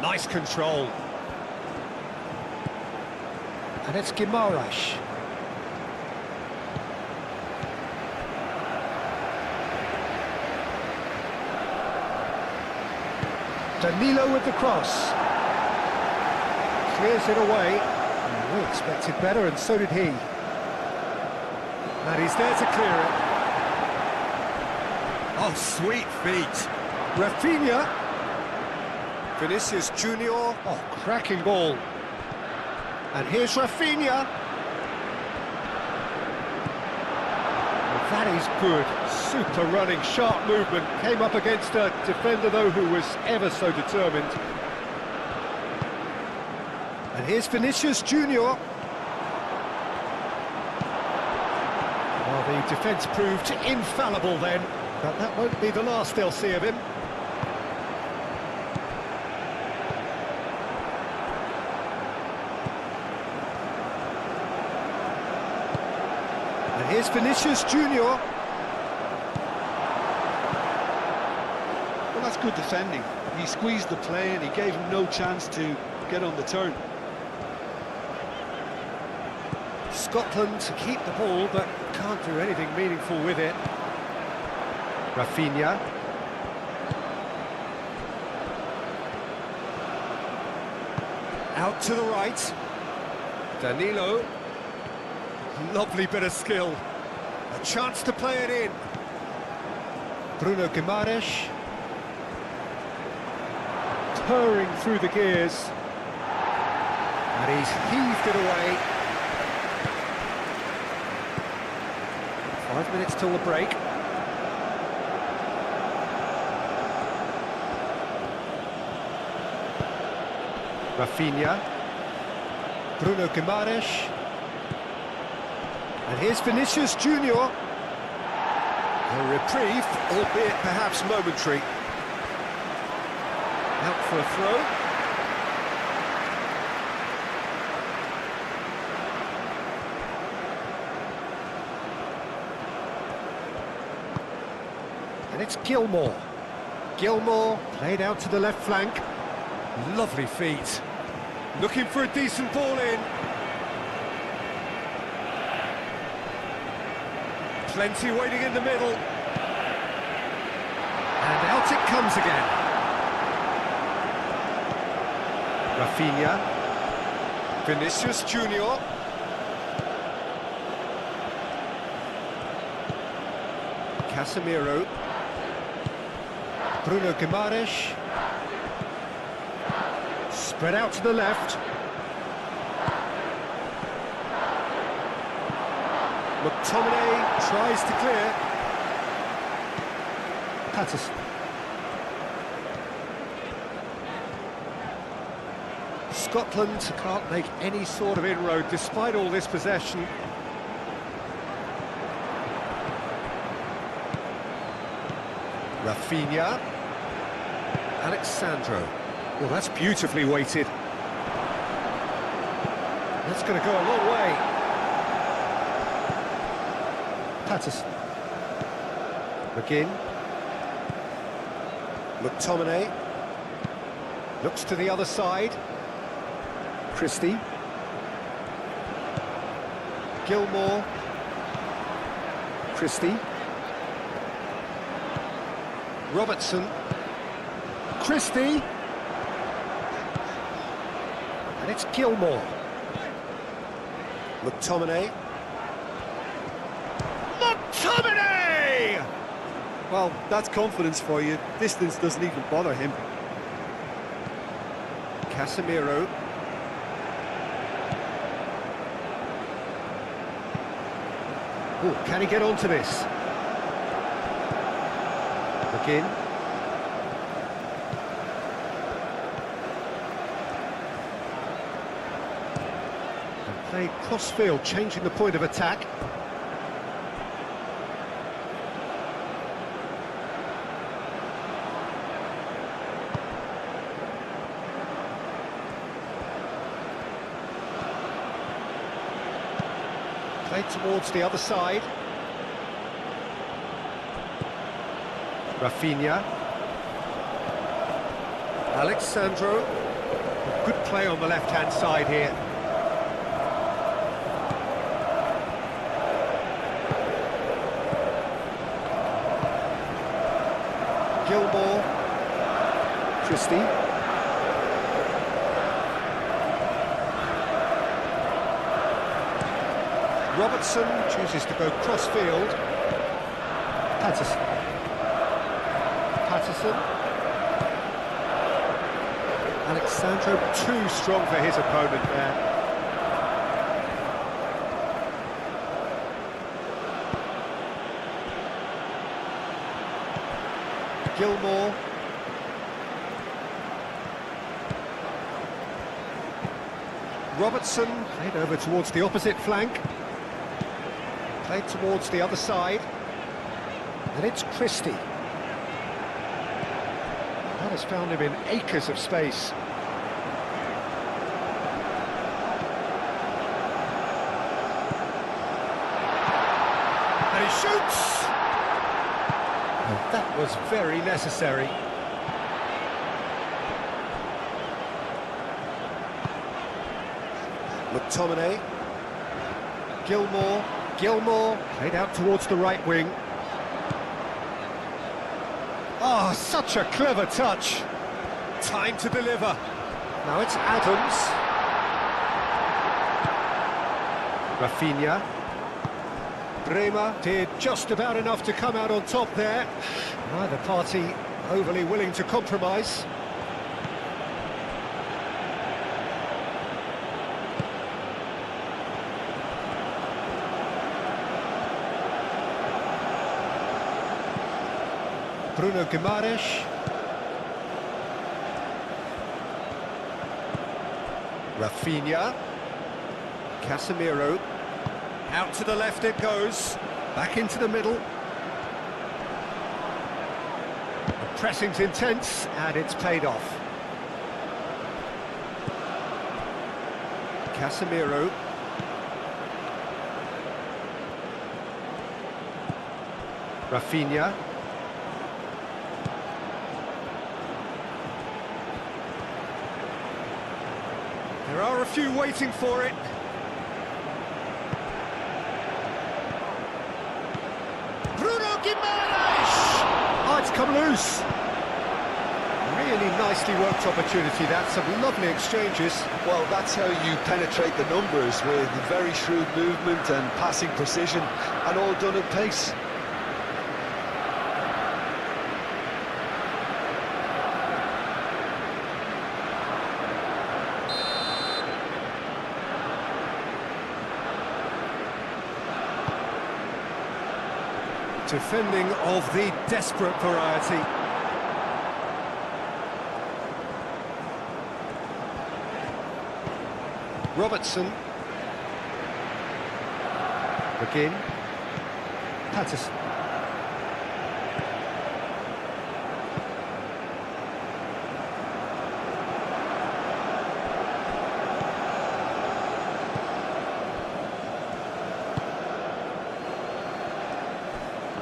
Nice control. And it's Guimaraes. Danilo with the cross. Clears it away. We expected better, and so did he. And he's there to clear it. Oh, sweet feet. Rafinha. Vinicius Junior. Oh, cracking ball. And here's Rafinha. Well, that is good. Super running, sharp movement. Came up against a defender, though, who was ever so determined. And here's Vinicius Junior. Well, the defence proved infallible then, but that won't be the last they'll see of him. And here's Vinicius Junior. Well, that's good defending. He squeezed the play and he gave him no chance to get on the turn. Scotland to keep the ball, but can't do anything meaningful with it. Rafinha. Out to the right. Danilo. Lovely bit of skill. A chance to play it in. Bruno Guimaraes. Purring through the gears. And he's heaved it away. 5 minutes till the break. Rafinha. Bruno Guimaraes. And here's Vinicius Junior. A reprieve, albeit perhaps momentary. Out for a throw. And it's Gilmour. Gilmour played out to the left flank. Lovely feet. Looking for a decent ball in. Plenty waiting in the middle. And out it comes again. Rafinha. Vinicius Junior. Casemiro. Bruno Guimaraes. Spread out to the left. McTominay tries to clear. Patterson. Scotland can't make any sort of inroad despite all this possession. Rafinha. Alexandro. Well, that's beautifully weighted. That's going to go a long way. Patterson. McGinn. McTominay. Looks to the other side. Christie. Gilmour. Christie. Robertson. Christie. And it's Gilmour. McTominay. McTominay! Well, that's confidence for you. Distance doesn't even bother him. Casemiro. Oh, can he get onto this? McGinn. And played cross-field, changing the point of attack. Played towards the other side. Rafinha. Alexandro. Good play on the left-hand side here. Gilmour. Christie. Robertson chooses to go cross-field. Patterson. Alexandro too strong for his opponent there. Gilmour. Robertson played over towards the opposite flank. Played towards the other side. And it's Christie. That has found him in acres of space. And he shoots! And that was very necessary. McTominay. Gilmour played out towards the right wing. Oh, such a clever touch. Time to deliver. Now it's Adams. Rafinha. Bremer did just about enough to come out on top there. Neither party overly willing to compromise. Bruno Guimaraes. Rafinha. Casemiro. Out to the left it goes. Back into the middle. The pressing's intense, and it's paid off. Casemiro. Rafinha. There are a few waiting for it. Bruno Guimaraes! Oh, it's come loose. Really nicely worked opportunity, that. Some lovely exchanges. Well, that's how you penetrate the numbers, with very shrewd movement and passing precision, and all done at pace. Defending of the desperate variety. Robertson. McGinn. Patterson.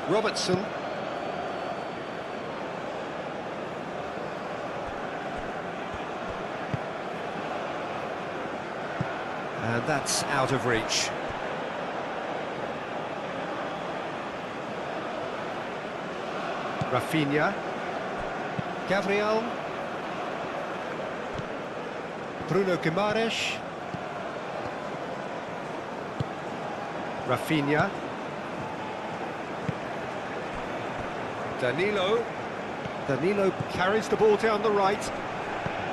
Robertson. And that's out of reach. Rafinha. Gabriel. Bruno Guimaraes. Rafinha. Danilo carries the ball down the right.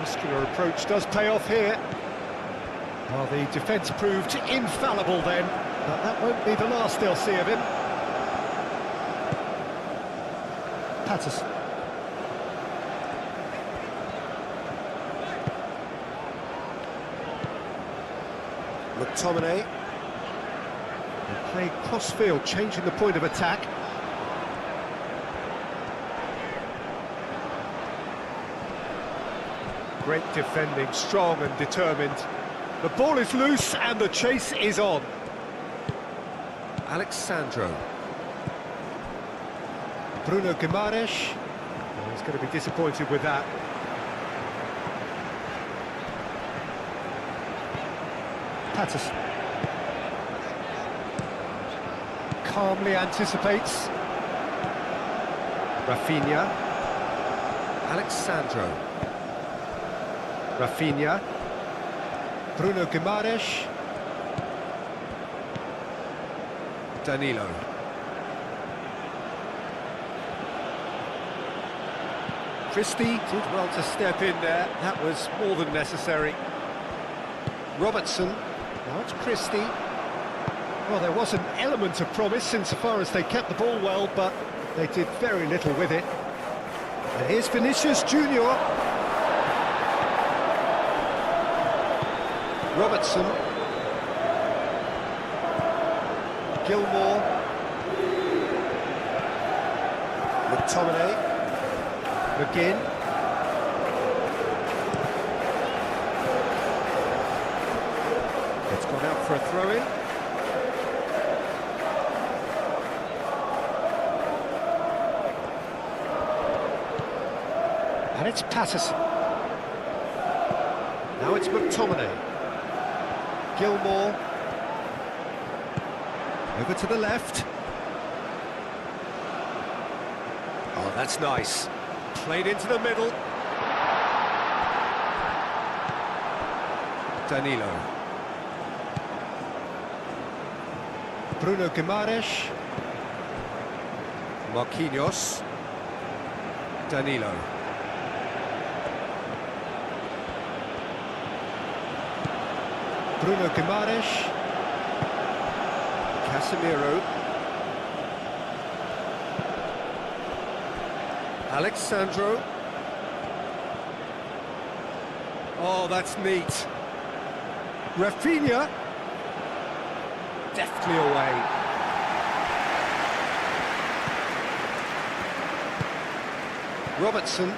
Muscular approach does pay off here. Well, the defence proved infallible then, but that won't be the last they'll see of him. Patterson. McTominay. They play cross-field, changing the point of attack. Great defending, strong and determined. The ball is loose and the chase is on. Alexandro. Bruno Guimaraes. Oh, he's going to be disappointed with that. Patterson. Calmly anticipates. Rafinha. Alexandro. Rafinha. Bruno Guimaraes. Danilo. Christie did well to step in there. That was more than necessary. Robertson. Now it's Christie. Well, there was an element of promise insofar as they kept the ball well, but they did very little with it. And here's Vinicius Junior. Robertson. Gilmore. McTominay. McGinn. It's gone out for a throw-in. And it's Patterson. Now it's McTominay. Gilmore. Over to the left. Oh, that's nice. Played into the middle. Danilo. Bruno Guimaraes. Marquinhos. Danilo. Bruno Guimaraes. Casemiro. Alexandro. Oh, that's neat. Rafinha. Deftly away. Robertson.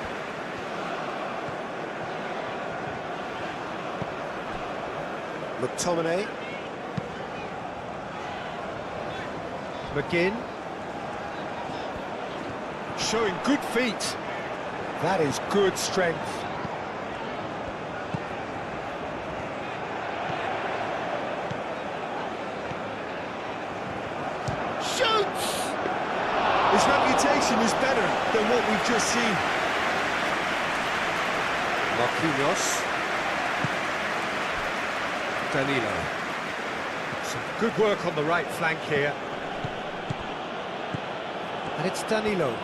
McTominay. McGinn. Showing good feet. That is good strength. Shoots! His reputation is better than what we've just seen. Marquinhos. Danilo. Some good work on the right flank here. And it's Danilo.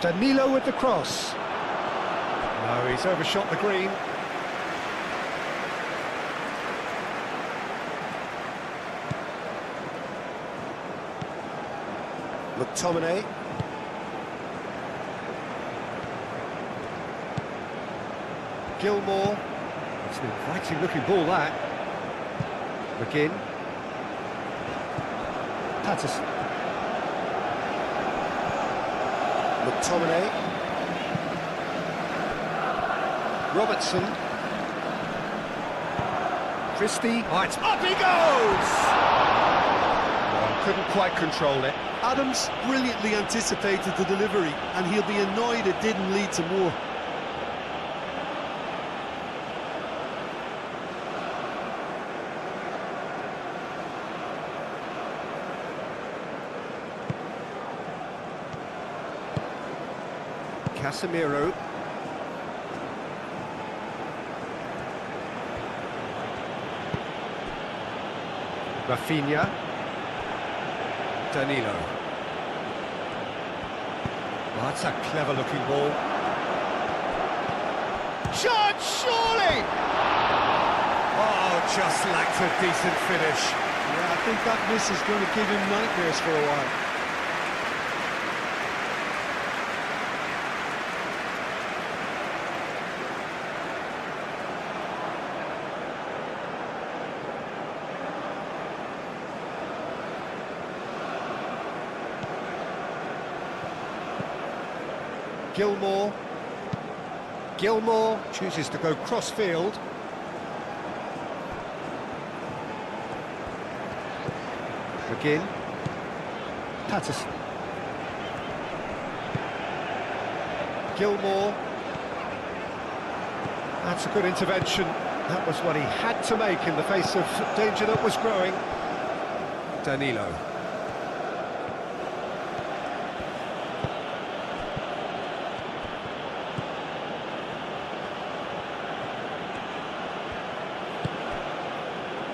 Danilo with the cross. No, he's overshot the green. McTominay. Gilmore. It's an inviting looking ball, that. McGinn. Patterson. McTominay. Robertson. Christie. Oh, it's up he goes! Oh, couldn't quite control it. Adams brilliantly anticipated the delivery, and he'll be annoyed it didn't lead to more. Casemiro. Rafinha. Danilo. Oh, that's a clever looking ball. Shot, surely! Oh, just lacked a decent finish. Yeah, I think that miss is going to give him nightmares for a while. Gilmore. Gilmore chooses to go cross-field. McGinn. Patterson. Gilmore. That's a good intervention. That was what he had to make in the face of danger that was growing. Danilo.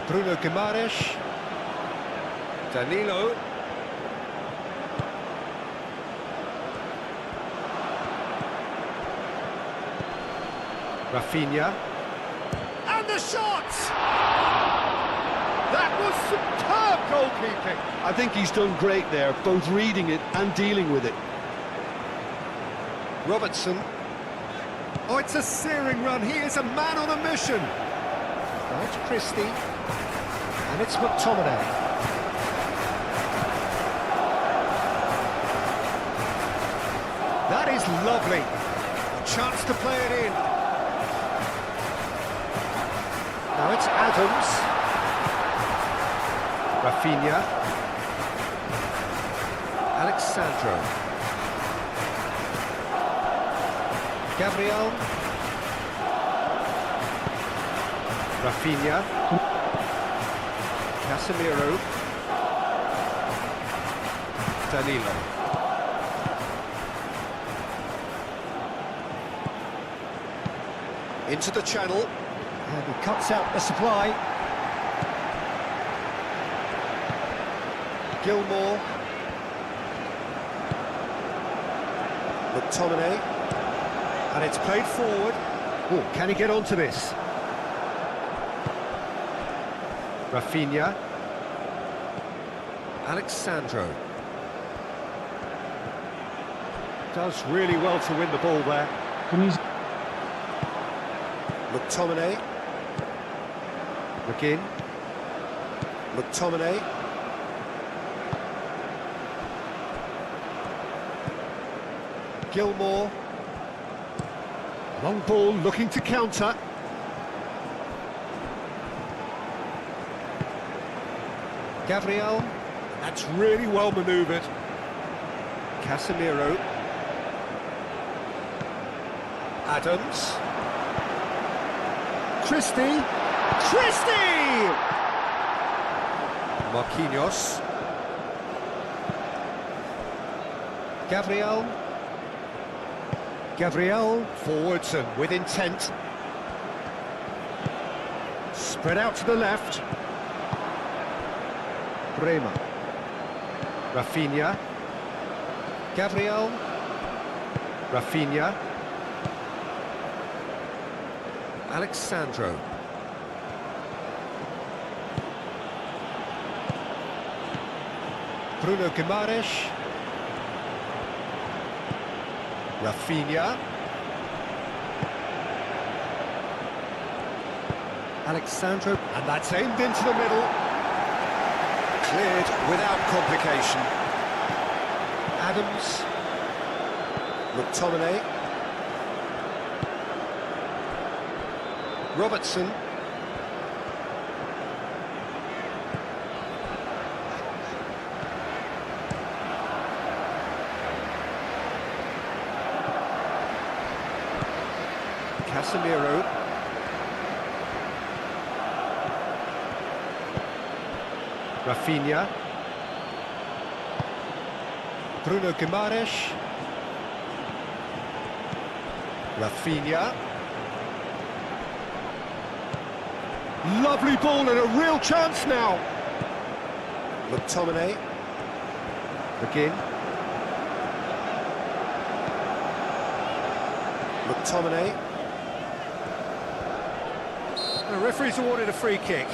Bruno Guimaraes. Danilo. Rafinha. And the shot! That was superb goalkeeping. I think he's done great there, both reading it and dealing with it. Robertson. Oh, it's a searing run. He is a man on a mission. Now it's Christie. And it's McTominay. That is lovely. A chance to play it in. Now it's Adams. Rafinha. Alexandro. Gabriel. Rafinha. Casemiro. Danilo. Into the channel. And he cuts out the supply. Gilmore. McTominay. And it's played forward. Oh, can he get onto this? Rafinha. Alexandro. Does really well to win the ball there. Tunisia. McTominay. McGinn. McTominay. Gilmore. Long ball looking to counter. Gabriel. That's really well manoeuvred. Casemiro. Adams. Christie. Marquinhos. Gabriel forwards and with intent. Spread out to the left. Bremer. Rafinha. Gabriel. Rafinha. Alexandro. Bruno Guimaraes. Rafinha. Alexandro. And that's aimed into the middle. Cleared without complication. Adams. McTominay. Robertson. Casemiro. Rafinha. Bruno Guimaraes. Rafinha. Lovely ball and a real chance now. McTominay. McGinn. McTominay. The referee's awarded a free kick.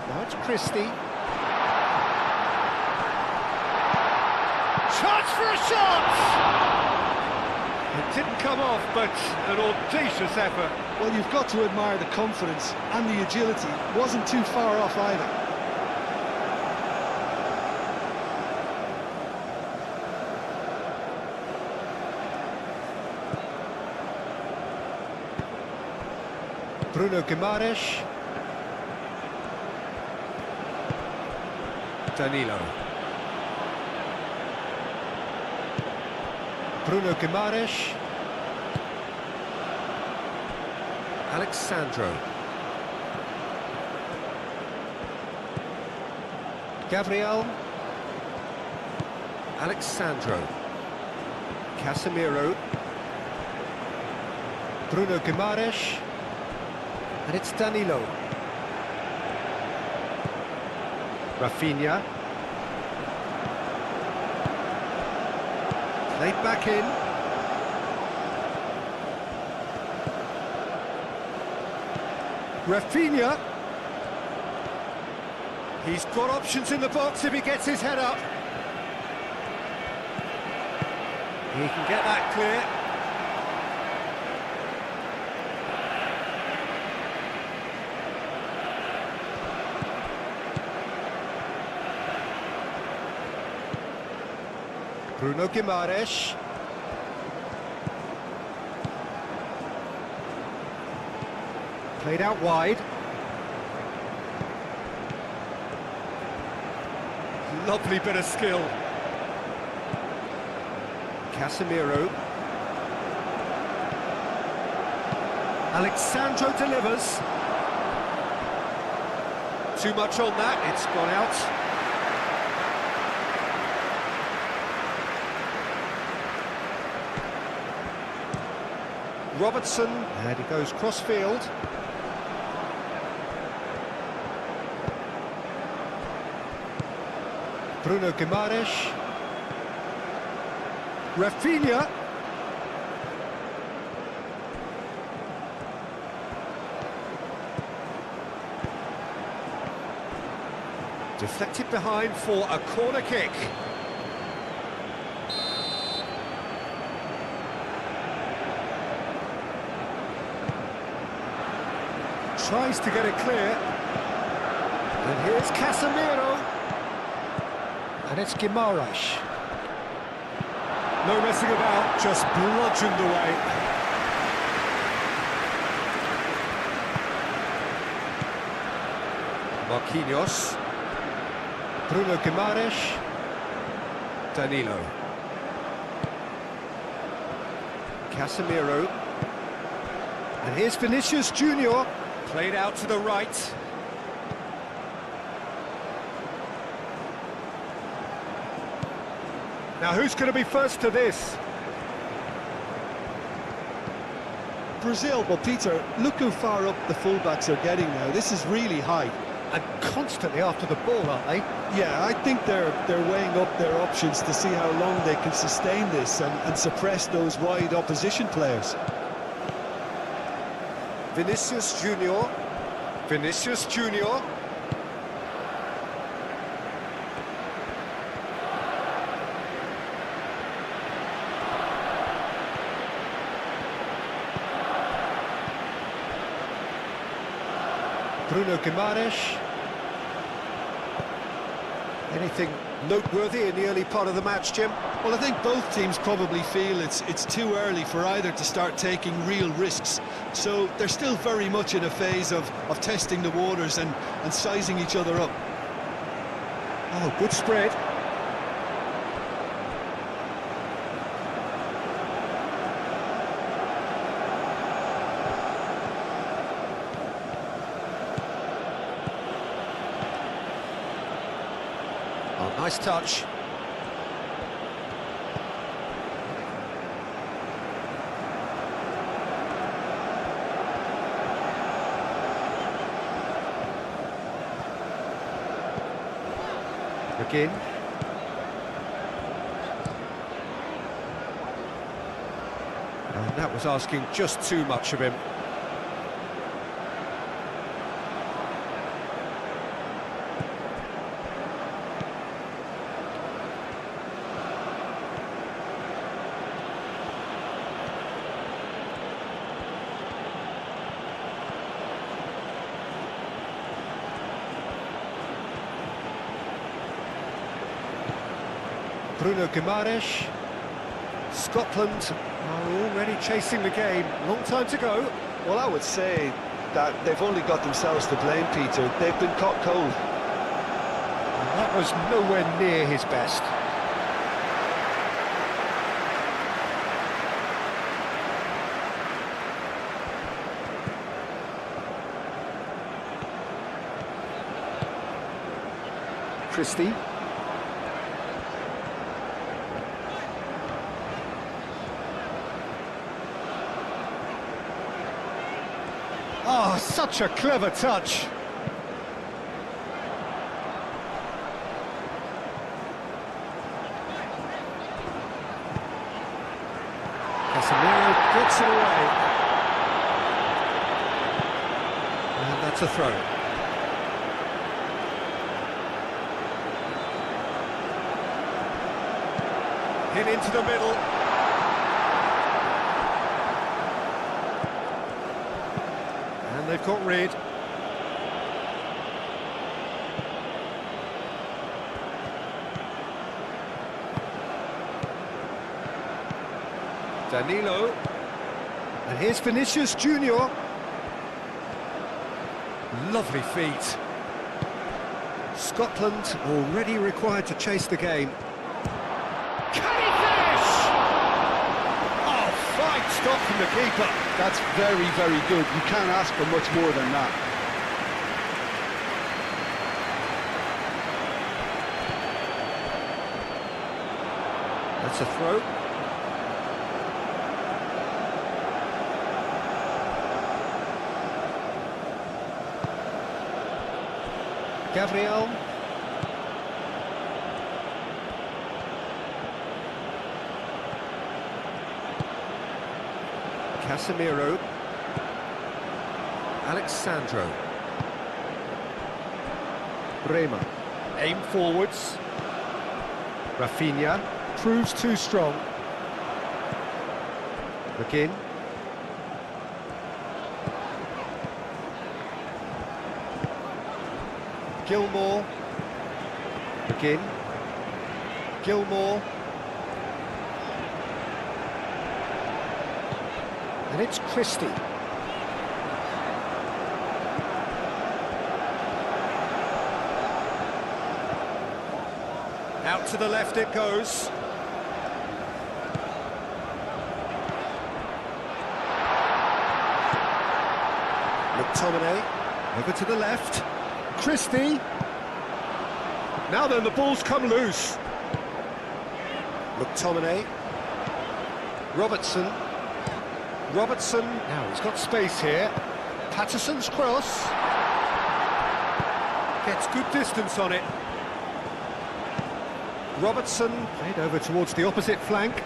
Now it's Christie. Chance for a shot! It didn't come off, but an audacious effort. Well, you've got to admire the confidence and the agility. Wasn't too far off either. Bruno Guimaraes. Danilo. Bruno Guimaraes. Alexandro. Gabriel. Alexandro. Casemiro. Bruno Guimaraes. And it's Danilo. Rafinha. Played back in. Rafinha. He's got options in the box if he gets his head up. He can get that clear. Bruno Guimaraes. Played out wide. Lovely bit of skill. Casemiro. Alexandro delivers. Too much on that, it's gone out. Robertson, and he goes cross-field. Bruno Guimaraes. Rafinha. Deflected behind for a corner kick. Tries to get it clear. And here's Casemiro. And it's Guimaraes. No messing about, just bludgeoned away. Marquinhos. Bruno Guimaraes. Danilo. Casemiro. And here's Vinicius Junior. Played out to the right. Now who's going to be first to this? Brazil, well, Peter, look how far up the fullbacks are getting now. This is really high. And constantly after the ball, aren't they? Yeah, I think they're weighing up their options to see how long they can sustain this and suppress those wide opposition players. Vinicius Junior. Vinicius Junior. Bruno Guimaraes. Anything noteworthy in the early part of the match, Jim? Well, I think both teams probably feel it's too early for either to start taking real risks. So they're still very much in a phase of testing the waters and sizing each other up. Oh, good spread. Oh, nice touch. Again. And that was asking just too much of him. Bruno Guimaraes. Scotland are already chasing the game. Long time to go. Well, I would say that they've only got themselves to blame, Peter. They've been caught cold. And that was nowhere near his best. Christie. Oh, such a clever touch. Casemiro gets it away. And that's a throw. Hit into the middle. And they've got rid. Danilo. And here's Vinicius Junior. Lovely feet. Scotland already required to chase the game. Can he finish? Oh, fine stop from the keeper. That's very, very good. You can't ask for much more than that. That's a throw. Gabriel. Casemiro. Alexandro. Bremer. Aim forwards. Rafinha proves too strong. McGinn. Gilmore. McGinn. Gilmore. And it's Christie. Out to the left it goes. McTominay. Over to the left. Christie. Now then, the ball's come loose. McTominay. Robertson. Robertson. Now he's got space here. Patterson's cross. Gets good distance on it. Robertson played over towards the opposite flank.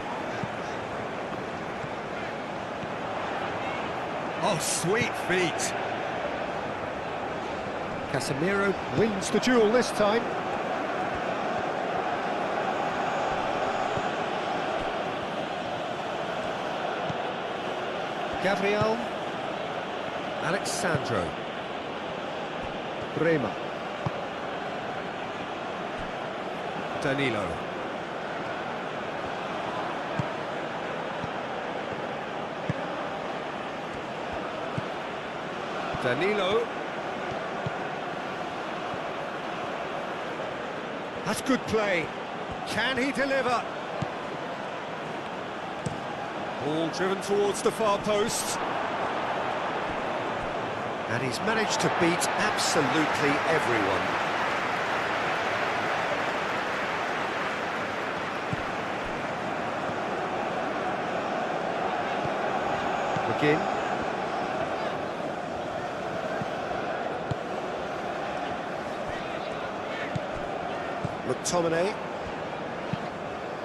Oh, sweet feet. Casemiro wins the duel this time. Gabriel. Alexandro. Bremer. Danilo. Danilo. That's good play. Can he deliver? Ball driven towards the far post. And he's managed to beat absolutely everyone. McGinn. McTominay.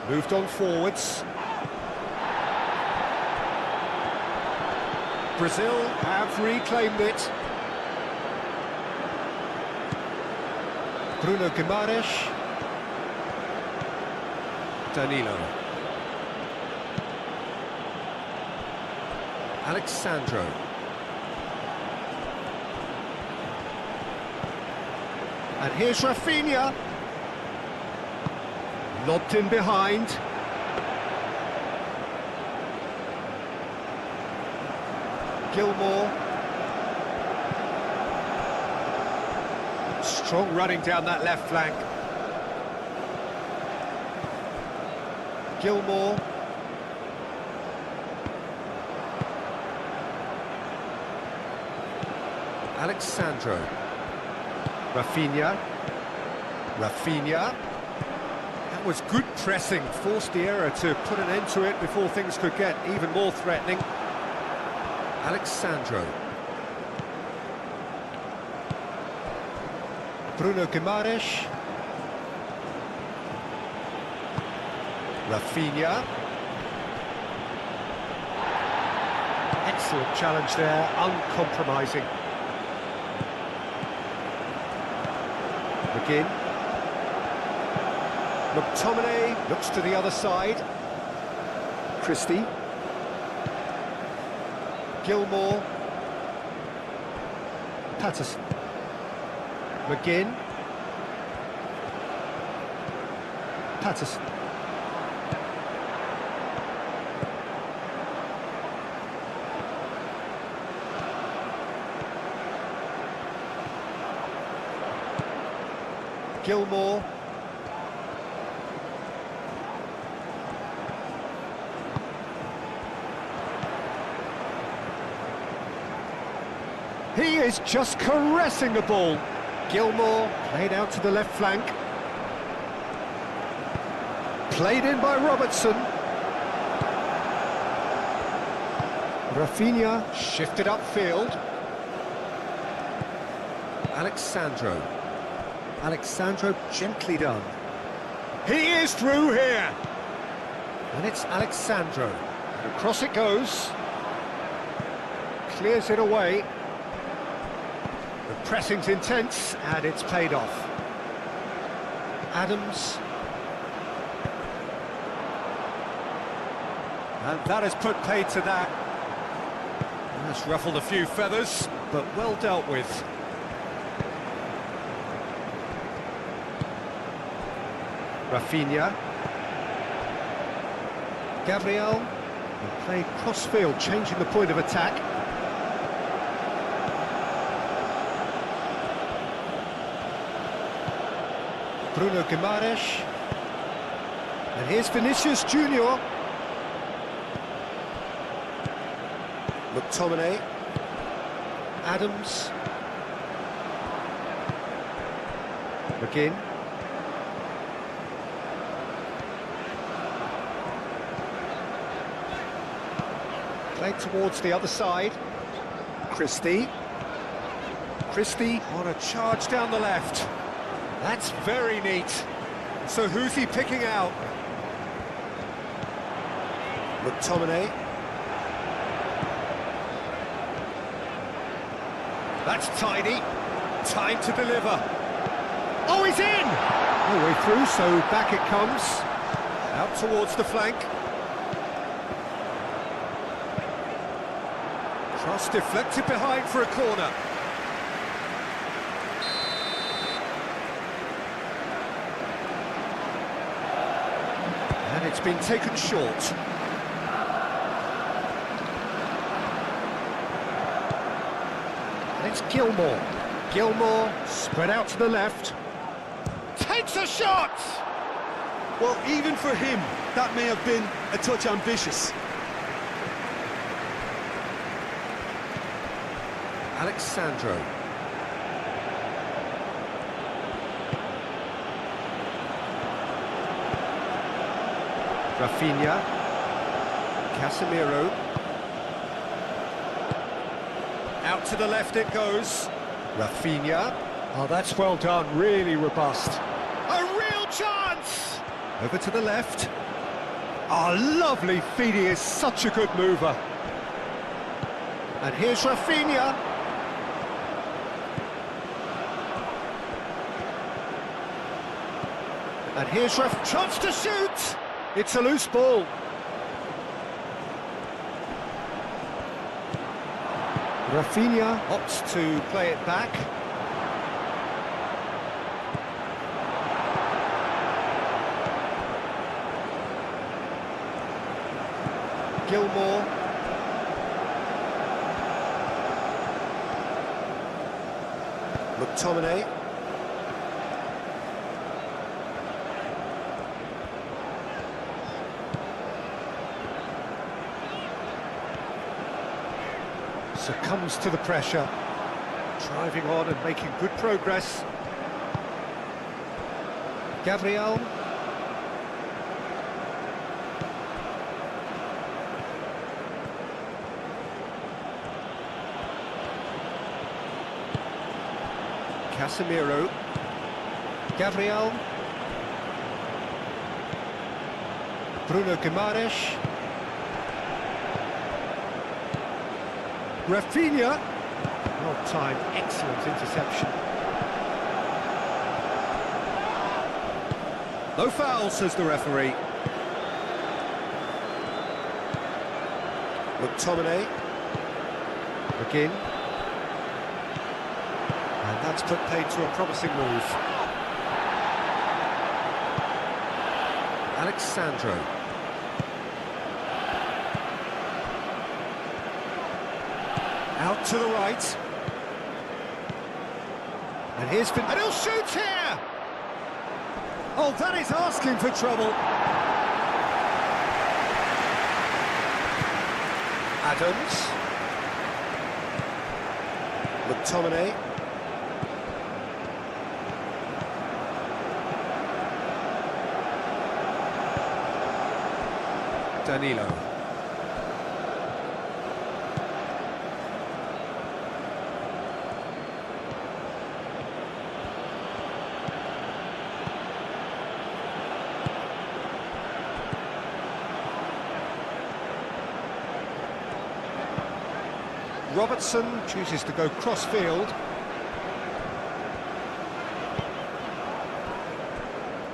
Moved on forwards. Brazil have reclaimed it. Bruno Guimaraes. Danilo. Alexandro. And here's Rafinha. Lobbed in behind. Gilmore. Strong running down that left flank. Gilmore. Alexandro. Rafinha. Rafinha. That was good pressing, forced the error to put an end to it before things could get even more threatening. Alexandro. Bruno Guimaraes. Rafinha. Excellent challenge there, uncompromising. McGinn. McTominay looks to the other side. Christie. Gilmore. Patterson. McGinn. Patterson. Gilmore. He is just caressing the ball. Gilmore played out to the left flank. Played in by Robertson. Rafinha shifted upfield. Alexandro. Alexandro gently done. He is through here. And it's Alexandro. And across it goes. clears it away. The pressing's intense, and it's paid off. Adams. And that has put paid to that. That's ruffled a few feathers, but well dealt with. Rafinha. Gabriel. And played cross-field, changing the point of attack. Bruno Guimaraes. And here's Vinicius Junior. McTominay. Adams. McGinn. Played towards the other side. Christie. Christie on a charge down the left. That's very neat. So who's he picking out? McTominay. That's tidy. Time to deliver. Oh, he's in! All the way through, so back it comes. Out towards the flank. Cross deflected behind for a corner. And it's been taken short. And it's Gilmore. Gilmore spread out to the left. Takes a shot! Well, even for him, that may have been a touch ambitious. Alexandro. Rafinha. Casemiro. Out to the left it goes. Rafinha. Oh, that's well done, really robust. A real chance! Over to the left. Oh, lovely feed, he is such a good mover. And here's Rafinha. And here's chance to shoot! It's a loose ball. Rafinha opts to play it back. Gilmore. McTominay. Succumbs to the pressure, driving on and making good progress. Gabriel. Casemiro. Gabriel. Bruno Guimaraes. Rafinha. Well timed, excellent interception. No foul, says the referee. McTominay. McGinn. And that's put paid to a promising move. Alexandro. Out to the right. And here's and he'll shoot here! Oh, that is asking for trouble. Adams. McTominay. Danilo. Robertson chooses to go cross-field.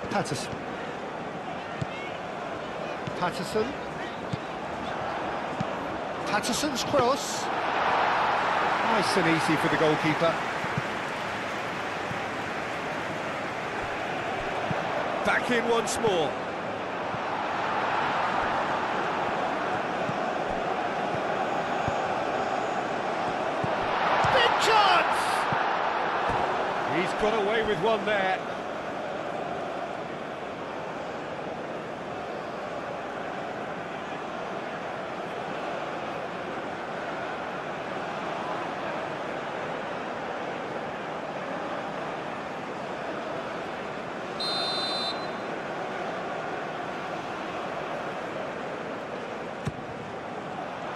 Patterson. Patterson. Patterson's cross. Nice and easy for the goalkeeper. Back in once more. Big chance! He's got away with one there.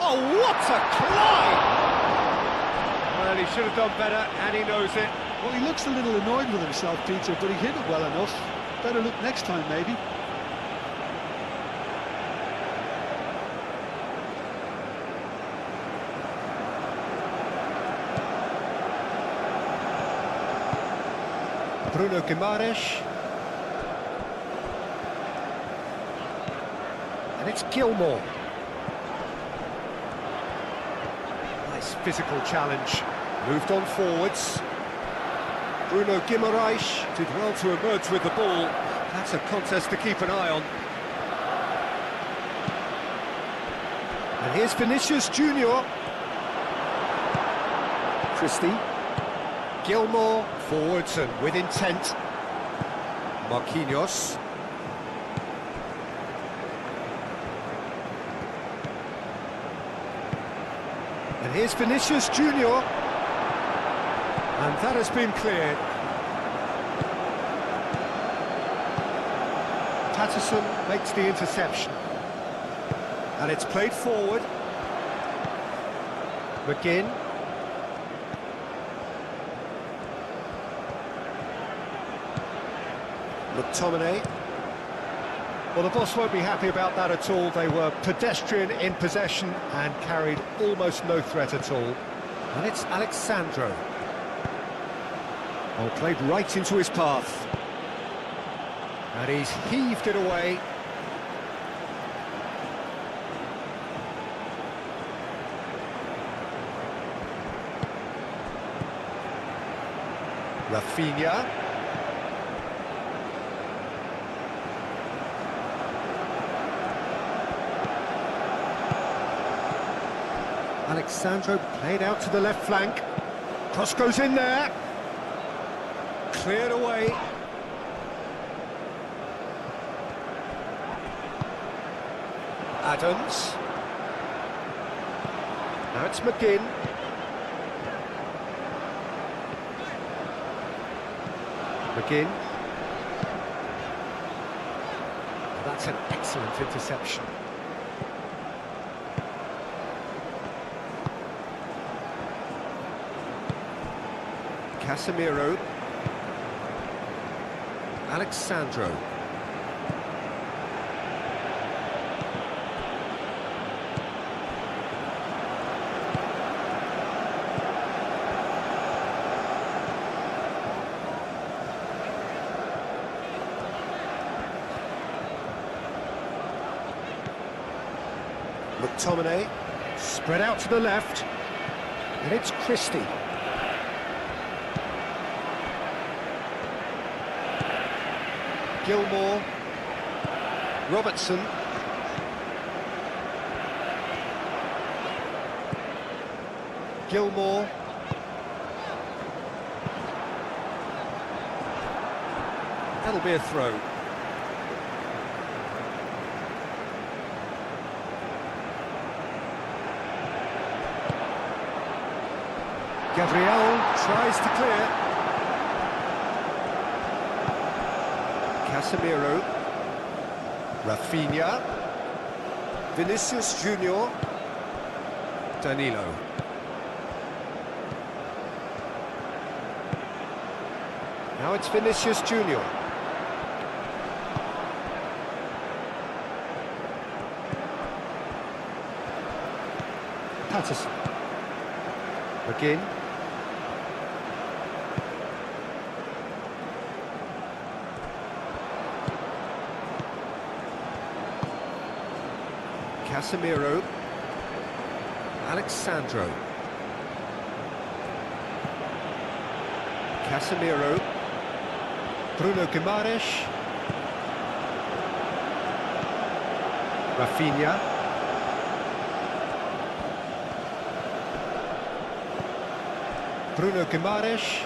Oh, what a climb! Well, he should have done better, and he knows it. Well, he looks a little annoyed with himself, Peter, but he hit it well enough. Better look next time, maybe. Bruno Guimaraes. And it's Gilmore. Nice physical challenge. Moved on forwards. Bruno Guimaraes did well to emerge with the ball. That's a contest to keep an eye on. And here's Vinicius Junior. Christie. Gilmore, forwards and with intent. Marquinhos. And here's Vinicius Junior. And that has been cleared. Patterson makes the interception. And it's played forward. McGinn. McTominay. Well, the boss won't be happy about that at all. They were pedestrian in possession and carried almost no threat at all. And it's Alexandro. Well, played right into his path. And he's heaved it away. Rafinha. Alexandro played out to the left flank. Cross goes in there. Cleared away. Adams. Now it's McGinn. McGinn. That's an excellent interception. Casemiro. Alexandro. McTominay. Spread out to the left. And it's Christie. Gilmore, Robertson, Gilmore, that'll be a throw. Gabriel tries to clear. Casemiro, Rafinha, Vinicius Junior, Danilo. Now it's Vinicius Junior. Patterson. McGinn. Casemiro. Alexandro. Casemiro. Bruno Guimaraes. Rafinha. Bruno Guimaraes.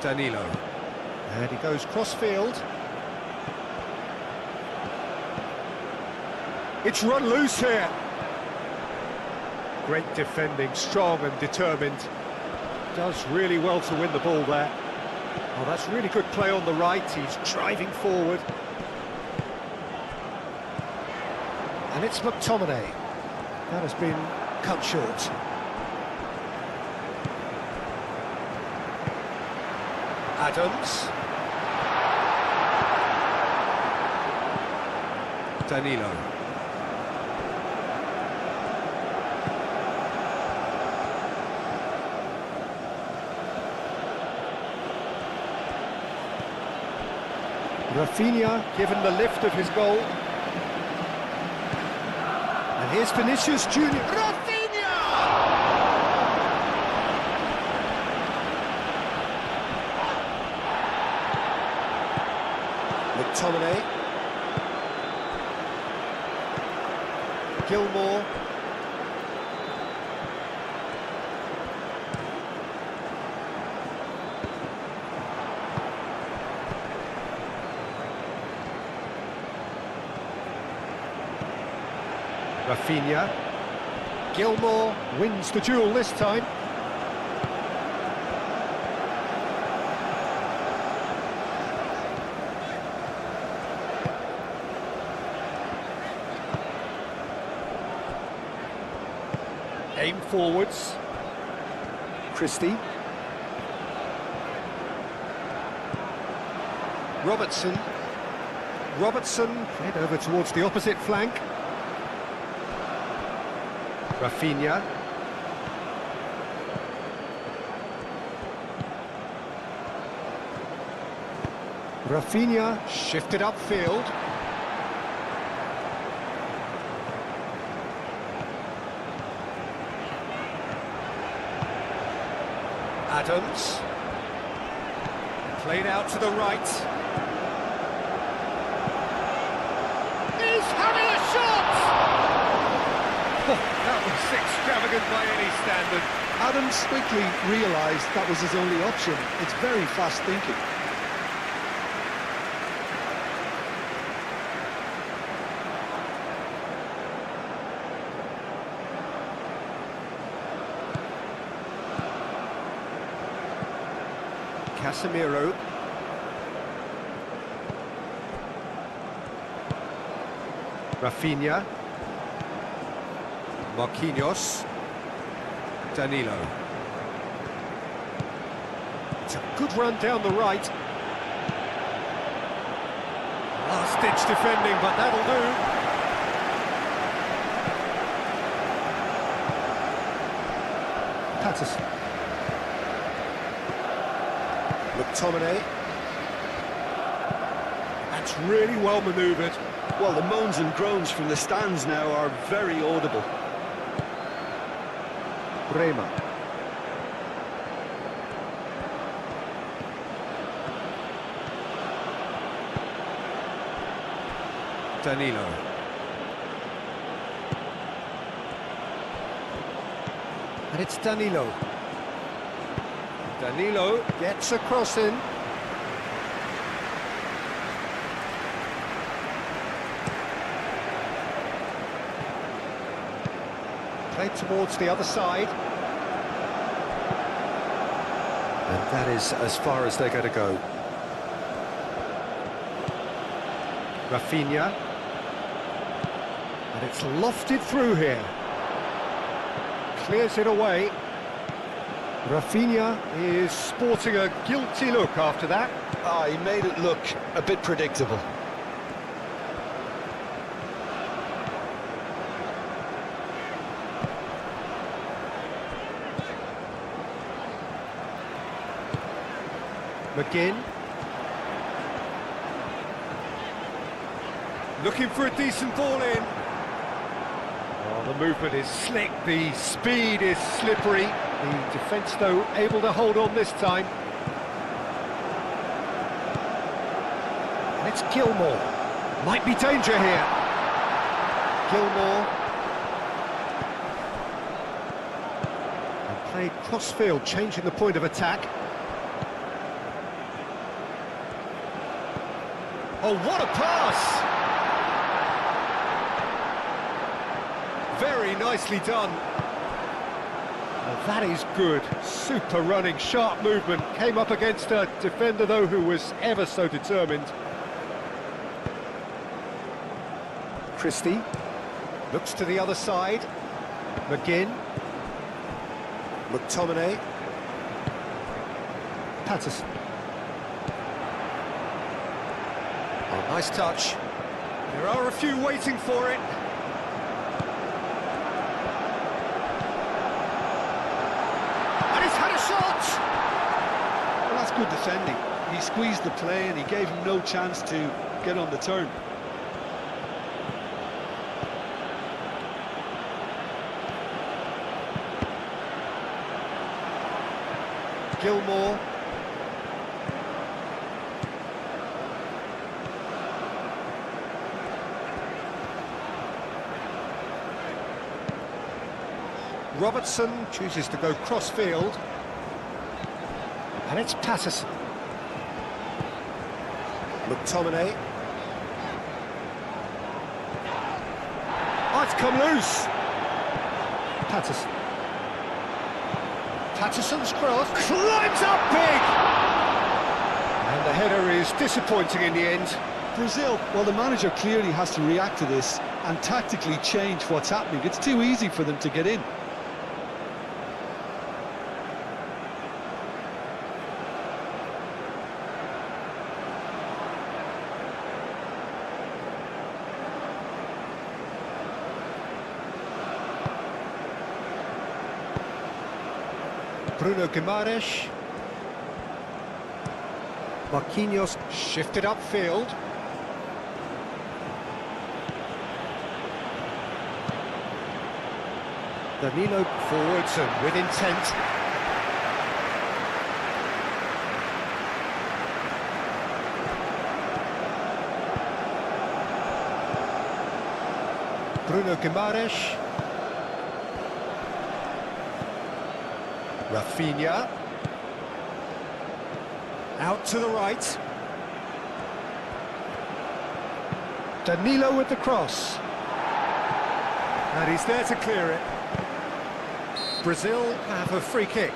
Danilo. And he goes cross-field. It's run loose here. Great defending, strong and determined. Does really well to win the ball there. Oh, that's really good play on the right. He's driving forward. And it's McTominay. That has been cut short. Adams. Danilo. Rafinha given the lift of his goal. And here's Vinicius Junior. Rafinha! McTominay. Gilmore. Rafinha. Gilmore wins the duel this time. Aim forwards. Christie. Robertson. Robertson played over towards the opposite flank. Rafinha. Rafinha shifted upfield. Adams. Played out to the right. He's having a shot! That was extravagant by any standard. Adams quickly realised that was his only option. It's very fast thinking. Casemiro. Rafinha. Marquinhos. Danilo. It's a good run down the right. Last-ditch defending, but that'll do. Patterson. McTominay. That's really well manoeuvred. Well, the moans and groans from the stands now are very audible. Bremer. Danilo. And it's Danilo. Danilo gets a cross in. Played towards the other side. And that is as far as they're going to go. Rafinha. And it's lofted through here. Clears it away. Rafinha is sporting a guilty look after that. He made it look a bit predictable. McGinn. Looking for a decent ball in. Oh, the movement is slick, the speed is slippery. The defence, though, able to hold on this time. And it's Gilmore. Might be danger here. Gilmore. And played cross-field, changing the point of attack. Oh, what a pass! Very nicely done. Well, that is good. Super running, sharp movement. Came up against a defender, though, who was ever so determined. Christie looks to the other side. McGinn. McTominay. Patterson. Oh, nice touch. There are a few waiting for it. And he's had a shot! Well, that's good defending. He squeezed the play and he gave him no chance to get on the turn. Gilmore. Robertson chooses to go cross-field. And it's Patterson. McTominay. Oh, it's come loose. Patterson. Patterson's cross climbs up big! And the header is disappointing in the end. Brazil, well, the manager clearly has to react to this and tactically change what's happening. It's too easy for them to get in. Bruno Guimaraes. Marquinhos shifted upfield. Danilo forwards and with intent. Bruno Guimaraes. Rafinha. Out to the right. Danilo with the cross. And he's there to clear it. Brazil have a free kick.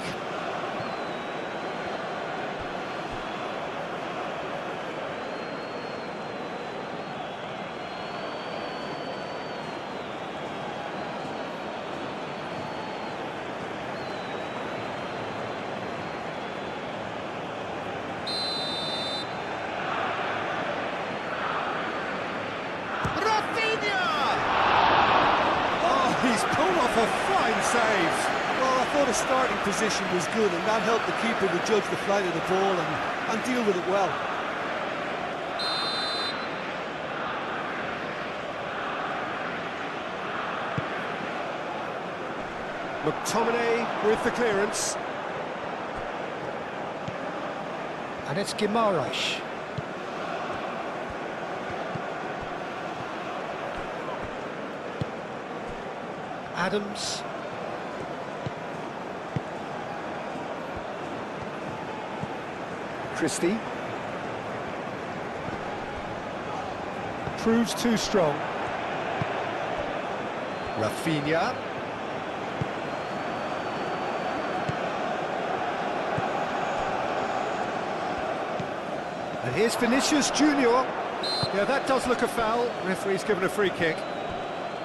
He's pulled off a fine save. Well, I thought his starting position was good, and that helped the keeper to judge the flight of the ball and deal with it well. McTominay with the clearance. And it's Guimaraes. Adams. Christie. Proves too strong. Rafinha. And here's Vinicius Junior. Yeah, that does look a foul. Referee's given a free kick.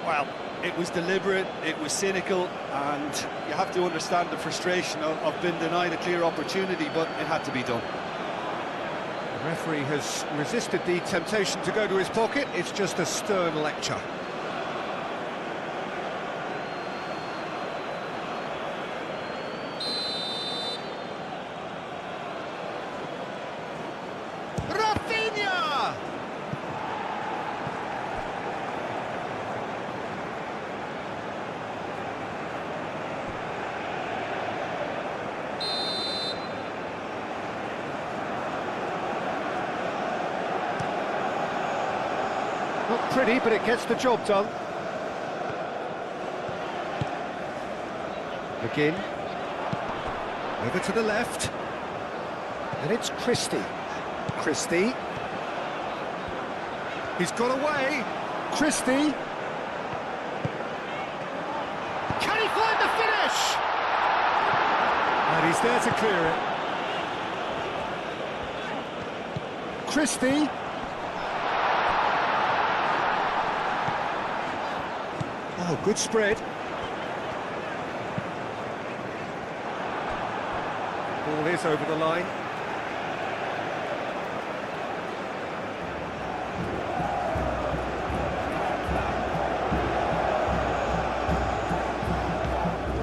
Well, it was deliberate, it was cynical, and you have to understand the frustration of being denied a clear opportunity, but it had to be done. The referee has resisted the temptation to go to his pocket. It's just a stern lecture. pretty, but it gets the job done. McGinn. Over to the left. And it's Christie. Christie. He's got away. Christie. Can he find the finish? And he's there to clear it. Christie. Oh, good spread. Ball is over the line.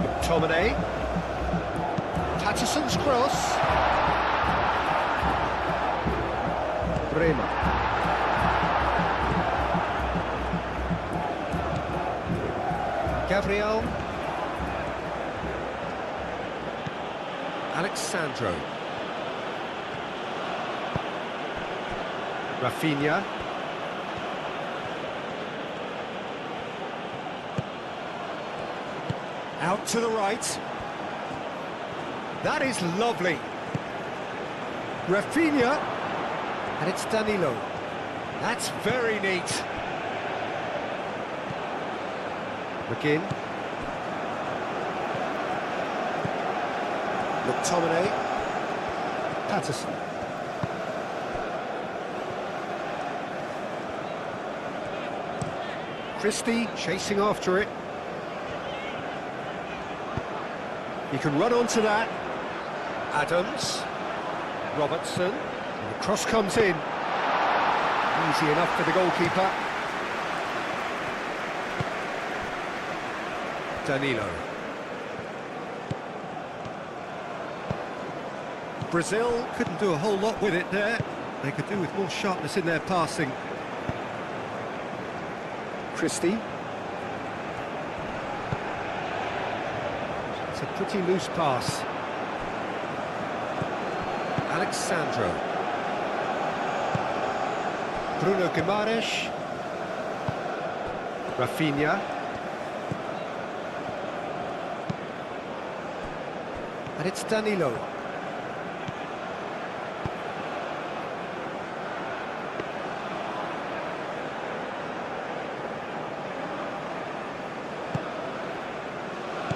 McTominay. Patterson's cross. Bremer. Gabriel. Alexandro. Rafinha. Out to the right. That is lovely. Rafinha. And it's Danilo. That's very neat. McGinn. McTominay. Patterson. Christie chasing after it. He can run onto that. Adams. Robertson. And the cross comes in. Easy enough for the goalkeeper. Danilo. Brazil couldn't do a whole lot with it there. They could do with more sharpness in their passing. Christie. It's a pretty loose pass. Alexandro. Bruno Guimaraes. Rafinha. And it's Danilo.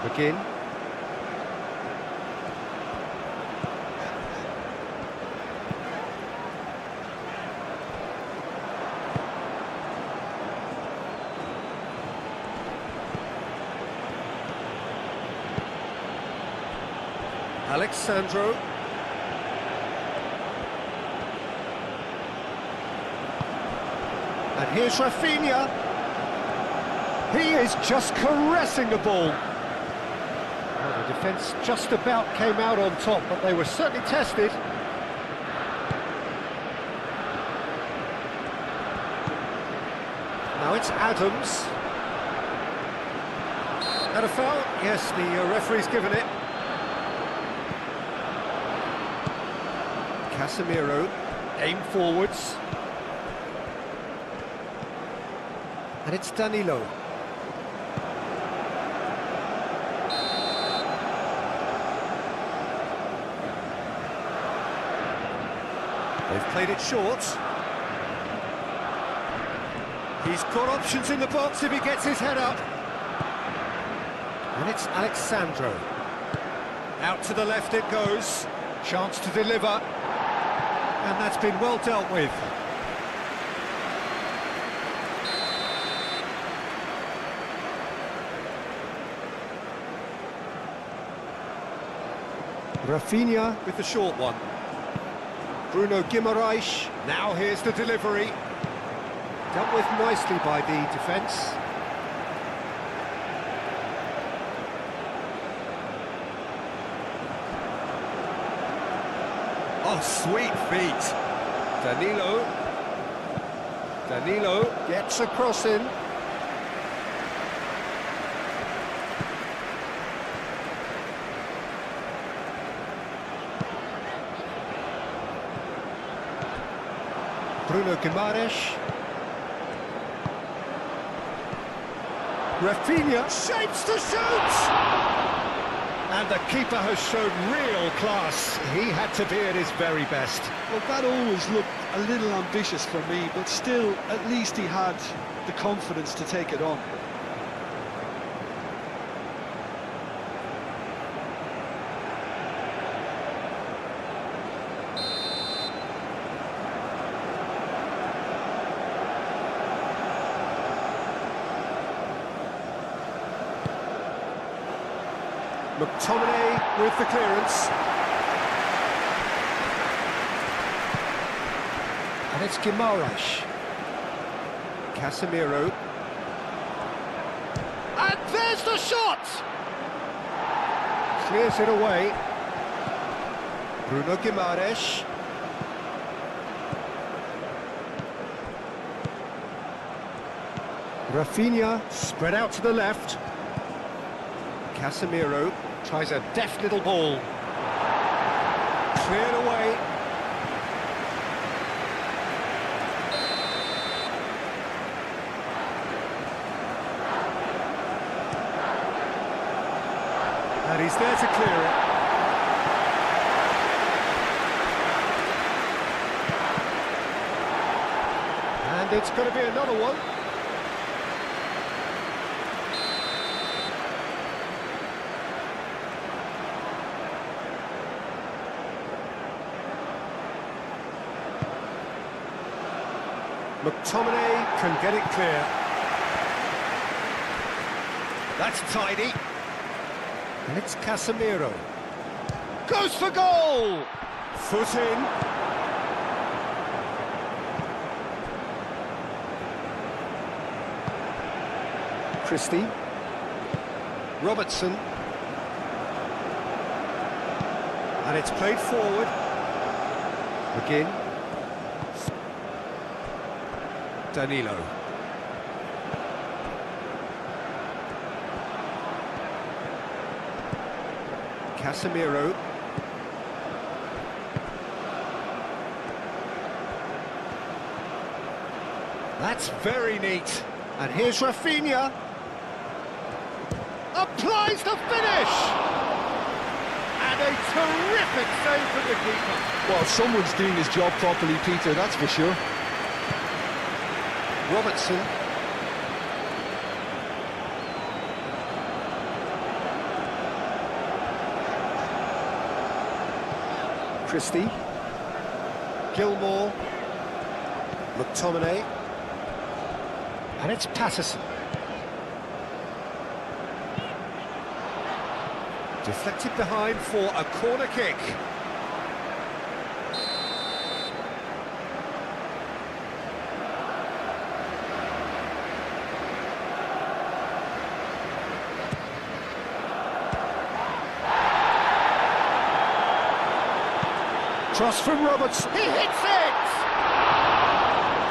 McGinn. Alexandro. And here's Rafinha. He is just caressing the ball. Well, the defence just about came out on top, but they were certainly tested. Now it's Adams. And a foul? Yes, the referee's given it. Casemiro, aim forwards. And it's Danilo. They've played it short. He's got options in the box if he gets his head up. And it's Alexandro. Out to the left it goes. Chance to deliver. And that's been well dealt with. Rafinha with the short one. Bruno Guimaraes. Now here's the delivery. Dealt with nicely by the defence. Oh, sweet feet. Danilo. Danilo gets a cross in. Bruno Guimaraes. Rafinha shapes to shoot! And the keeper has shown real class. He had to be at his very best. Well, that always looked a little ambitious for me, but still, at least he had the confidence to take it on. McTominay with the clearance. And it's Guimaraes. Casemiro. And there's the shot! Clears it away. Bruno Guimaraes. Rafinha spread out to the left. Casemiro tries a deft little ball. Cleared away. And he's there to clear it. And it's going to be another one. McTominay can get it clear. That's tidy. And it's Casemiro. Goes for goal! Foot in. Christie. Robertson. And it's played forward. McGinn. Danilo. Casemiro. That's very neat. And here's Rafinha. Applies the finish! And a terrific save from the keeper. Well, someone's doing his job properly, Peter, that's for sure. Robertson. Christie. Gilmore. McTominay. And it's Patterson. Deflected behind for a corner kick. Cross from Roberts. He hits it!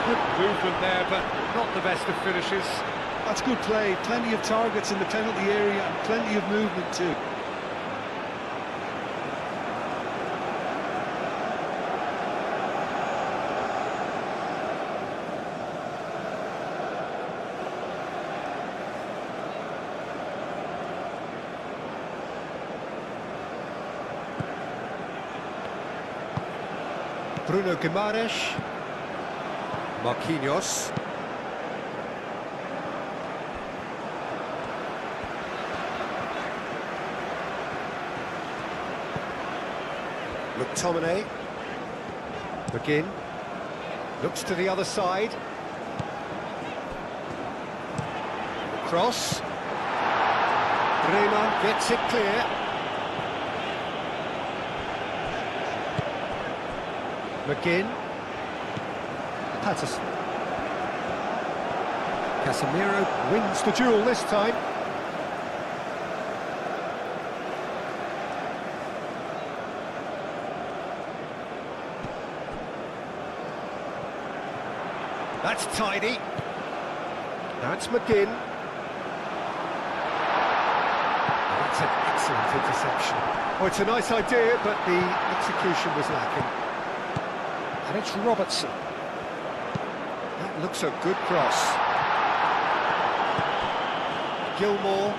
Good movement there, but not the best of finishes. That's good play. Plenty of targets in the penalty area and plenty of movement too. Bruno Guimaraes. Marquinhos. McTominay. McGinn. Looks to the other side. Cross. Bremer gets it clear. McGinn. Patterson. Casemiro wins the duel this time. That's tidy. That's McGinn. That's an excellent interception. Oh, it's a nice idea, but the execution was lacking. And it's Robertson. That looks a good cross. Gilmore.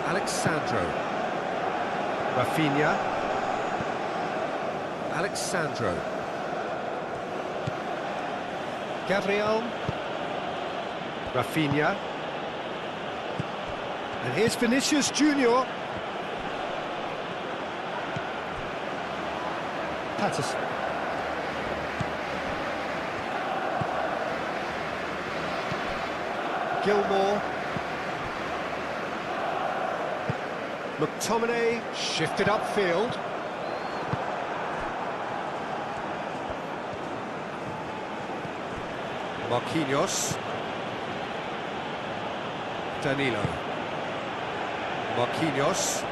Alexandro. Rafinha. Alexandro. Gabriel. Rafinha. And here's Vinicius Junior. Patterson. Gilmore. McTominay shifted upfield. Marquinhos. Danilo. Marquinhos.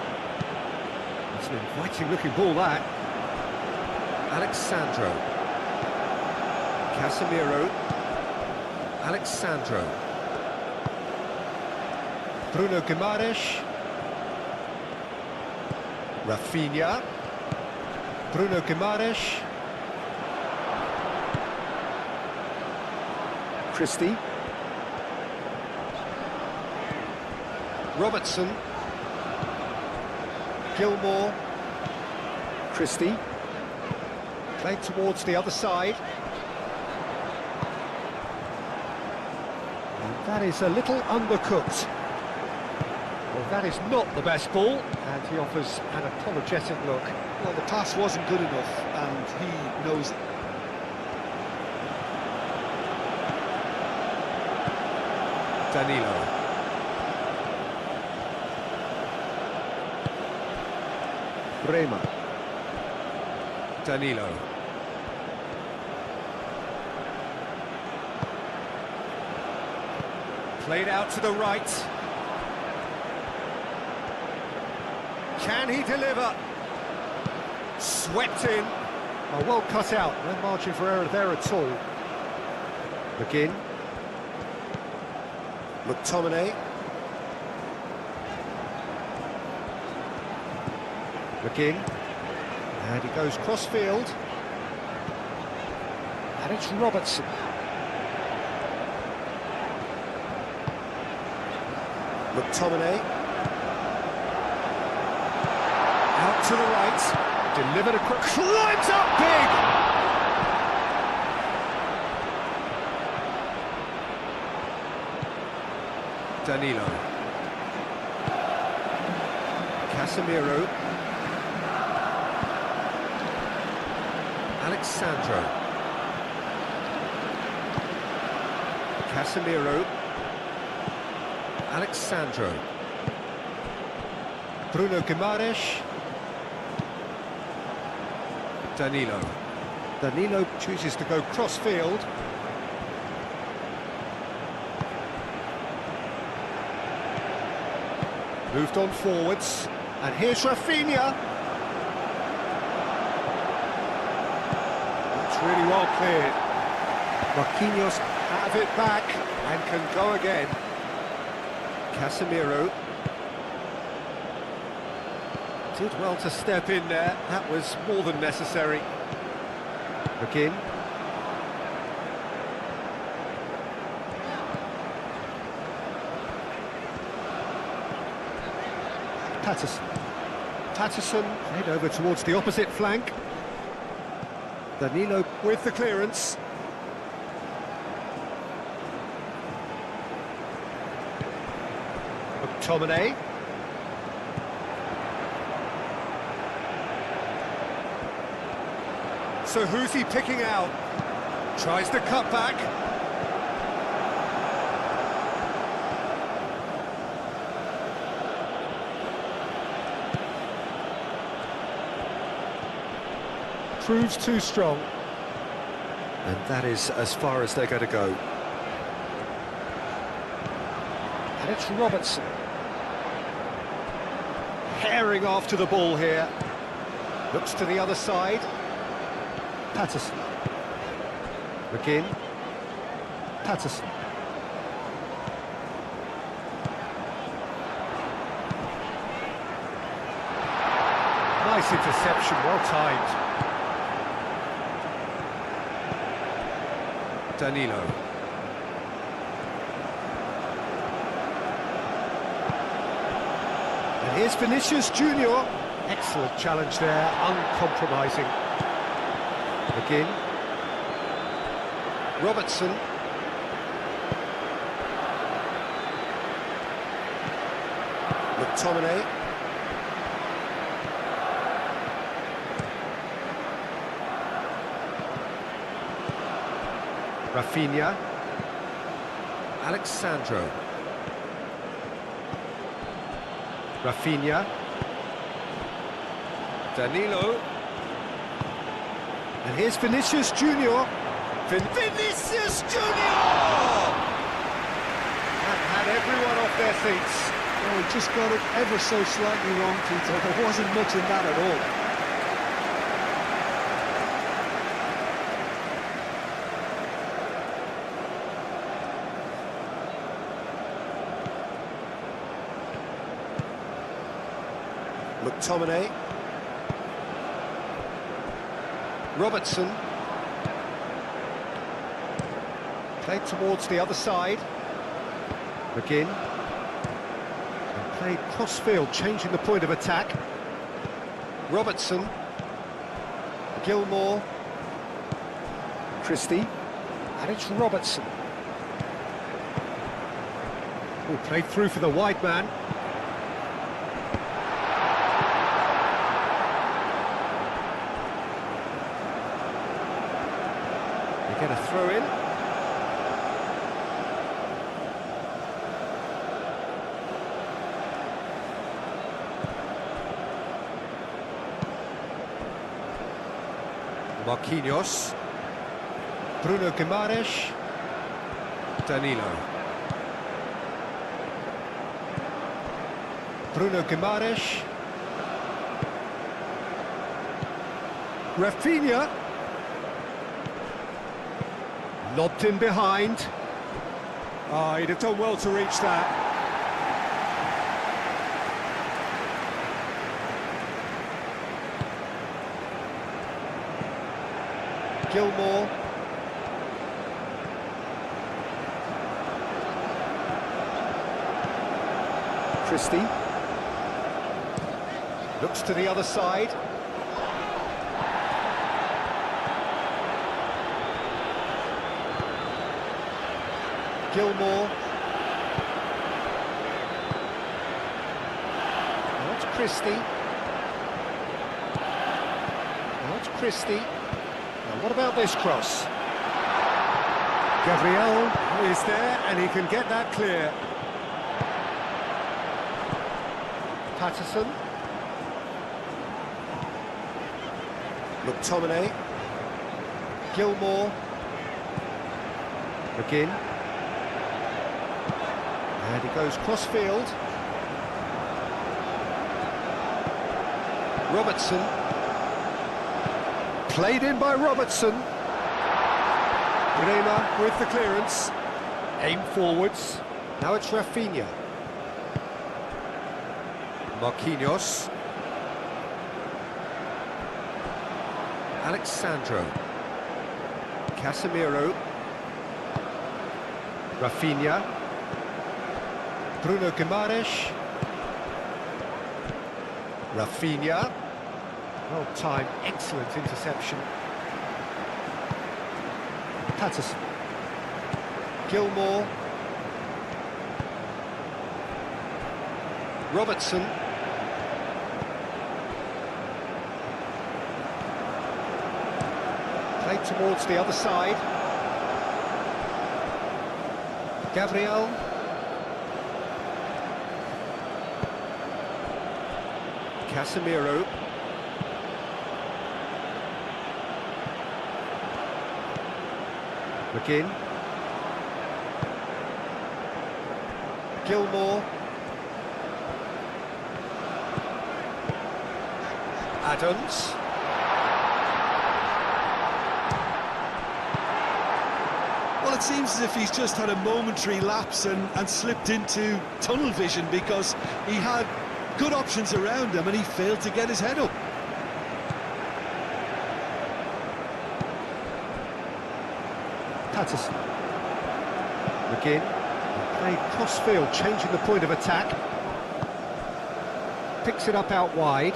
It's an inviting looking ball, that. Alexandro. Casemiro. Alexandro. Bruno Guimaraes. Rafinha. Bruno Guimaraes. Christie. Robertson. Gilmore. Christie. Played towards the other side. And that is a little undercooked. Well, that is not the best ball, and he offers an apologetic look. Well, the pass wasn't good enough, and he knows it. Danilo. Bremer. Danilo. Played out to the right. Can he deliver? Swept in. Oh, well cut out. No margin for error there at all. McGinn. McTominay. McGinn. And he goes cross-field. And it's Robertson. McTominay. Out to the right. Delivered across. Climbs up big! Danilo. Casemiro. Alexandro. Casemiro. Alexandro. Bruno Guimaraes. Danilo. Danilo chooses to go cross-field. Moved on forwards. And here's Rafinha. That's really well cleared. Marquinhos have it back and can go again. Casemiro. Did well to step in there. That was more than necessary. McGinn. Patterson. Patterson played over towards the opposite flank. Danilo with the clearance. McTominay. So who's he picking out? Tries the cut back. Proves too strong. And that is as far as they're going to go. And it's Robertson. Herring after the ball here. Looks to the other side. Patterson. McGinn. Patterson. Nice interception, well timed. Danilo. And here's Vinicius Junior. Excellent challenge there, uncompromising. Again. Robertson. McTominay. Rafinha. Alexandro. Rafinha. Danilo. And here's Vinicius Junior. Vinicius Junior! That had everyone off their seats. Oh, he just got it ever so slightly wrong, Peter. There wasn't much in that at all. McTominay. Robertson. Played towards the other side. McGinn. And played cross-field, changing the point of attack. Robertson. Gilmore. Christie. And it's Robertson. Who played through for the wide man. Get a throw in. Marquinhos. Bruno Guimaraes. Danilo. Bruno Guimaraes. Rafinha. Lobbed in behind. Oh, he'd have done well to reach that. Gilmore. Christie. Looks to the other side. Gilmore. Now it's Christie. Now it's Christie. Now what about this cross? Gabriel is there and he can get that clear. Patterson. McTominay. Gilmore. McGinn. And he goes cross-field. Robertson. Played in by Robertson. Bremer with the clearance. Aim forwards. Now it's Rafinha. Marquinhos. Alexandro. Casemiro. Rafinha. Bruno Guimaraes. Rafinha. Well timed, excellent interception. Patterson. Gilmore. Robertson. Played towards the other side. Gabriel. Casemiro. McGinn. Gilmore. Adams. Well, it seems as if he's just had a momentary lapse and slipped into tunnel vision because he had good options around him and he failed to get his head up. Patterson. McGinn. Played cross-field, changing the point of attack. Picks it up out wide.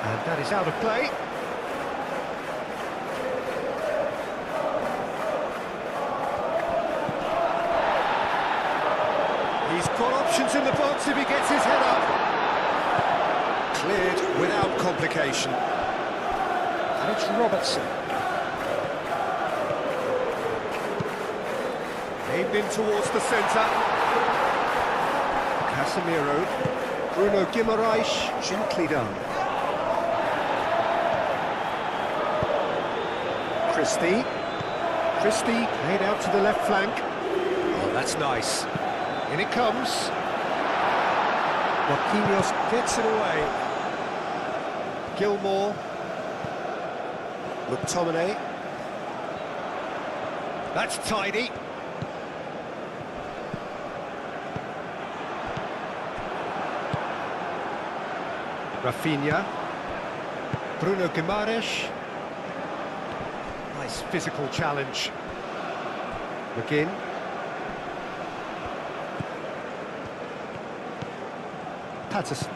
And that is out of play. He's got options in the box if he gets his head up. Cleared without complication. And it's Robertson. Aimed in towards the centre. Casemiro. Bruno Guimaraes, gently done. Christie. Christie played out to the left flank. Oh, that's nice. In it comes. Marquinhos gets it away. Gilmore. McTominay. That's tidy. Rafinha. Bruno Guimaraes. Nice physical challenge. McGinn. Patterson.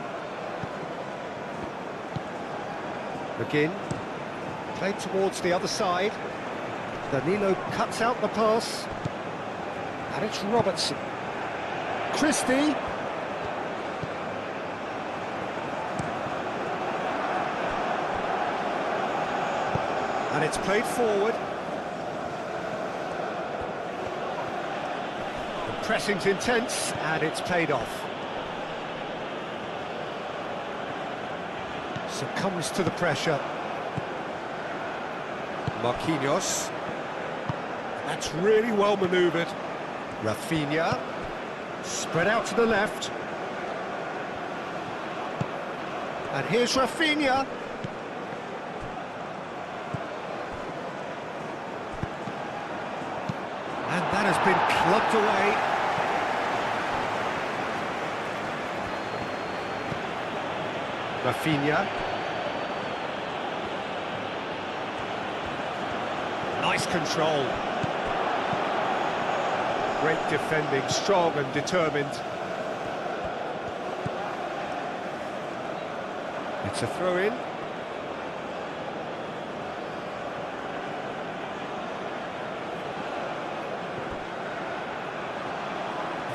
McGinn. Played towards the other side. Danilo cuts out the pass. And it's Robertson. Christie. And it's played forward. The pressing's intense, and it's paid off. Succumbs to the pressure. Marquinhos. That's really well manoeuvred. Rafinha. Spread out to the left. And here's Rafinha. And that has been clubbed away. Rafinha. Nice control. Great defending, strong and determined. It's a throw-in.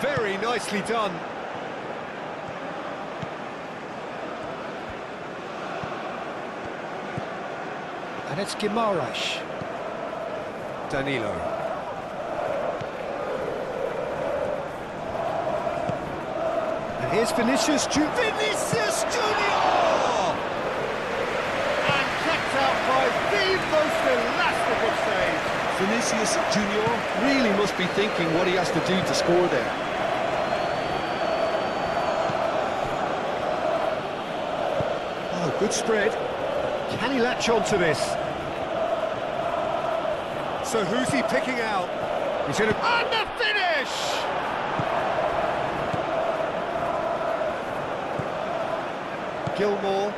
Very nicely done. And it's Guimaraes. Danilo. And here's Vinicius Junior. Vinicius Junior! And kept out by the most elastic of saves. Vinicius Junior really must be thinking what he has to do to score there. Oh, good spread. Can he latch on to this? So who's he picking out? He's in a... And the finish! Gilmore.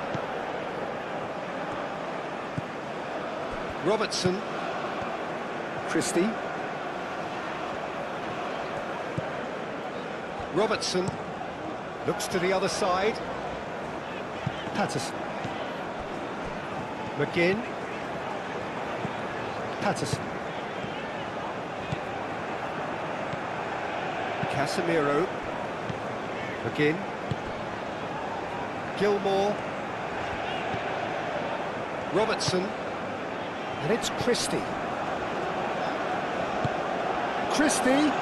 Robertson. Christie. Robertson. Looks to the other side. Patterson. McGinn. Patterson. Casemiro. McGinn. Gilmore. Robertson. And it's Christie. Christie.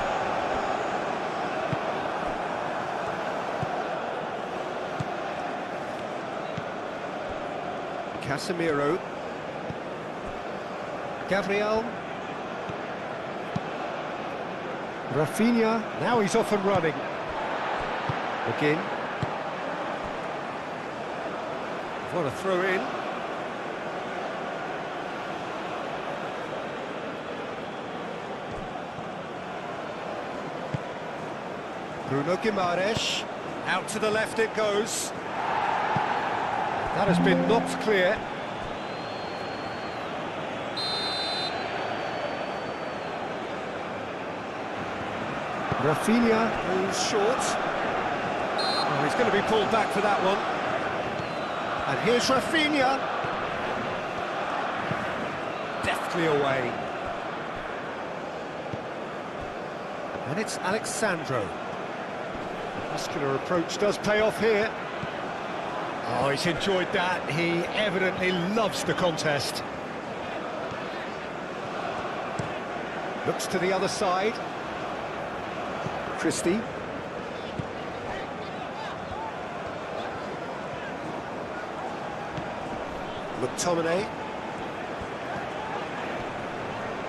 Casemiro. Gabriel. Rafinha. Now he's off and running. McGinn. What a throw in. Bruno Guimaraes. Out to the left it goes. That has been knocked clear. Rafinha moves short. Oh, he's going to be pulled back for that one. And here's Rafinha. Deftly away. And it's Alexandro. Muscular approach does pay off here. Oh, he's enjoyed that. He evidently loves the contest. Looks to the other side. Christie. McTominay.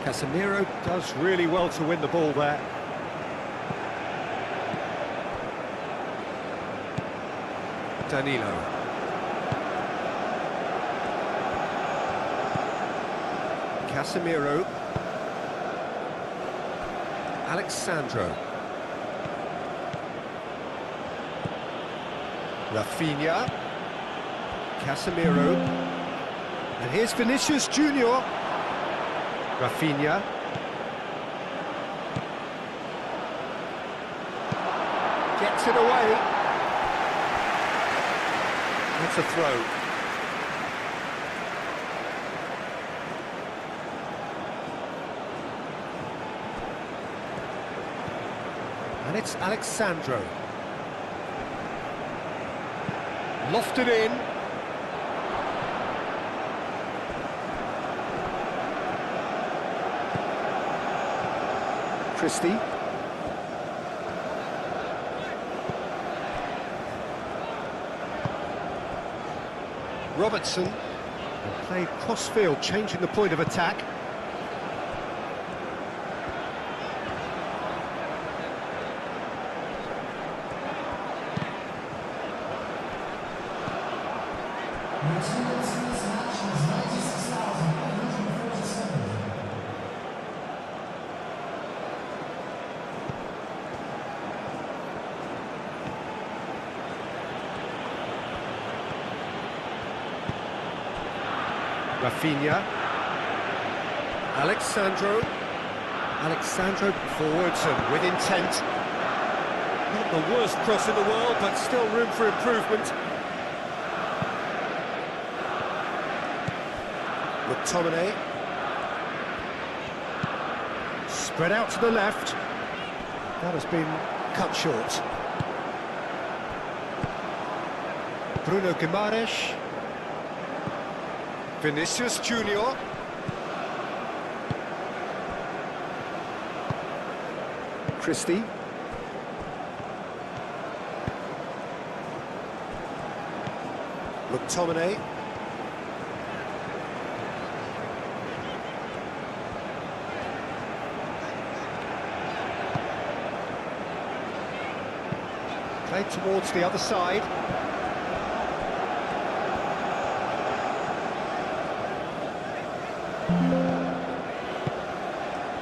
Casemiro does really well to win the ball there. Danilo. Casemiro. Alexandro. Rafinha. Casemiro. And here's Vinicius Junior. Rafinha. Gets it away. That's a throw. And it's Alexandro. Lofted in. Christie. Robertson. And played cross-field, changing the point of attack. Rafinha. Alexandro. Alexandro forwards and with intent. Not the worst cross in the world, but still room for improvement. McTominay. Spread out to the left. That has been cut short. Bruno Guimaraes. Vinicius Junior. Christie. McTominay. Played towards the other side.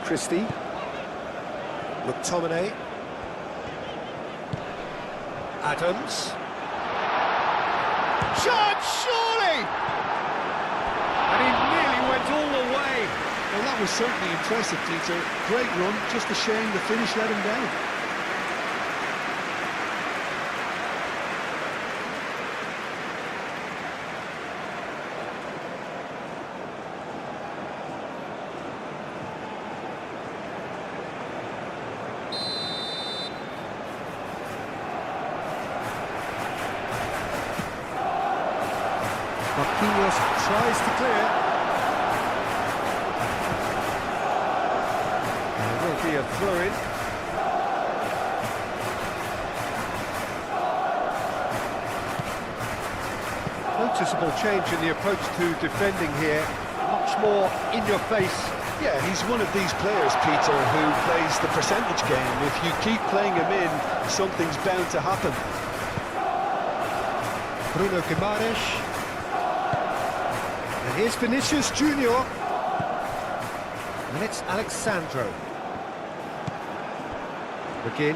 Christie. McTominay. Adams. Shot, surely! And he nearly went all the way. Well, that was certainly impressive, Peter. Great run, just a shame the finish let him down. Marquinhos tries to clear. There will be a throw-in. Noticeable change in the approach to defending here. Much more in your face. Yeah, he's one of these players, Peter, who plays the percentage game. If you keep playing him in, something's bound to happen. Bruno Guimaraes. And here's Vinicius Junior. And it's Alexandro. McGinn.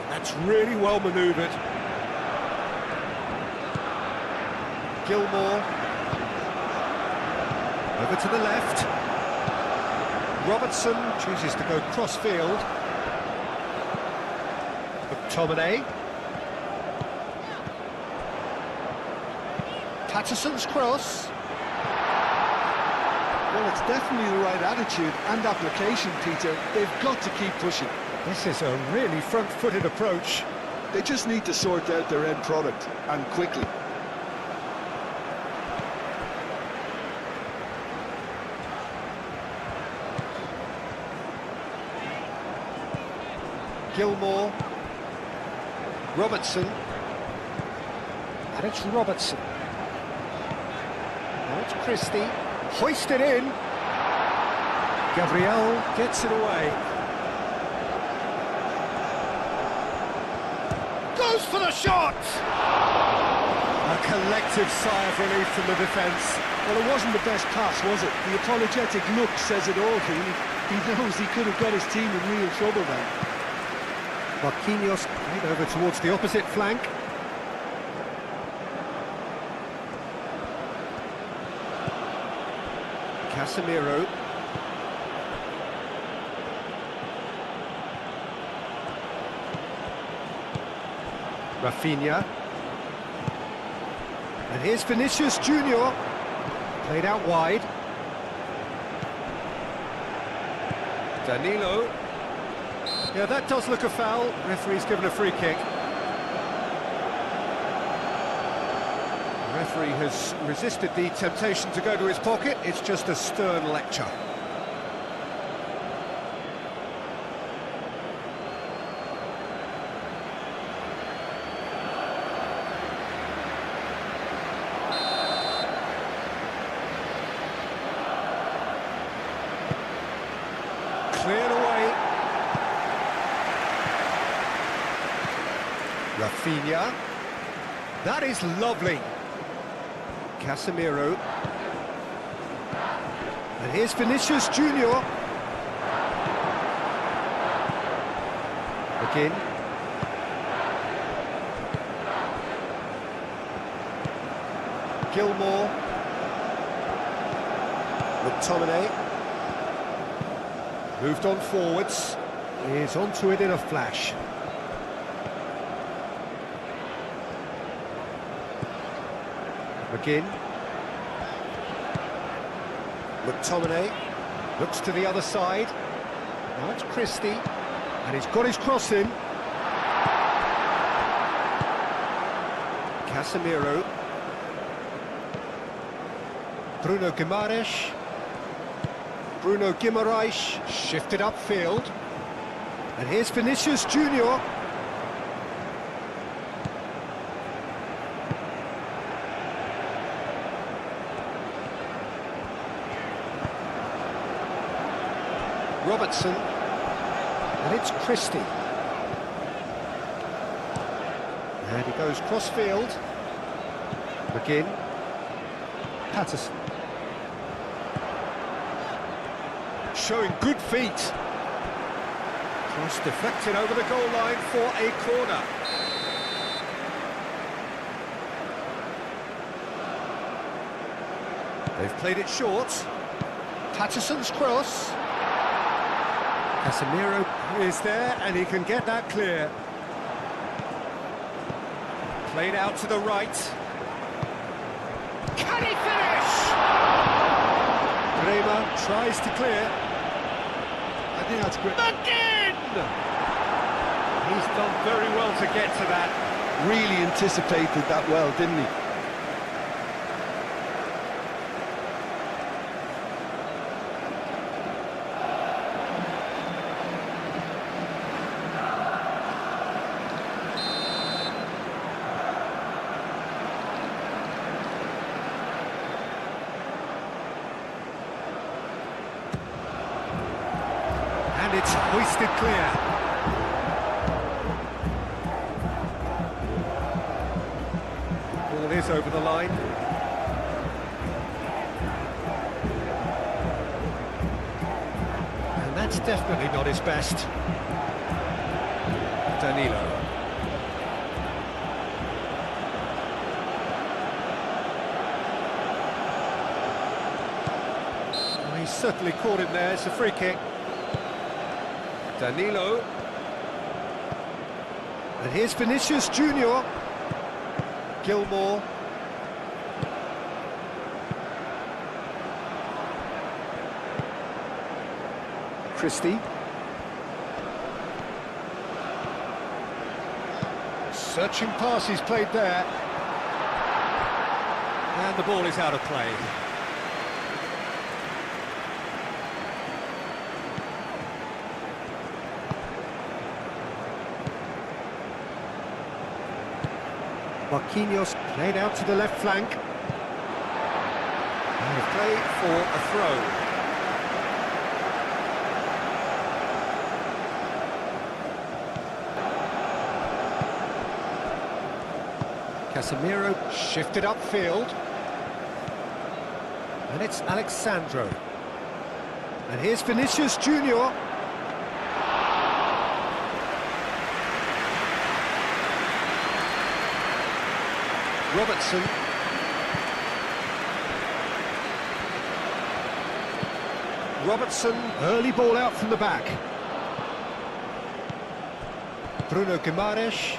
That's really well manoeuvred. Gilmore. A Over to the left. Robertson chooses to go cross-field. McTominay. Patterson's cross. Well, it's definitely the right attitude and application, Peter. They've got to keep pushing. This is a really front-footed approach. They just need to sort out their end product, and quickly. Gilmore. Robertson. And it's Robertson. Now it's Christie. Hoisted in. Gabriel gets it away. Goes for the shot! A collective sigh of relief from the defence. Well, it wasn't the best pass, was it? The apologetic look says it all, really. He knows he could have got his team in real trouble then. Marquinhos played over towards the opposite flank. Casemiro. Rafinha. And here's Vinicius Junior. Played out wide. Danilo. Yeah, that does look a foul. Referee's given a free kick. The referee has resisted the temptation to go to his pocket. It's just a stern lecture. Cleared away. Rafinha. That is lovely. Casemiro. And here's Vinicius Junior. Again. Gilmore. McTominay. Moved on forwards. Is onto it in a flash. McGinn. McTominay looks to the other side. Now it's Christie, and he's got his cross in. Casemiro. Bruno Guimaraes. Bruno Guimaraes shifted upfield. And here's Vinicius Junior. Robertson, and it's Christie. And he goes cross-field. McGinn. Patterson. Showing good feet. Cross deflected over the goal line for a corner. They've played it short. Patterson's cross. Casemiro is there, and he can get that clear. Played out to the right. Can he finish? Bremer tries to clear. I think that's great. Again! He's done very well to get to that. Really anticipated that well, didn't he? And it's hoisted clear. Ball is over the line. And that's definitely not his best. Danilo. certainly caught him there. It's a free kick. Danilo. And here's Vinicius Junior. Gilmore. Christie. Searching pass he's played there. And the ball is out of play. Marquinhos played out to the left flank. And a play for a throw. Casemiro shifted upfield. And it's Alexandro. And here's Vinicius Junior. Robertson. Robertson, early ball out from the back. Bruno Guimaraes.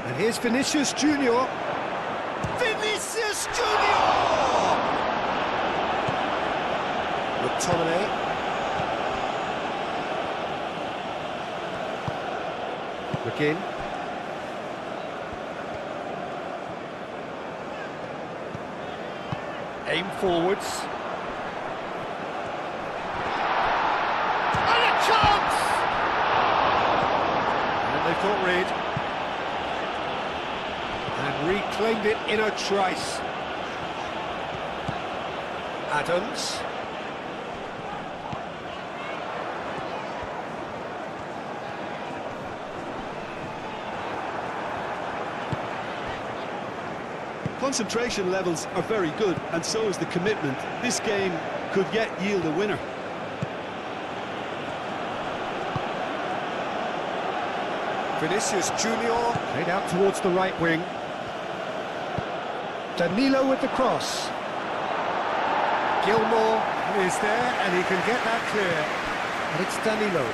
And here's Vinicius Junior. Vinicius Junior! McTominay. McGinn. Aim forwards. And a chance! And they've got rid. And reclaimed it in a trice. Adams. Concentration levels are very good, and so is the commitment. This game could yet yield a winner. Vinicius Junior played out towards the right wing. Danilo with the cross. Gilmore is there, and he can get that clear. And it's Danilo.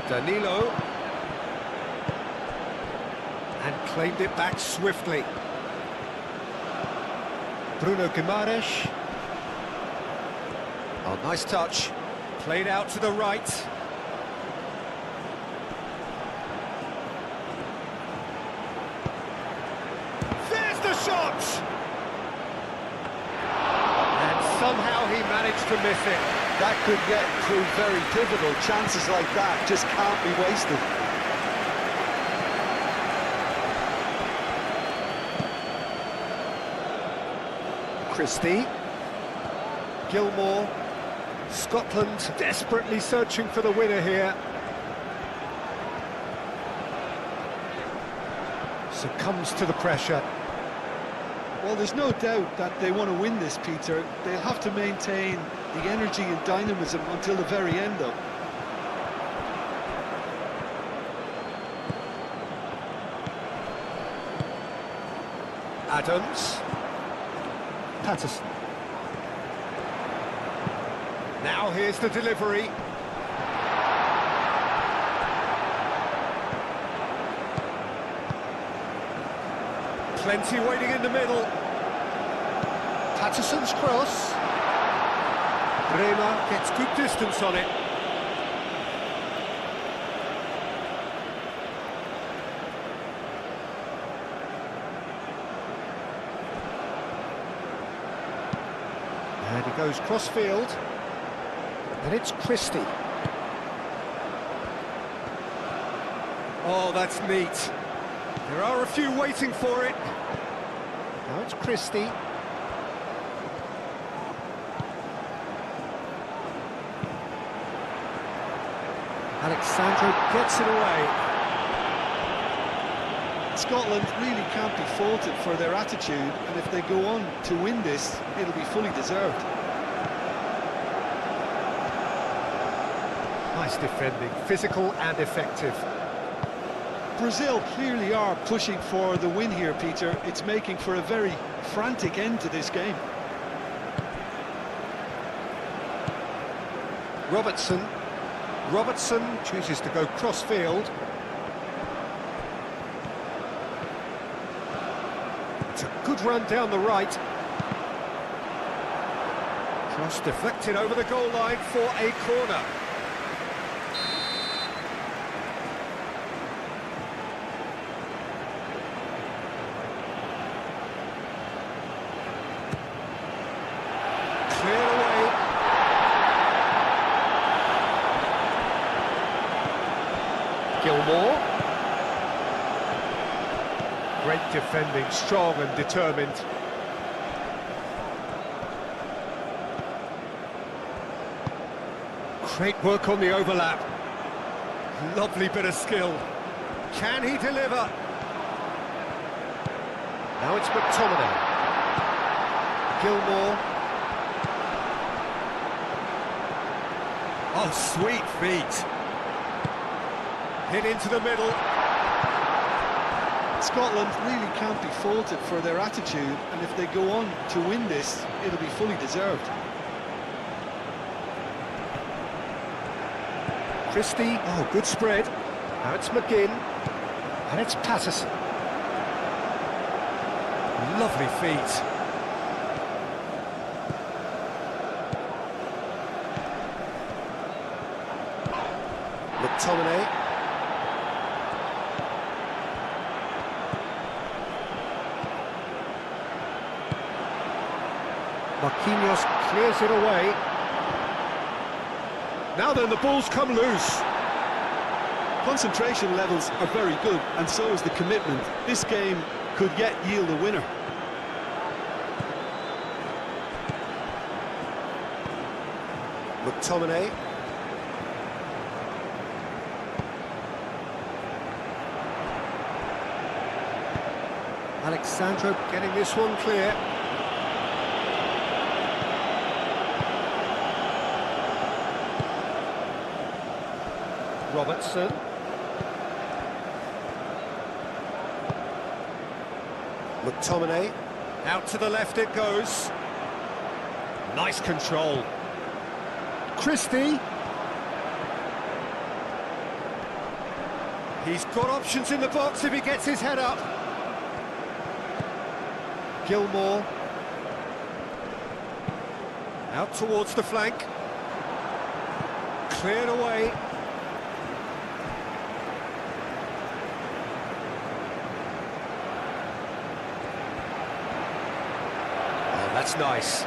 Danilo. And claimed it back swiftly. Bruno Guimaraes. Oh, nice touch. Played out to the right. There's the shot! And somehow he managed to miss it. That could get through very pivotal. Chances like that just can't be wasted. Christie. Gilmore. Scotland desperately searching for the winner here. Succumbs to the pressure. Well, there's no doubt that they want to win this, Peter. They'll have to maintain the energy and dynamism until the very end, though. Adams. Patterson. Now here's the delivery. Plenty waiting in the middle. Patterson's cross. Bremer gets good distance on it. And he goes cross-field. And it's Christie. Oh, that's neat. There are a few waiting for it. Now it's Christie. Alexandro gets it away. Scotland really can't be faulted for their attitude, and if they go on to win this, it'll be fully deserved. Nice defending, physical and effective. Brazil clearly are pushing for the win here, Peter. It's making for a very frantic end to this game. Robertson chooses to go cross-field. It's a good run down the right. Cross deflected over the goal line for a corner. Clear away. Gilmore. Great defending, strong and determined. Great work on the overlap. Lovely bit of skill. Can he deliver? Now it's McTominay. Gilmore. Oh, sweet feet. Hit into the middle. Scotland really can't be faulted for their attitude, and if they go on to win this, it'll be fully deserved. Christie, oh, good spread. Now it's McGinn, and it's Patterson. Lovely feet. McTominay. Marquinhos clears it away. Now then, the ball's come loose. Concentration levels are very good, and so is the commitment. This game could yet yield a winner. McTominay. Alexandro getting this one clear. Robertson. McTominay. Out to the left it goes. Nice control. Christie. He's got options in the box if he gets his head up. Gilmore. Out towards the flank. Cleared away. Oh, that's nice.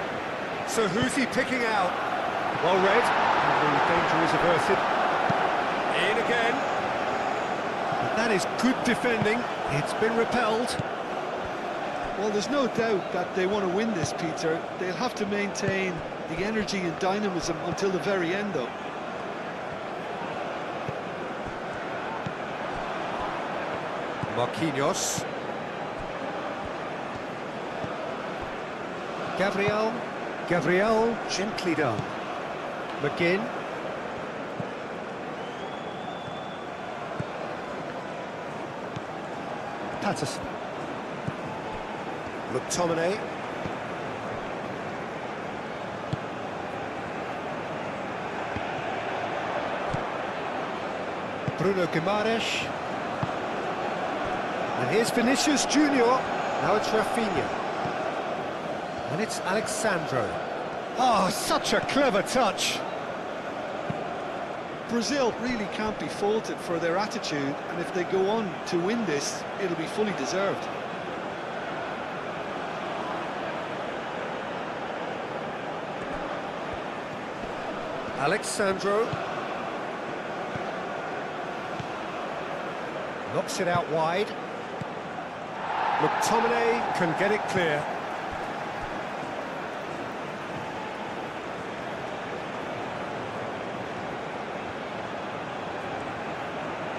So who's he picking out? Well read. And the danger is averted. In again. But that is good defending. It's been repelled. Well, there's no doubt that they want to win this, Peter. They'll have to maintain the energy and dynamism until the very end, though. Marquinhos. Gabriel, gently done. McGinn. Patterson. McTominay. Bruno Guimaraes. And here's Vinicius Junior. Now it's Rafinha. And it's Alexandro. Oh, such a clever touch. Brazil really can't be faulted for their attitude, and if they go on to win this, it'll be fully deserved. Alexandro. Knocks it out wide. McTominay can get it clear.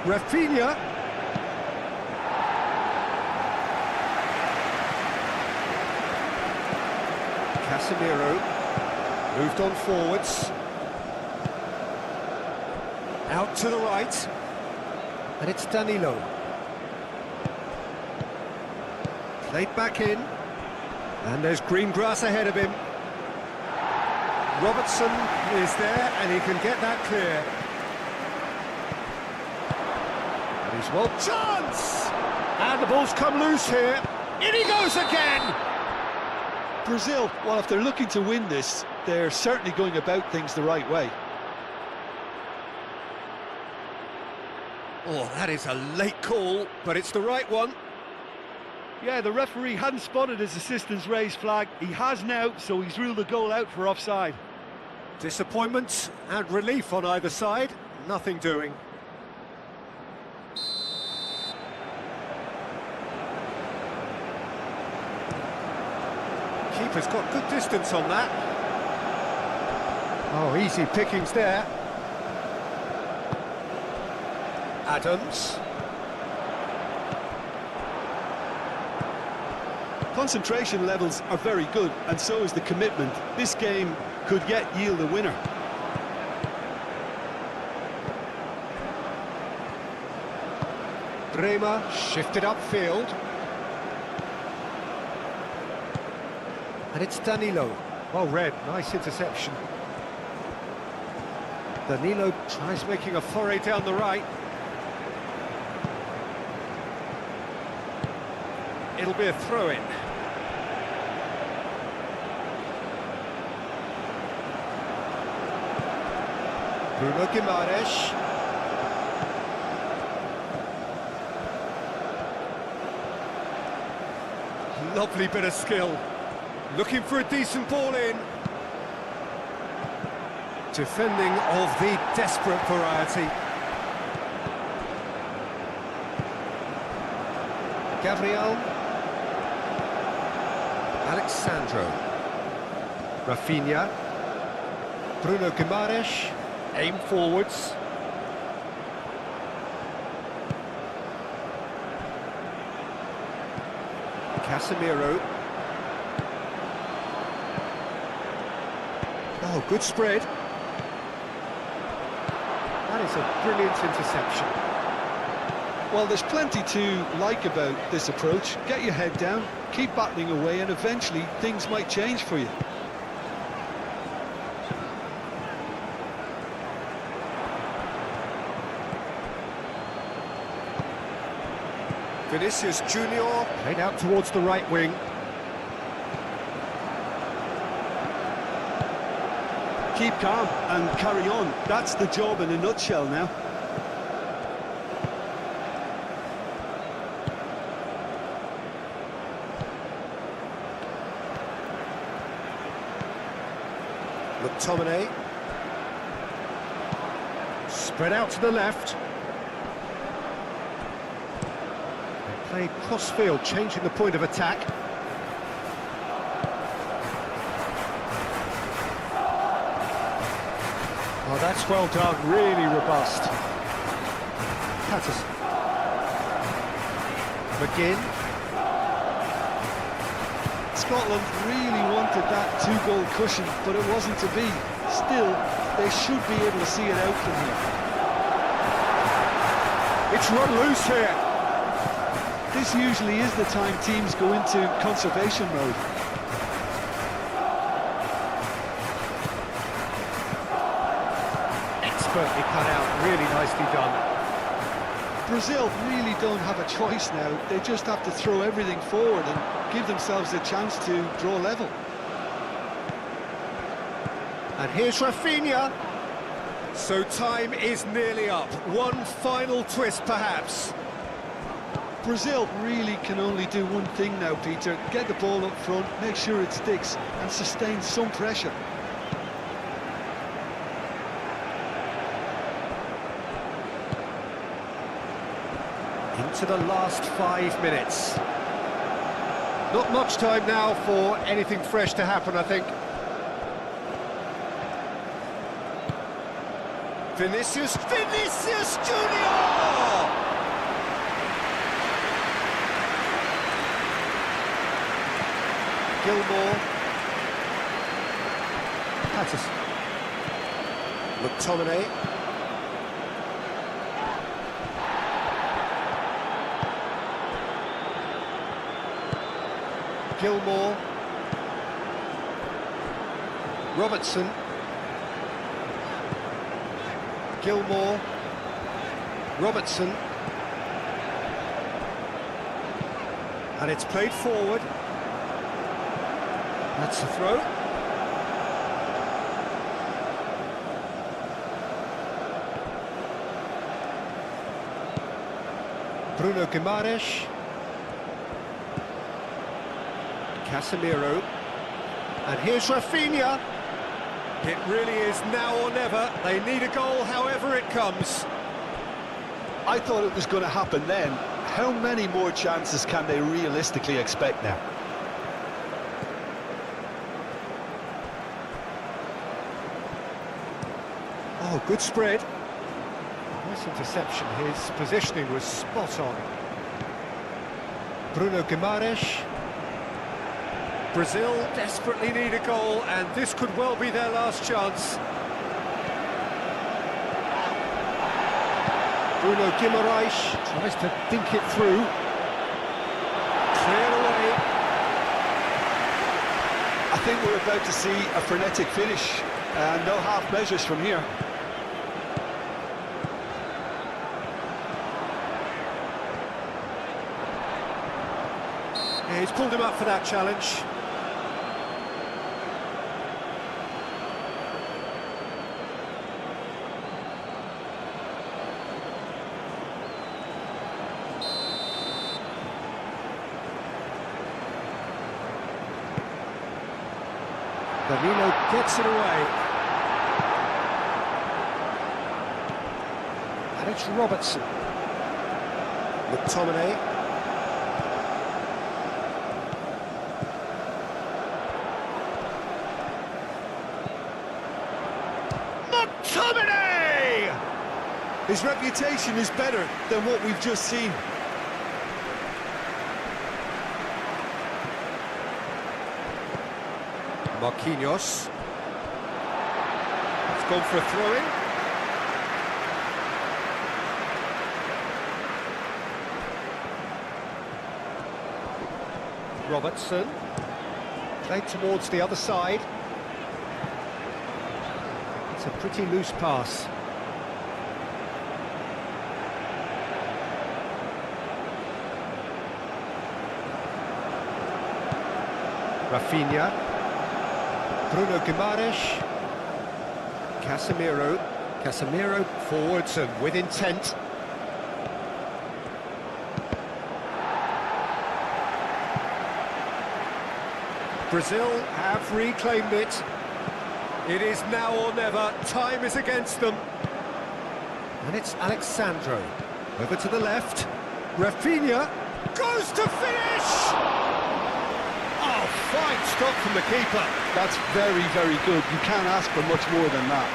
Rafinha. Casemiro moved on forwards. Out to the right. And it's Danilo. Played back in. And there's green grass ahead of him. Robertson is there and he can get that clear. And he's well... Chance! And the ball's come loose here. In he goes again! Brazil, well, if they're looking to win this, they're certainly going about things the right way. Oh, that is a late call, but it's the right one. Yeah, the referee hadn't spotted his assistant's raised flag. He has now, so he's ruled the goal out for offside. Disappointment and relief on either side. Nothing doing. Keeper's got good distance on that. Oh, easy pickings there. Adams. Concentration levels are very good, and so is the commitment. This game could yet yield a winner. Bremer shifted upfield. And it's Danilo. Well read, nice interception. Danilo tries making a foray down the right. It'll be a throw-in. Bruno Guimaraes. Lovely bit of skill. Looking for a decent ball in. Defending of the desperate variety. Gabriel. Alexandro. Rafinha. Bruno Guimaraes. Aim forwards. Casemiro. Oh, good spread. That is a brilliant interception. Well, there's plenty to like about this approach. Get your head down, keep battling away, and eventually things might change for you. Vinicius Junior played out towards the right wing. Keep calm and carry on. That's the job in a nutshell now. McTominay. Spread out to the left. They play cross-field, changing the point of attack. Oh, that's well done, really robust. Patterson. McGinn. Scotland really wanted that two-goal cushion, but it wasn't to be. Still, they should be able to see it out from here. It's run loose here. This usually is the time teams go into conservation mode. Expertly cut out, really nicely done. Brazil really don't have a choice now. They just have to throw everything forward and give themselves a chance to draw level. And here's Rafinha. So time is nearly up. One final twist, perhaps. Brazil really can only do one thing now, Peter. Get the ball up front, make sure it sticks, and sustain some pressure. Into the last 5 minutes. Not much time now for anything fresh to happen, I think. Vinicius Junior! Gilmore. Patterson. McTominay. Gilmore. Robertson. Gilmore. Robertson. And it's played forward. That's the throw. Bruno Guimaraes. Casemiro. And here's Rafinha. It really is now or never. They need a goal however it comes. I thought it was going to happen then. How many more chances can they realistically expect now? Oh, good spread. Nice interception. His positioning was spot on. Bruno Guimaraes. Brazil desperately need a goal, and this could well be their last chance. Bruno Guimaraes tries to dink it through. Cleared away. I think we're about to see a frenetic finish, and no half measures from here. Yeah, he's pulled him up for that challenge. Danilo gets it away. And it's Robertson. McTominay. McTominay! His reputation is better than what we've just seen. Marquinhos. It's gone for a throw-in. Robertson. Played towards the other side. It's a pretty loose pass. Rafinha. Bruno Guimaraes. Casemiro. Casemiro forwards and with intent. Brazil have reclaimed it. It is now or never. Time is against them. And it's Alexandro. Over to the left. Rafinha goes to finish! Oh, fine stop from the keeper. That's very, very good. You can't ask for much more than that.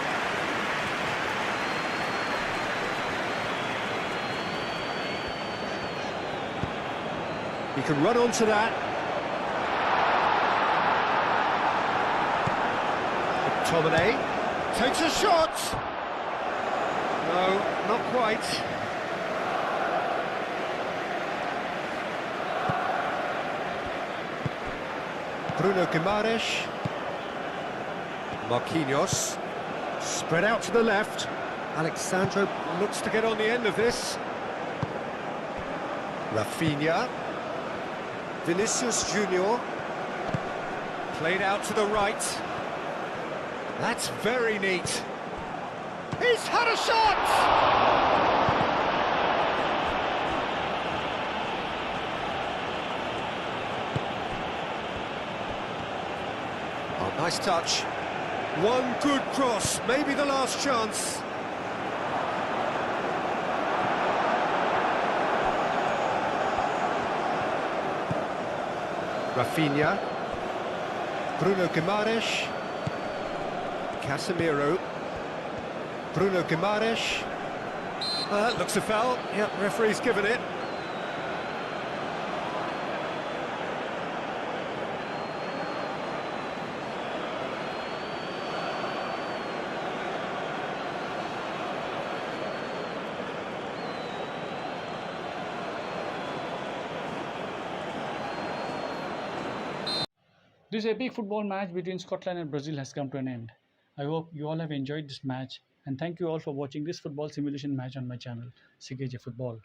He can run onto that. McTominay takes a shot. No, not quite. Bruno Guimaraes. Marquinhos. Spread out to the left. Alexandro looks to get on the end of this. Rafinha. Vinicius Junior. Played out to the right. That's very neat. He's had a shot! Oh, nice touch. One good cross, maybe the last chance. Rafinha. Bruno Guimaraes. Casemiro. Bruno Guimaraes. That looks a foul. Yep, referee's given it. This epic football match between Scotland and Brazil has come to an end. I hope you all have enjoyed this match and thank you all for watching this football simulation match on my channel, CKJ Football.